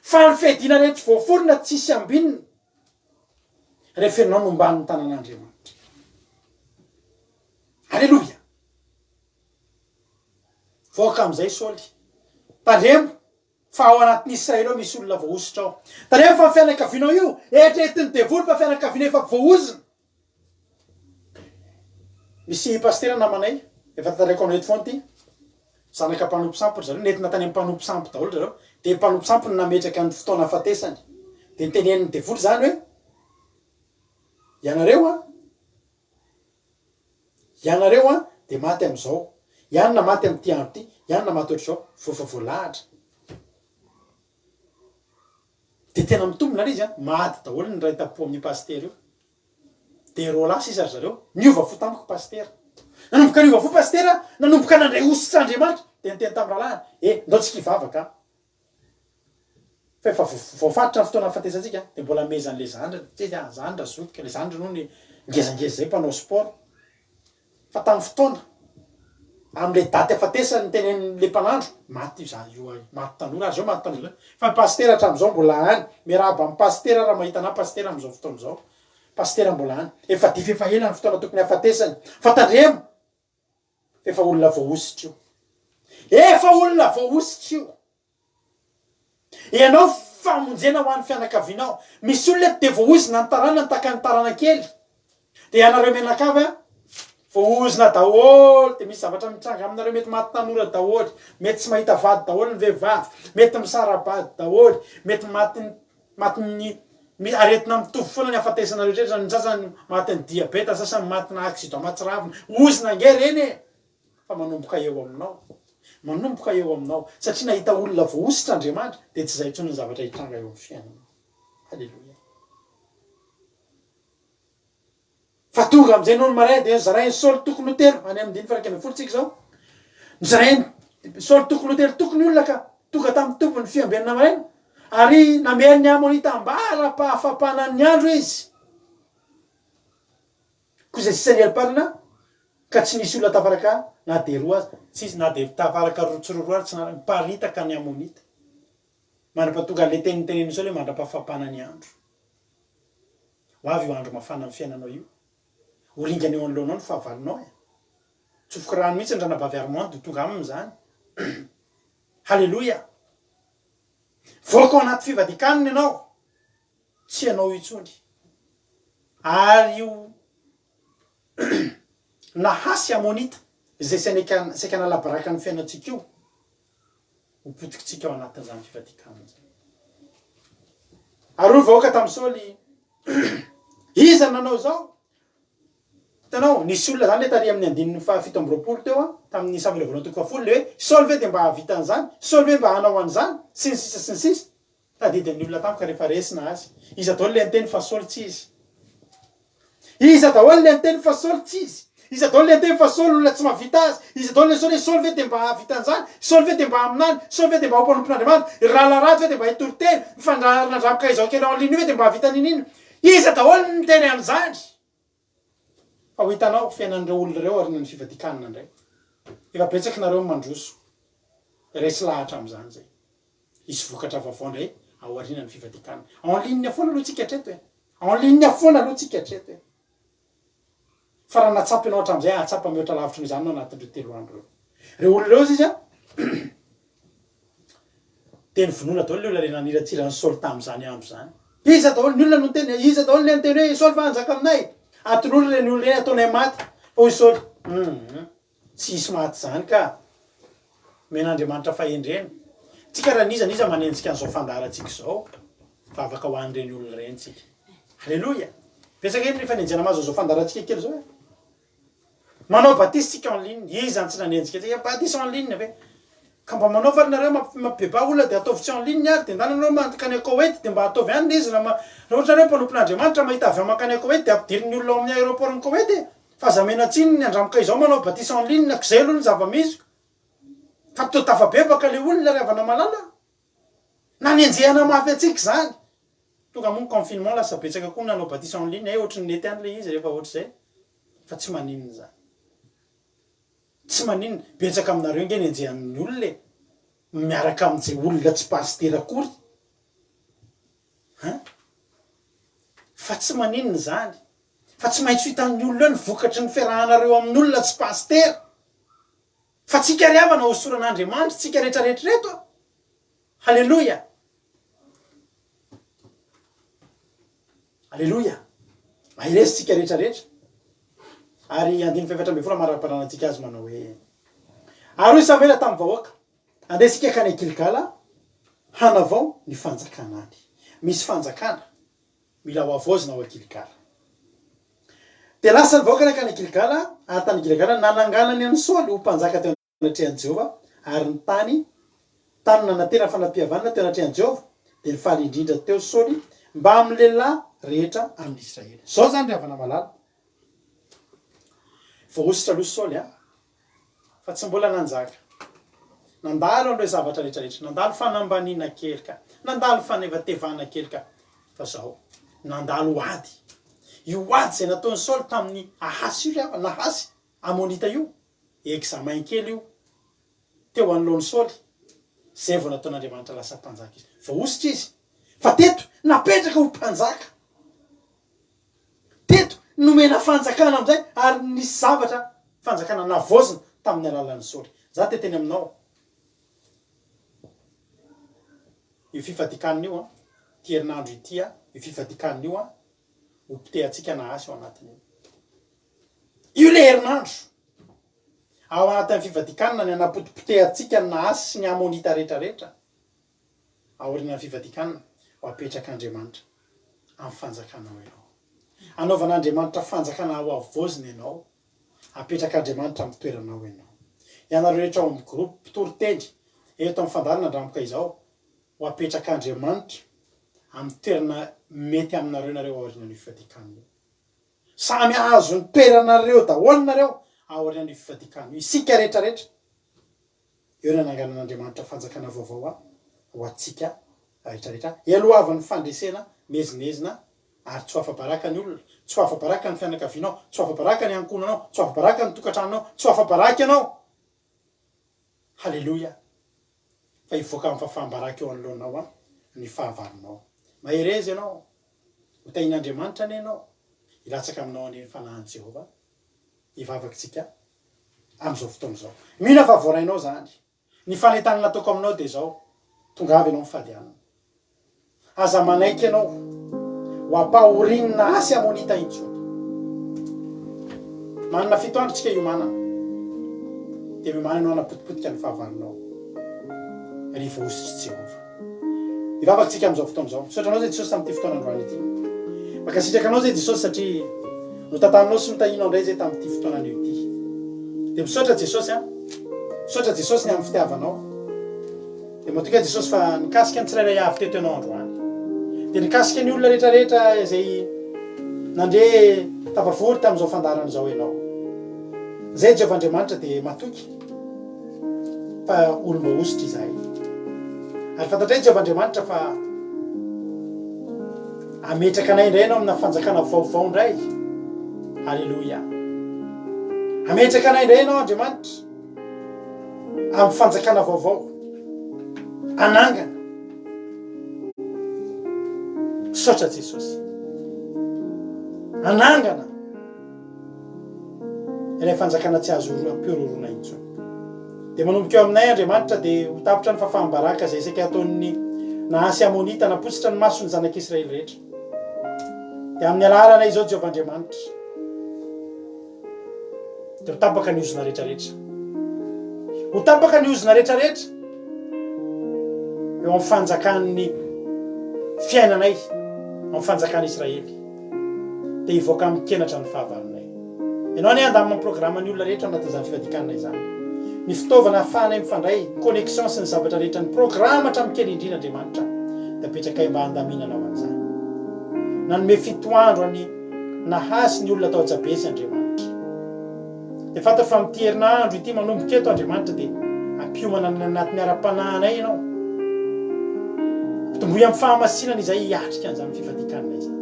fa ny fedina rehetra voafolona tsisy ambinina rehefa ianao nomban'ny tanàn'Andriamanitra alleloia voaka am'izay sôly tandremo fa ao anatin'ny Israely ao misy olona voaositra ao tandremo fa fianakavianao io eritreretiny devoly fa fianakaviana efa voaozina misy pastera namanay efa tataraiko anao eto foana ty zanaka mpanompo sampy zareo nentina tany amin'ny mpanompo sampy daholo zareo de mpanompo sampy ny nametraka ny fotoana hafatesany de niteneniny devoly zany hoe ianareo a de maty am'izao ianona maty am'ty andro ty ianona maty ohatr'izao vofa voalahatra de tena mitombona izy a maty daholo ny ray tapo amin'ny pastera io de ro lasa izy ary zareo niova fo tamiko pastera nanomboka niova fo pastera nanomboka nandray ositra Andriamanitra de niteny tamin'ny rahalahy ndao tsy kivavaka fa efa voafaritra ny fotoana hafatesantsika de mbola mezan'le zandra zandra zotika le zandra noho ny ngezangeza zay mpanao sport fa tamin'ny fotoana am'le daty hafatesany tenen'le mpanandro maty io maty tanora ary zao maty tanora fa pastera hatram'izao mbola any miarahaba amin'ny pastera raha mahita ana pastera am'izao fotoana zao pastera mbola any efa dify efa ela ny fotoana tokony hafatesany fa tandremo efa olona voaositra io ianao famonjena ho an'ny fianakavianao misy olona de voaozina ny tarana ny taka ny tarana kely de ianareo menakava voaozina daholo de misy zavatra mitranga aminareo mety maty tanora daholo mety tsy mahita vady daholo ny vehivavy mety misarabady daholo mety maty aretina mitovy foana ny afatesana rehetra ny sasany maty ny diabeta sasany maty na accident matsiravina ozina nge reny fa manomboka eo aminao satria nahita olona voaositra Andriamanitra de tsy zay intsony ny zavatra hitranga eo amin'ny fiainana halleloia fa tonga am'izay noho ny maray de zarainy Saoly tokony ho telo any amin'ny 9:1 tsika zao zarainy Saoly tokony ho telo tokony olona ka tonga tamin'ny tompony fiambenana maraina ary nameriny amonita ambara-pahafapanany andro izy koa zay sisany elparina ka tsy nisy olona tafaraka na de roa azy tsisy na de tafaraka rotsoroa ary tsy miparitaka ny amonita mandrapatonga le teniteneny sao le mandra-pahafapanany andro ho avy io andro mafana amin'ny fiainanao io oringany eo an'lohanao ny fahavalonao tsofoka rano mihitsy ny ranabavy Armande tonga aminy zany halleloia voaka ao anaty fivadikaniny ianao tsy anao itsony ary io nahasy amonita zay saika nalabaraka ny fiainatsika io hopotikotsika ao anatin'izany fifatikana zany. Ary vahoaka tamin'ny Saoly iza nanao zao hitanao nisy olona zany le tary amin'ny andininy 7 teo tamin'ny Samuel voalohany 1 le hoe Saoly ve de mba havita an'izany, Saoly ve mba hanao an'izany sy ny sisa tadidin'ny olona tampoka rehefa resina azy iza daholo le anteny fa Saoly tsy izy, iza daholo le anteny fa Saoly tsy izy, iza daholo le anteny fa Saoly olona tsy mahavita azy, iza daholo le Saoly Saoly ve de mba havita an'izany, Saoly ve de mba aminany, Saoly ve de mba hompanompon'Andriamanitra, rahalarady ve de mba hitoriteny mifandrarana dramoka izao kely ao liny ve de mba havita ninina, iza daholo ny teny an'izany. Fa ho hitanao fiainan'ireo olona reo arina ny fivadikanana indray efa betsaky nareo mandroso resy lahatra amin'izany zay isy vokatra vaovao indray ao aorianany fivadikanana. En ligne foana aloha tsika hatreto en ligne foana aloha tsika hatreto fa raha natsapy anao hatramin'izay atsapa mihoatra lavitra noho izany no anatin'ireo 3 andro reo olona reo izy teny vonoina daholo le olona le naniratsirany Saoly tamin'izany andro zany. Iza daholo ny olona no teny, iza daholo le anteny hoe Saoly fa anjaka aminay atololo reny olona reny ataonay maty hoy Saoly tsy isy maty zany ka men'Andriamanitra fahendreny tsika raha niza manenjika an'izao fandaratsika zao fa afaka ho an'ireny olona reny tsika. Halleloja. Betsaka eny rehefa nenjana mazo zao fandaratsika kely zao manao batisa tsika en ligne iza tsy nanenjika tsika batisa en ligne ve ka mba manao valinareo mampibeba olona de ataovy tsy en ligne ary de ndananao mankany Koweït de mba ataovy any izy raha ohatra hoe mpanompon'Andriamanitra mahita avy makany Koweït de ampidiriny olona amin'ny aéroport ny Koweït fa za menatsiny ny andramoka izao manao batisa en ligne k'izay aloha ny zava-misy fa to tafabebaka le olona ry avana malala nanenjehana mafy atsika zany tonga moa ny confinement lasa betsaka koa nanao batisa en ligne ohatry ny nety any le izy rehefa ohatr'izay fa tsy maninona zany tsy maninona betsaka aminareo nge nenjehan'ny olona miaraka amin'izay olona tsy pasitera akory fa tsy maninona zany fa tsy maintsy hitan'ny olona ny vokatry ny fiarahanareo amin'ny olona tsy pasitera fa tsika ry avana hosoran'Andriamanitra tsika rehetrarehetra reto halleloja halleloja mahiresy tsika rehetrarehetra ary andiny 7 mara-paranantsika azy manao hoe ary hoy Samuel tamin'ny vahoaka andesika kany Gilgala hanavao ny fanjakana any. Misy fanjakana mila ho avozina ao Gilgala de lasa ny vahoaka kany Gilgala ary tany Gilgala nananganany any Saoly ho mpanjaka teo anatrehan'i Jehova ary ny tany nanantena fanapihavanana teo anatrehan'i Jehova de nifaly indrindra teo Saoly mba amin'ny lehilahy rehetra amin'ny Israely. Zao zany ry havana malala voahositra aloha Saoly fa tsy mbola nanjaka nandalo an'ireo zavatra rehetrarehetra nandalo fanambaniana kely ka nandalo fanevatevana kely ka fa zao nandalo ady io ady zay nataon'ny Saoly tamin'ny ahasy io ry nahasy amonita io examen kely io teo anoloan'ny Saoly zay vao nataon'Andriamanitra lasa mpanjaka izy voahositra izy fa teto napetraka ho mpanjaka teto nomena fanjakana amin'izay ary nisy zavatra fanjakana navozina tamin'ny alalan'ny Saoly. Za teteny aminao io fifadikanina io ty herinandro ity io fifadikanina io hompitehatsika nahasy ao anatin'io io le herinandro ao anatin'ny fifadikanina ny anapotipotehatsika ny nahasy sy ny amonita rehetrarehetra aorian'ny fifadikanina ho apetrak'Andriamanitra amin'ny fanjakanao ianao anaovan'Andriamanitra fanjakana ho avozina ianao apetrak'Andriamanitra amin'ny toeranao ianao ianareo rehetra ao amin'ny groupe mpitoroteny eto amin'ny fandaharana andramoka izao ho apetrak'Andriamanitra amin'ny toerana mety aminareo nareo aorian'ny fifadikanina samy azo ny toeranareo daholo nareo aorian'ny fifadikanina isika rehetrarehetra eo ny nanganan'Andriamanitra fanjakana vaovao ho atsika rehetrarehetra elohavan'ny fandresena mezinezina ary tsy ho afabaraka ny olona tsy ho afabaraka ny fianakavianao tsy ho afabaraka ny ankonanao tsy ho afabaraka ny tokantranonao tsy ho afabaraka ianao halleloja fa hivoaka amin'ny fahafahambaraka eo anoloanao ny fahavarinao maherezy ianao hotahin'Andriamanitra any ianao ilatsaka aminao any fanahin'i Jehova hivavakintsika amin'izao fotoana izao mihina fa voarainao zany ny fanentanana nataoko aminao de zao tonga avy ianao mifady anana aza manaiky ianao ho ampahorinina asy amonita intsony manana fito androtsika io manana dia mimanana no anapotipotika ny fahavalonao riva ositry Jehova ivavakantsika amin'izao fotoana izao misaotra anao zay Jesosy tamin'ity fotoana androany ity makasitraka anao zay Jesosy satria notantaninao sy notahinao indray zay tamin'ity fotoanan'io ity dia misaotra Jesosy misaotra Jesosy ny amin'ny fitiavanao dia matoka Jesosy fa nikasika ny tsirairay avy teto ianao androany dia nikasika ny olona rehetrarehetra izay nandre tafavory tamin'izao fandarana izao ianao zay Jehovah Andriamanitra dia matoky fa olo-mba ositra izahay ary fantatray Jehovah Andriamanitra fa ametraka anay indray ianao amina fanjakana vaovao indray halleloia ametraka anay indray ianao Andriamanitra amin'ny fanjakana vaovao anangana misaotra Jesosy anangana ilay fanjakana tsy azo ampiororona intsony dia manomboka eo aminay Andriamanitra dia ho tapitra ny fahafahambaraka zay isaka ataon'ny nahasy amonita napositra ny masony zanak'Israely rehetra dia amin'ny alalanay izao Jehovah Andriamanitra dia ho tapaka ny ozona rehetrarehetra ho tapaka ny ozona rehetrarehetra eo amin'ny fanjakan'ny fiainanay amin'ny fanjakana Israely dia hivoaka amin'ny kenatra ny fahavalonay ianao ny andamina programa ny olona rehetra anatin'izany fivadikanana izany ny fitaovana ahafahanay mifandray connexion sy ny zavatra rehetra ny programa hatramin'ny kely indrina Andriamanitra dia apetraka mba handaminana ao an'izany nanome fitoandro any nahasy ny olona atao jabesy Andriamanitra dia fantatra fa amin'ity herinandro ity manomboka eto Andriamanitra dia ampiomana anatin'ny ara-panahinay ianao tomboy amin'ny fahamasinana izay hiatrika an'izany fivadikanana izany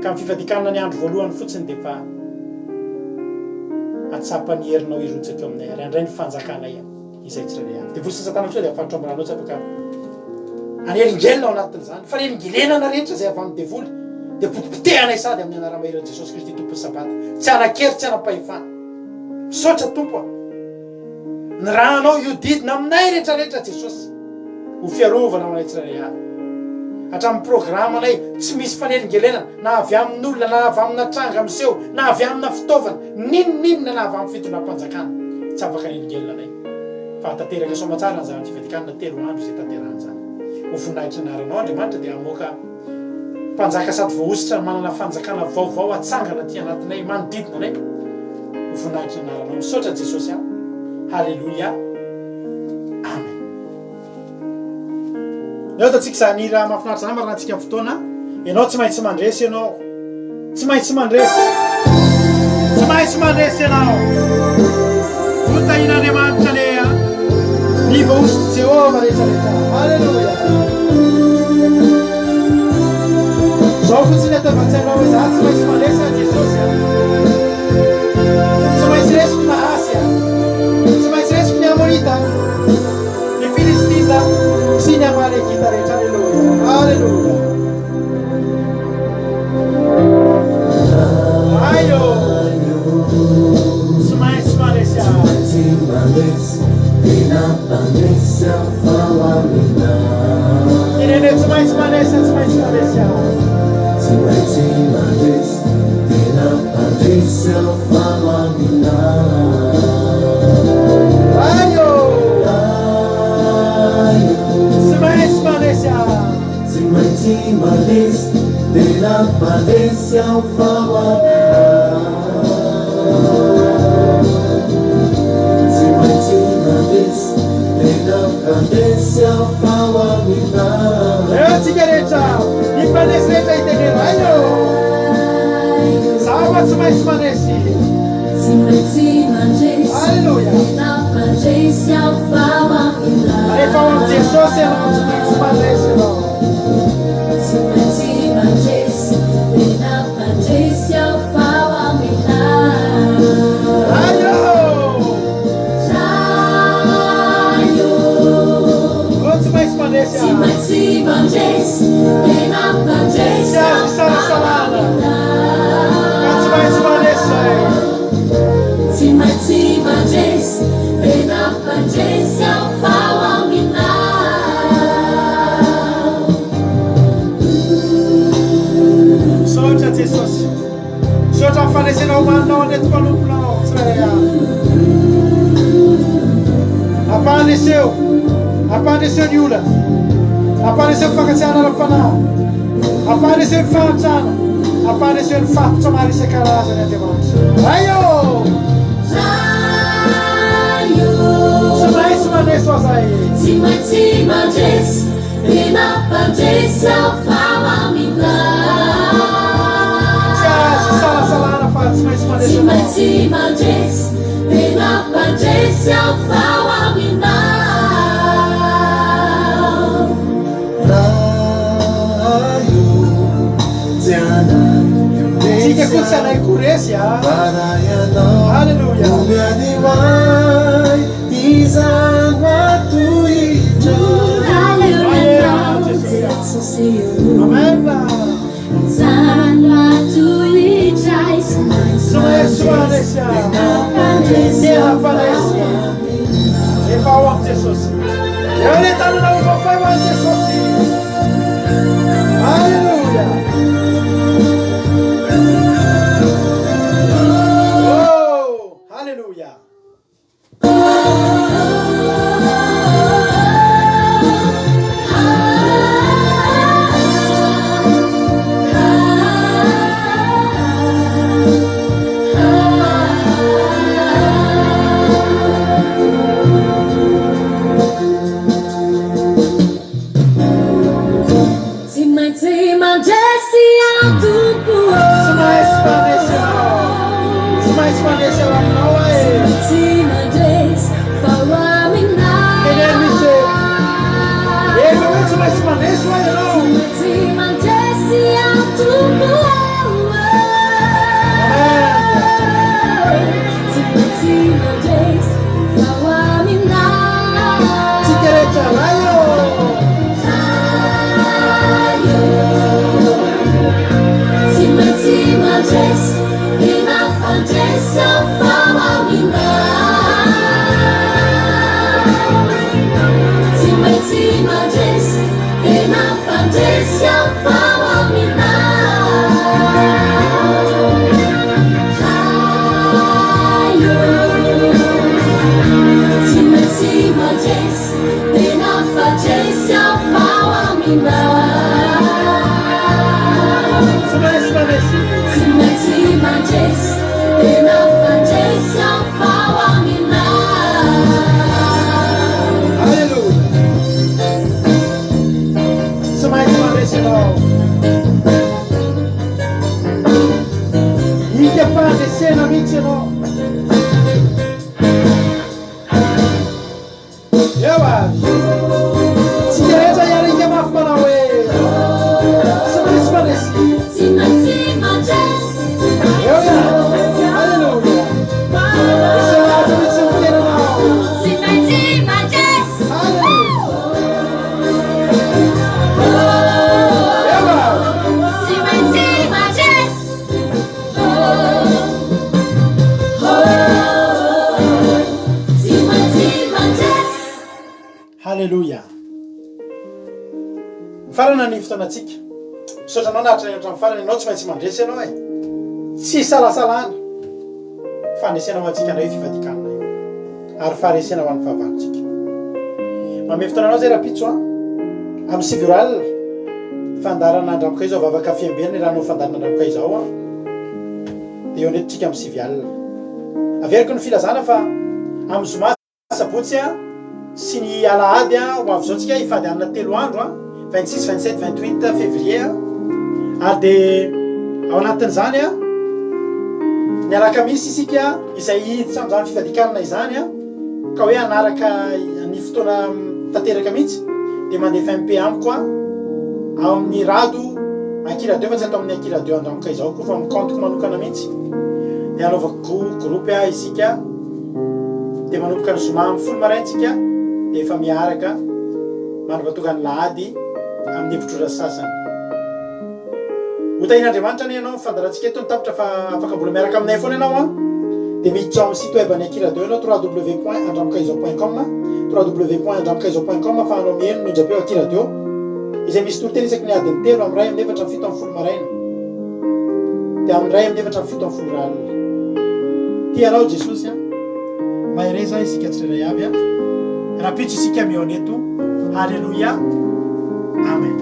ka amin'ny fivadikanana ny andro voalohany fotsiny dia fa atsapany herinao irotsaka eo aminay ary andray ny fanjakanay izay tsirairay avy dia vosi satana koa dia afatro amboranao tsy afaka aneringelina ao anatin'izany fa neringelenana rehetra zay avy amin'ny devoly dia potipotehanay sady amin'ny anara-maheran'i Jesosy Kristy tompon'ny sabata tsy anakery tsy anam-pahefana misaotra tompo ny ranao io didina aminay rehetrarehetra Jesosy ho fiarovana aminay tsirairay avy hatramin'ny programanay tsy misy faneringelenana na avy amin'ny olona na avy amina tranga miseho na avy amina fitaovana ninonninona na avy amin'ny fitondram-panjakana tsy afaka neringelina anay fa tanteraka somatsara an'izany fivadikanana telo andro izay tanteran'izany ho voninahitra anaranao Andriamanitra dia hamoaka mpanjaka sady voaositra manana fanjakana vaovao atsangana ty anatinay manodidina anay ho voninahitra anaranao misaotra Jesosy halleloia amen eo tatsika zany raha mahafinaritra zany marantsika amin'ny fotoana ianao tsy maintsy mandresy ianao tsy maintsy mandresy ianao hotahin'Andriamanitra le ny vaositry Jehova rehetrarehetra halleloia zao fotsiny ataovan-tsainao hoe za tsy maintsy mandresy Jesosy tsy maintsy resiko nahasy tsy maintsy resiko ny amonita ny Filistina sy ny amalekita rehetra halleluia ayo tsy maintsy mandresy irene tsy maintsy mandresy Della padência ao falar se mais uma vez della padência ao falar eu te quero e padecer já entender salva se mais padece aleluia della padência ao falar aí falamos de Jesus e não se mais padece não Fala-me. manao anreto manomponao tsirairay avy ampahandreseo ampahandreseo ny olana ampahandreseo ny fankatsiahana ara-panahy ampahandreseo ny fahantrana ampahandreseo ny fatotra maro isan-karazany Andriamanitra aio tsy maintsy mandreso azay tsy maintsy mandresy tena mpandresy ao famaminao tsy azo salasalana fa tsy maintsy mandreso tsy maintsy mandresy tena mpandresy ao famaminao tsika koa tsy anay koresy a halleluja amen soaresya tena falaisy efa ao am Jesosy eo le tanana ofafay ho an Jesosy halleluja halleluja halleluja farana ny fotoanatsika misaotra anao nahatra ny hatramy farany anao tsy maintsy mandresy ianao e tsy salasalana fandresena ho antsika ndray fivadikanina io ary faharesena ho an'ny fahavalontsika mame fotoana anao zay rapitso a amin'ny siviral fandarana andramoka izao vavaka fiambena raha nao fandarana andramoka izao a dia eo netytsika amin'ny sivial averiko ny filazana fa amin'ny zoma sabotsy a sy ny alahady a ho avy zao tsika ifady anina 3 andro a 26 27 28 février ary dia ao anatin'izany a ny alakamisy isika izay hiditra amin'izany fivadikanina izany a ka hoe anaraka ny fotoana tanteraka mihitsy dia mandeha FMP amiko a ao amin'ny rado ankiradio fa tsy atao amin'ny ankiradio andramoka izao koa fa mikantoko manokana mihitsy dia anaovako groupe a isika dia manomboka ny zoma amin'ny folo maraintsika dia efa miaraka manampatoga ny lahady amin'ny hevitrora sasany hotahin'Andriamanitra ny ianao fandarantsika eto nitapitra fa afaka mbola miaraka aminay foana ianao a dia miditra amin'ny site web ny ankiradio ianao www.andramokaizao.com www.andramokaizao.com afahanao mihaino nonjapeo ankiradio izay misy toro teny isaky ny adiny 3 amin'ny 1 amin'ny 7 amin'ny 7 amin'ny 10 maraina dia amin'ny 1 amin'ny 7 amin'ny 7 amin'ny 10 alina tiarao Jesosy mahay reza isika tsirairay avy raha pitry isika miao aneto. Halleluia, amen.